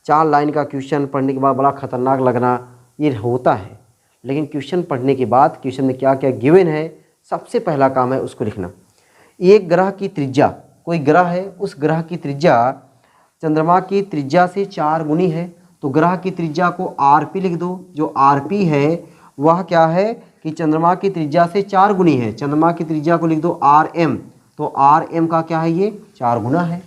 4 लाइन का क्वेश्चन पढ़ने के बाद बड़ा खतरनाक लगना ये होता है, लेकिन क्वेश्चन पढ़ने के बाद क्वेश्चन में क्या क्या गिवन है, सबसे पहला काम है उसको लिखना। एक ग्रह की त्रिज्या, कोई ग्रह है, उस ग्रह की त्रिज्या चंद्रमा की त्रिज्या से 4 गुनी है, तो ग्रह की त्रिज्या को RP लिख दो। जो RP है वह क्या है कि चंद्रमा की त्रिज्या से 4 गुनी है। चंद्रमा की त्रिज्या को लिख दो RM, तो RM का क्या है, ये 4 गुना है।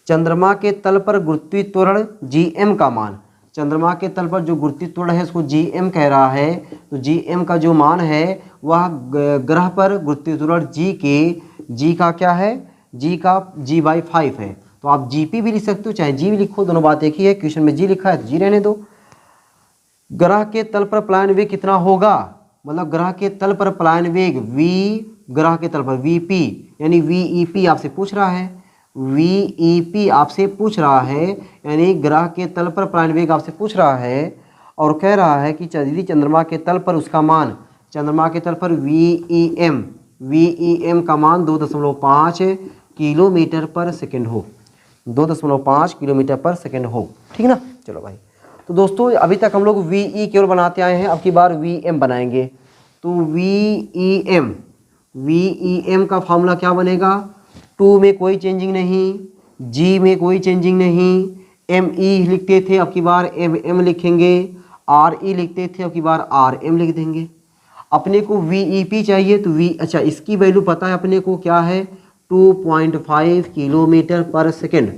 चंद्रमा के तल पर गुरुत्वीय त्वरण Gm का मान, चंद्रमा के तल पर जो गुरुत्वीय त्वरण है उसको Gm कह रहा है, तो Gm का जो मान है वह ग्रह पर गुरुत्वीय त्वरण G का क्या है, G/5 है। तो आप GP भी लिख सकते हो, चाहे G भी लिखो, दोनों बात एक ही है। क्वेश्चन में G लिखा है तो G रहने दो। ग्रह के तल पर पलायन वेग कितना होगा, मतलब ग्रह के तल पर पलायन वेग V, ग्रह के तल पर VP यानी VEP आपसे पूछ रहा है, VEP आपसे पूछ रहा है, यानी ग्रह के तल पर पलायन वेग आपसे पूछ रहा है, और कह रहा है कि यदि चंद्रमा के तल पर उसका मान, चंद्रमा के तल पर VEM का मान 2.5 किलोमीटर पर सेकेंड हो, 2.5 किलोमीटर पर सेकेंड हो, ठीक ना। चलो भाई, तो दोस्तों अभी तक हम लोग VE केवल बनाते आए हैं, अब की बार VM बनाएंगे। तो VEM का फॉर्मूला क्या बनेगा, 2 में कोई चेंजिंग नहीं, G में कोई चेंजिंग नहीं, ME लिखते थे अब की बार MM लिखेंगे, RE लिखते थे अब की बार RM लिख देंगे। अपने को VEP चाहिए तो अच्छा इसकी वैल्यू पता है अपने को क्या है, 2.5 किलोमीटर पर सेकेंड।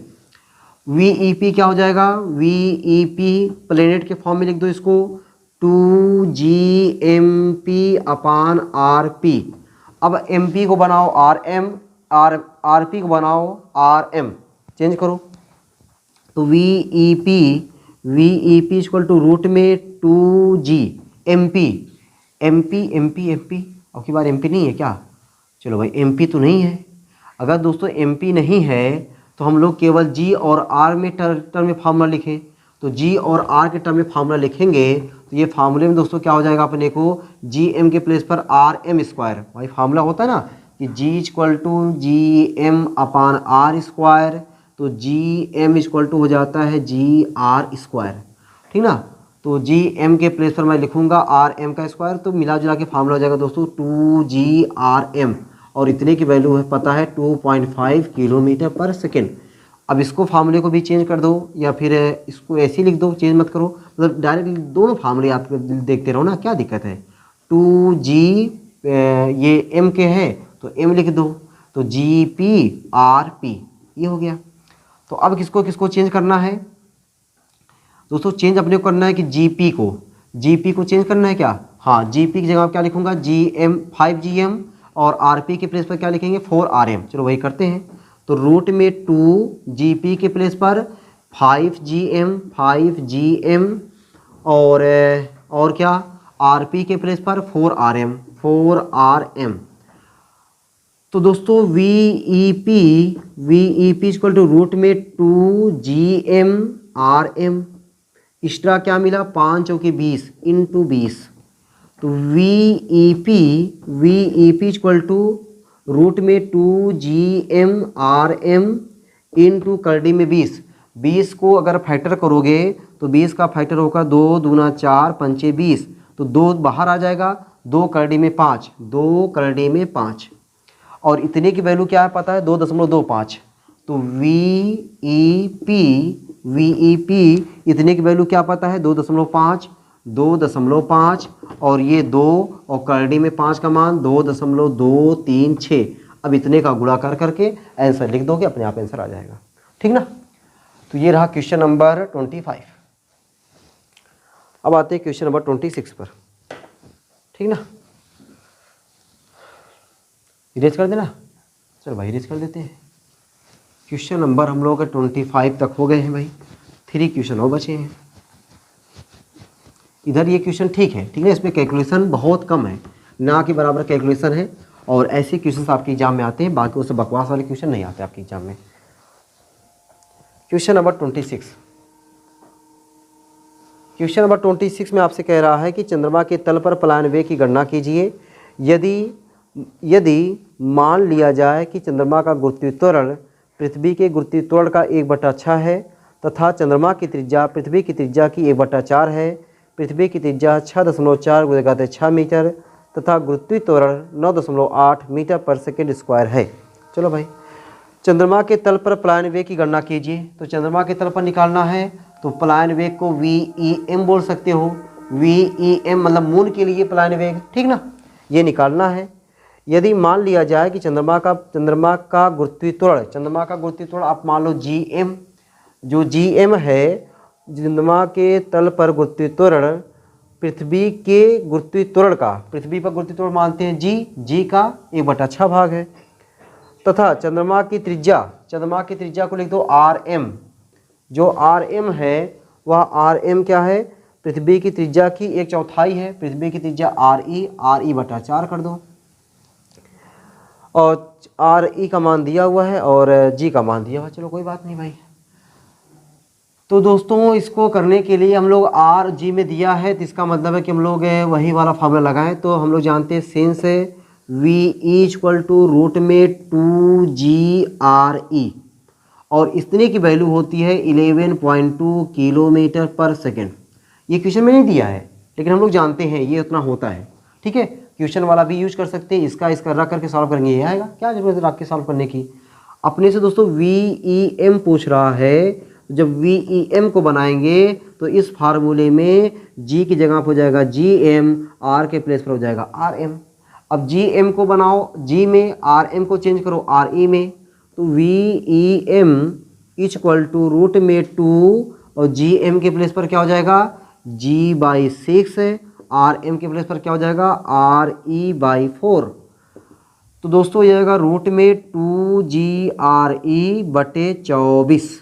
VEP क्या हो जाएगा, VEP प्लेनेट के फॉर्म में लिख दो इसको, 2GMP/RP। अब MP को बनाओ RM, RP को बनाओ RM, चेंज करो। तो VEP इक्वल टू रूट में 2GMP, MP अब की बार MP नहीं है क्या, चलो भाई MP तो नहीं है। अगर दोस्तों MP नहीं है तो हम लोग केवल G और R में टर्म में फार्मूला लिखें, तो G और R के टर्म में फार्मूला लिखेंगे तो ये फार्मूले में दोस्तों क्या हो जाएगा अपने को, GM के प्लेस पर RM², भाई फार्मूला होता है ना कि G इक्वल टू GM/R², तो GM इक्वल टू हो जाता है GR², ठीक ना। तो GM के प्लेस पर मैं लिखूंगा RM का स्क्वायर, तो मिला जुला के फार्मूला हो जाएगा दोस्तों 2GRM, और इतने की वैल्यू है पता है 2.5 किलोमीटर पर सेकेंड। अब इसको फार्मूले को भी चेंज कर दो, या फिर इसको ऐसे ही लिख दो, चेंज मत करो, मतलब डायरेक्ट दोनों फार्मूले आप देखते रहो ना, क्या दिक्कत है। 2G ये M के है तो M लिख दो, तो GP/RP ये हो गया। तो अब किसको किसको चेंज करना है दोस्तों, चेंज अपने को करना है कि GP को चेंज करना है क्या, हाँ GP की जगह क्या लिखूंगा, GM 5GM, और RP के प्लेस पर क्या लिखेंगे 4RM। चलो वही करते हैं। तो रूट में 2gp के प्लेस पर 5gm और क्या rp के प्लेस पर 4rm। तो दोस्तों VEP इक्वल टू रूट में 2gm एक्स्ट्रा क्या मिला 5 चौके 20 इंटू 20। तो VEP इक्वल टू रूट में 2gm इंटू करडी में 20 को अगर फैक्टर करोगे तो 20 का फैक्टर होगा 2 दूना 4 पंचे 20, तो 2 बाहर आ जाएगा, 2 करडी में 5 और इतने की वैल्यू क्या है पता है 2.25। तो VEP इतने की वैल्यू क्या पता है 2.5 और ये 2 और करडी में 5 का मान 2.236। अब इतने का गुणा करके आंसर लिख दोगे, अपने आप आंसर आ जाएगा। ठीक ना। तो ये रहा क्वेश्चन नंबर 25। अब आते हैं क्वेश्चन नंबर 26 पर। ठीक ना, इरेज कर देना। चलो भाई इरेज कर देते हैं। क्वेश्चन नंबर हम लोग 25 तक हो गए हैं भाई, 3 क्वेश्चन और बचे हैं। इधर ये क्वेश्चन ठीक है इसमें कैलकुलेशन बहुत कम है, ना के बराबर कैलकुलेशन है, और ऐसे क्वेश्चन आपके एग्जाम में आते हैं, बाकी उससे बकवास वाले क्वेश्चन नहीं आते आपके एग्जाम में। Question number 26। क्वेश्चन नंबर 26 में आपसे कह रहा है कि चंद्रमा के तल पर पलायन वेग की गणना कीजिए। यदि मान लिया जाए कि चंद्रमा का गुरुत्वीय त्वरण पृथ्वी के गुरुत्वीय त्वरण का 1/6 है तथा चंद्रमा की त्रिज्या पृथ्वी की त्रिज्या की 1/4 है, पृथ्वी की त्रिज्या 6.4 × 6 मीटर तथा गुरुत्वीय त्वरण 9.8 मीटर पर सेकेंड स्क्वायर है। चलो भाई, चंद्रमा के तल पर पलायन वेग की गणना कीजिए। तो चंद्रमा के तल पर निकालना है तो पलायन वेग को VEM बोल सकते हो। VEM मतलब मून के लिए पलायन वेग, ठीक ना, ये निकालना है। यदि मान लिया जाए कि चंद्रमा का गुरुत्वीय त्वरण आप मान लो GM, जो GM है चंद्रमा के तल पर गुरुत्वीय त्वरण पृथ्वी के गुरुत्वीय त्वरण का, पृथ्वी पर गुरुत्वीय त्वरण मानते हैं G का 1/6 भाग है, तथा चंद्रमा की त्रिज्या को लिख दो RM। जो RM है वह RM क्या है, पृथ्वी की त्रिज्या की 1/4 है, पृथ्वी की त्रिज्या RE/4 कर दो, और RE का मान दिया हुआ है और G का मान दिया हुआ है। चलो कोई बात नहीं भाई। तो दोस्तों इसको करने के लिए हम लोग RG में दिया है, तो इसका मतलब है कि हम लोग वही वाला फार्मूला लगाएं। तो हम लोग जानते हैं since VE equal to root में 2GRE, और इतने की वैल्यू होती है 11.2 किलोमीटर पर सेकेंड। ये क्वेश्चन में नहीं दिया है लेकिन हम लोग जानते हैं ये उतना होता है। ठीक है, क्वेश्चन वाला भी यूज कर सकते हैं, इसका रख करके सॉल्व करेंगे, ये आएगा। क्या जरूरत है रख के सॉल्व करने की। अपने से दोस्तों VEM पूछ रहा है, जब VEM को बनाएंगे तो इस फार्मूले में G की जगह पर हो जाएगा GM, R के प्लेस पर हो जाएगा RM। अब GM को बनाओ G में, RM को चेंज करो RE में, तो VEM इक्वल टू रूट में 2 और GM के प्लेस पर क्या हो जाएगा G/6, RM के प्लेस पर क्या हो जाएगा RE/4। तो दोस्तों ये आएगा रूट में 2GRE/24,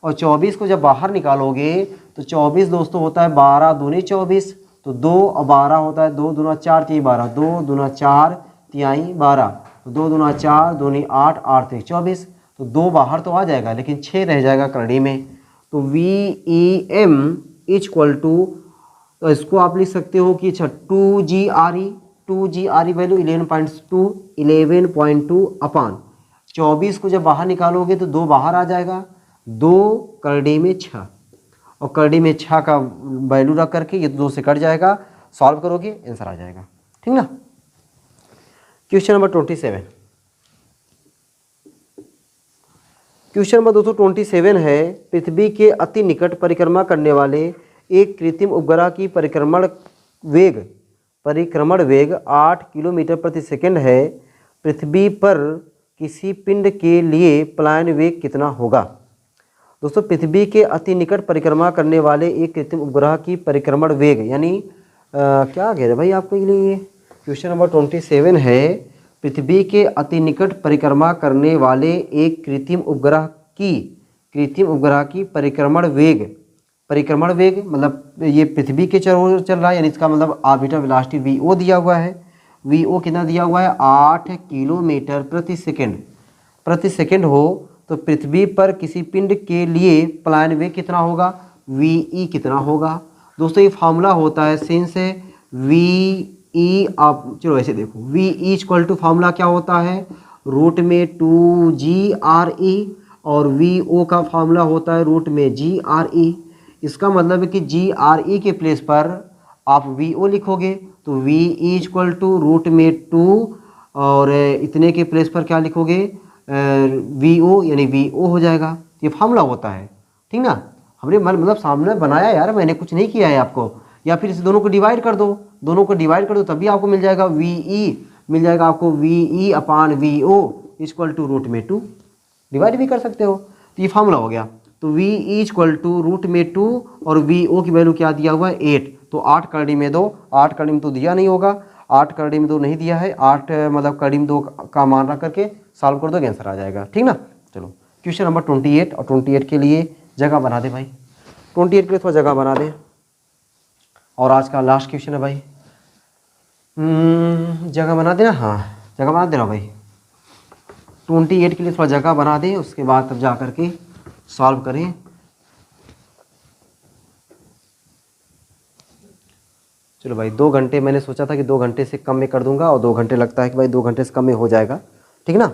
और 24 को जब बाहर निकालोगे तो 24 दोस्तों होता है 12 दूनी 24, तो 2 और 12 होता है 2 दूना 4 3 12, 2 दूना 4 3 12, तो 2 दूना 4 दूनी 8 8 3 24, तो 2 बाहर तो आ जाएगा लेकिन 6 रह जाएगा करड़ी में। तो VEM इक्वल टू, तो इसको आप लिख सकते हो कि 2GRE वैल्यू 11.2 अपान 24 को जब बाहर निकालोगे तो 2 बाहर आ जाएगा, 2 करड़ी में 6, और करड़ी में 6 का वैल्यू रख करके ये 2 से कट जाएगा, सॉल्व करोगे आंसर आ जाएगा। ठीक ना। Question number 27। क्वेश्चन नंबर 227 है, पृथ्वी के अति निकट परिक्रमा करने वाले एक कृत्रिम उपग्रह की परिक्रमण वेग 8 किलोमीटर प्रति सेकंड है। पृथ्वी पर किसी पिंड के लिए पलायन वेग कितना होगा। दोस्तों पृथ्वी के अति निकट परिक्रमा करने वाले एक कृत्रिम उपग्रह की परिक्रमण वेग यानी क्या कह रहे भाई आपको ये क्वेश्चन नंबर 27 है, पृथ्वी के अति निकट परिक्रमा करने वाले एक कृत्रिम उपग्रह की परिक्रमण वेग मतलब ये पृथ्वी के चारों ओर चल रहा है, यानी इसका मतलब ऑर्बिटर वेलोसिटी वीओ दिया हुआ है। वीओ कितना दिया हुआ है? 8 किलोमीटर प्रति सेकंड हो तो पृथ्वी पर किसी पिंड के लिए पलायन वेग कितना होगा? वी कितना होगा? दोस्तों ये फार्मूला होता है सिंस वी आप चलो ऐसे देखो, वी इक्वल टू फार्मूला क्या होता है? रूट में 2GRE और वी का फार्मूला होता है रूट में GRE। इसका मतलब है कि GRE के प्लेस पर आप वीओ लिखोगे तो वी इक्वल टू रूट में 2 और इतने के प्लेस पर क्या लिखोगे? वीओ, यानी वीओ हो जाएगा। ये फार्मूला होता है, ठीक ना। हमने मतलब सामने बनाया यार, मैंने कुछ नहीं किया है आपको। या फिर इस दोनों को डिवाइड कर दो, तभी आपको मिल जाएगा वीई, मिल जाएगा आपको VE upon VO equal to root में 2। डिवाइड भी कर सकते हो, तो ये फार्मूला हो गया। तो वी इक्वल टू रूट में 2 और वीओ की वैल्यू क्या दिया हुआ है? 8। तो 8 करड़ी में 2, 8 करड़ी में तो दिया नहीं होगा, 8 करड़ी में 2 नहीं दिया है, 8 मतलब करड़ी में 2 का मान रख करके सॉल्व कर दो, आंसर आ जाएगा, ठीक ना। चलो क्वेश्चन नंबर 28, और 28 के लिए जगह बना दे भाई, 28 के लिए थोड़ा जगह बना दे। और आज का लास्ट क्वेश्चन है भाई, जगह बना देना, हाँ जगह बना देना भाई। 28 के लिए थोड़ा जगह बना दे, उसके बाद तब जा करके सॉल्व करें। चलो भाई 2 घंटे, मैंने सोचा था कि 2 घंटे से कम में कर दूंगा, और 2 घंटे लगता है कि भाई 2 घंटे से कम में हो जाएगा, ठीक ना।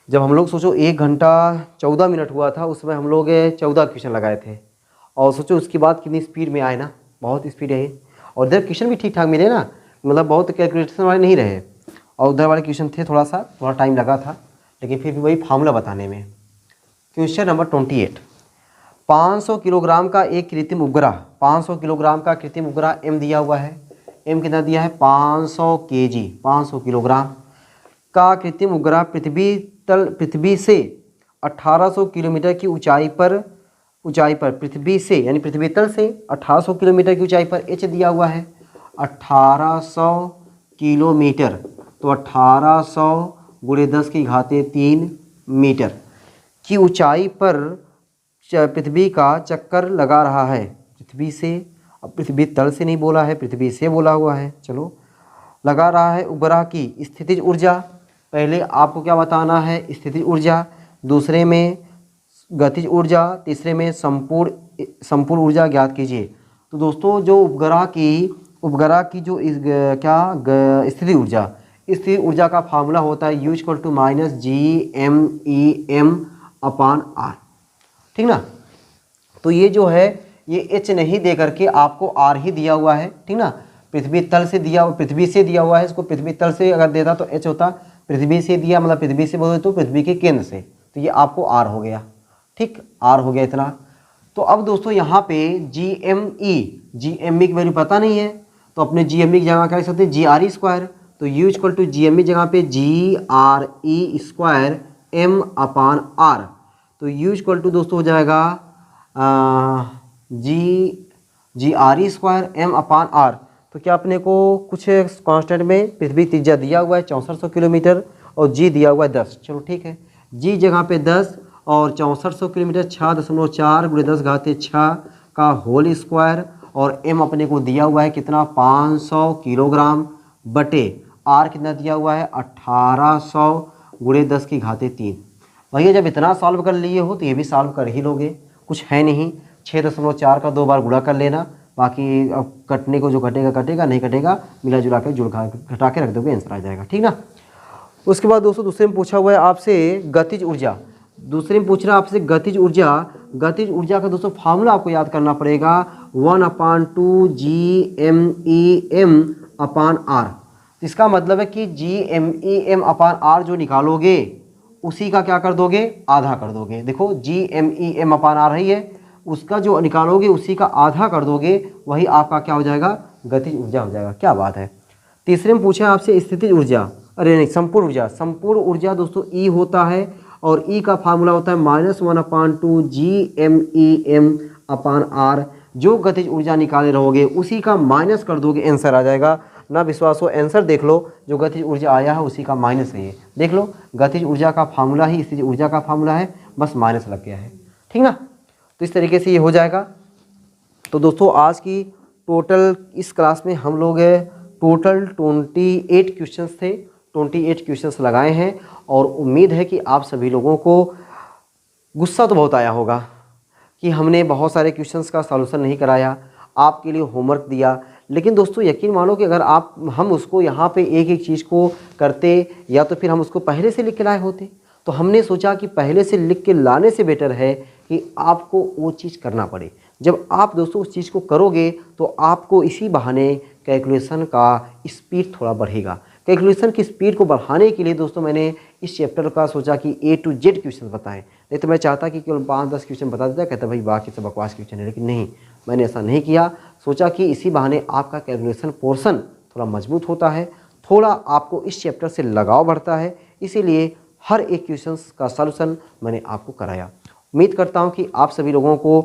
जब हम लोग सोचो 1 घंटा 14 मिनट हुआ था, उसमें हम लोग 14 क्वेश्चन लगाए थे, और सोचो उसके बाद कितनी स्पीड में आए ना, बहुत स्पीड है। और इधर क्वेश्चन भी ठीक ठाक मिले ना, मतलब बहुत कैलकुलेशन वाले नहीं रहे, और उधर वाले क्वेश्चन थे थोड़ा टाइम लगा था, लेकिन फिर भी वही फार्मूला बताने में। क्वेश्चन नंबर 28, 500 किलोग्राम का एक कृत्रिम उपग्रह, 500 किलोग्राम का कृत्रिम उपग्रह एम दिया हुआ है। एम कितना दिया है? 500 kg, 500 किलोग्राम का कृत्रिम उपग्रह पृथ्वी से 1800 किलोमीटर की ऊंचाई पर पृथ्वी से, यानी पृथ्वी तल से 1800 किलोमीटर की ऊंचाई पर एच दिया हुआ है 1800 किलोमीटर, तो 1800 गुणे 10 की घाते 3 मीटर की ऊंचाई पर पृथ्वी का चक्कर लगा रहा है। पृथ्वी से, अब पृथ्वी तल से नहीं बोला है, पृथ्वी से बोला हुआ है, चलो लगा रहा है। उपग्रह की स्थितिज ऊर्जा, पहले आपको क्या बताना है? स्थितिज ऊर्जा, दूसरे में गतिज ऊर्जा, तीसरे में संपूर्ण ऊर्जा ज्ञात कीजिए। तो दोस्तों जो उपग्रह की जो स्थितिज ऊर्जा का फार्मूला होता है U=-GMEM अपान R, ठीक ना। तो ये जो है ये H नहीं दे करके आपको R ही दिया हुआ है, ठीक ना। पृथ्वी से दिया हुआ है, इसको पृथ्वी तल से अगर देता तो H होता, पृथ्वी से दिया मतलब पृथ्वी से बोले तो पृथ्वी के केंद्र से, तो ये आपको R हो गया, ठीक, R हो गया इतना। तो अब दोस्तों यहाँ पे GME की वैल्यू पता नहीं है, तो अपने GME की जगह क्या लिख सकते हैं? GRE square. तो U=GME जगह पे GRE स्क्वायर M अपान R, तो U दोस्तों हो जाएगा GRE स्क्वायर M अपान R। तो क्या अपने को कुछ कांस्टेंट में पृथ्वी त्रिज्या दिया हुआ है 6400 किलोमीटर, और G दिया हुआ है 10, चलो ठीक है। G जगह पे 10 और 6400 किलोमीटर 6.4 गुणे 10 घाते 6 का होल स्क्वायर, और M अपने को दिया हुआ है कितना? 500 किलोग्राम बटे R कितना दिया हुआ है? 1800 गुणे 10 की घाते 3। भैया जब इतना सॉल्व कर लिए हो तो ये भी सॉल्व कर ही लोगे, कुछ है नहीं। 6.4 का 2 बार गुणा कर लेना, बाकी अब कटने को जो कटेगा कटेगा, नहीं कटेगा मिला जुला के घटा के रख दोगे, आंसर आ जाएगा, ठीक ना। उसके बाद दोस्तों दूसरे में पूछा हुआ है आपसे गतिज ऊर्जा, दूसरे में पूछ रहा है आपसे गतिज ऊर्जा का दोस्तों फार्मूला आपको याद करना पड़ेगा 1/2 GMEM अपान R। इसका मतलब है कि GMEM अपान R जो निकालोगे उसी का क्या कर दोगे? आधा कर दोगे। देखो GMEM अपान R रही है, उसका जो निकालोगे उसी का आधा कर दोगे, वही आपका क्या हो जाएगा? गतिज ऊर्जा हो जाएगा। क्या बात है। तीसरे में पूछा आपसे स्थितिज ऊर्जा, अरे नहीं संपूर्ण ऊर्जा दोस्तों E होता है, और E का फार्मूला होता है -1/2 GMEM अपान R, जो गतिज ऊर्जा निकाले रहोगे उसी का माइनस कर दोगे, आंसर आ जाएगा। ना विश्वास हो आंसर देख लो, जो गतिज ऊर्जा आया है उसी का माइनस है ये, देख लो गतिज ऊर्जा का फार्मूला ही स्थितिज ऊर्जा का फार्मूला है, बस माइनस लग गया है, ठीक ना। तो इस तरीके से ये हो जाएगा। तो दोस्तों आज की टोटल इस क्लास में हम लोग टोटल 28 क्वेश्चंस थे, 28 क्वेश्चंस लगाए हैं। और उम्मीद है कि आप सभी लोगों को गुस्सा तो बहुत आया होगा कि हमने बहुत सारे क्वेश्चंस का सॉल्यूशन नहीं कराया, आपके लिए होमवर्क दिया। लेकिन दोस्तों यकीन मानो कि अगर हम उसको यहाँ पे एक एक चीज़ को करते या तो फिर हम उसको पहले से लिख के लाए होते, तो हमने सोचा कि पहले से लिख के लाने से बेटर है कि आपको वो चीज़ करना पड़े। जब आप दोस्तों उस चीज़ को करोगे तो आपको इसी बहाने कैलकुलेशन का स्पीड थोड़ा बढ़ेगा। कैलकुलेशन की स्पीड को बढ़ाने के लिए दोस्तों मैंने इस चैप्टर का सोचा कि A to Z क्वेश्चन बताएं, नहीं तो मैं चाहता कि केवल 5-10 क्वेश्चन बता देता, कहता भाई बाकी सब बकवास क्वेश्चन है। लेकिन नहीं, मैंने ऐसा नहीं किया। सोचा कि इसी बहाने आपका कैलकुलेशन पोर्शन थोड़ा मजबूत होता है, थोड़ा आपको इस चैप्टर से लगाव बढ़ता है, इसीलिए हर एक क्वेश्चन का सॉल्यूशन मैंने आपको कराया। उम्मीद करता हूँ कि आप सभी लोगों को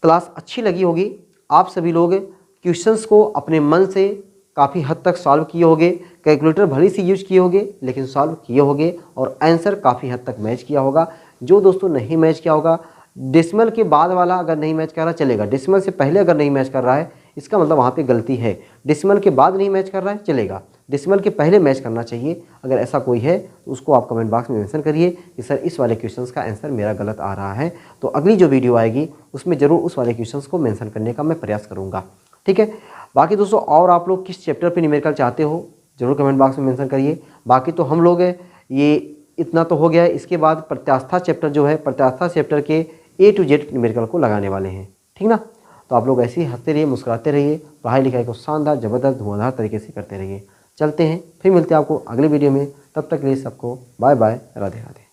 क्लास अच्छी लगी होगी। आप सभी लोग क्वेश्चंस को अपने मन से काफ़ी हद तक सॉल्व किए होंगे, कैलकुलेटर भली से यूज किए होंगे लेकिन सॉल्व किए होंगे और आंसर काफ़ी हद तक मैच किया होगा। जो दोस्तों नहीं मैच किया होगा, डेसिमल के बाद वाला अगर नहीं मैच कर रहा चलेगा, डेसिमल से पहले अगर नहीं मैच कर रहा है इसका मतलब वहाँ पे गलती है। डेसिमल के बाद नहीं मैच कर रहा है चलेगा, डेसिमल के पहले मैच करना चाहिए। अगर ऐसा कोई है तो उसको आप कमेंट बॉक्स में मेंशन करिए कि सर इस वाले क्वेश्चंस का आंसर मेरा गलत आ रहा है, तो अगली जो वीडियो आएगी उसमें ज़रूर उस वाले क्वेश्चंस को मेंशन करने का मैं प्रयास करूँगा, ठीक है। बाकी दोस्तों और आप लोग किस चैप्टर पे न्यूमेरिकल चाहते हो ज़रूर कमेंट बॉक्स में मेंशन करिए। बाकी तो हम लोग ये इतना तो हो गया है, इसके बाद प्रत्यास्था चैप्टर जो है, प्रत्यास्था चैप्टर के A to Z न्यूमेरिकल को लगाने वाले हैं, ठीक ना। तो आप लोग ऐसे ही हंसते रहिए, मुस्कुराते रहिए, पढ़ाई लिखाई को शानदार ज़बरदस्त धुआंधार तरीके से करते रहिए। चलते हैं, फिर मिलते हैं आपको अगले वीडियो में, तब तक के लिए सबको बाय बाय, राधे राधे।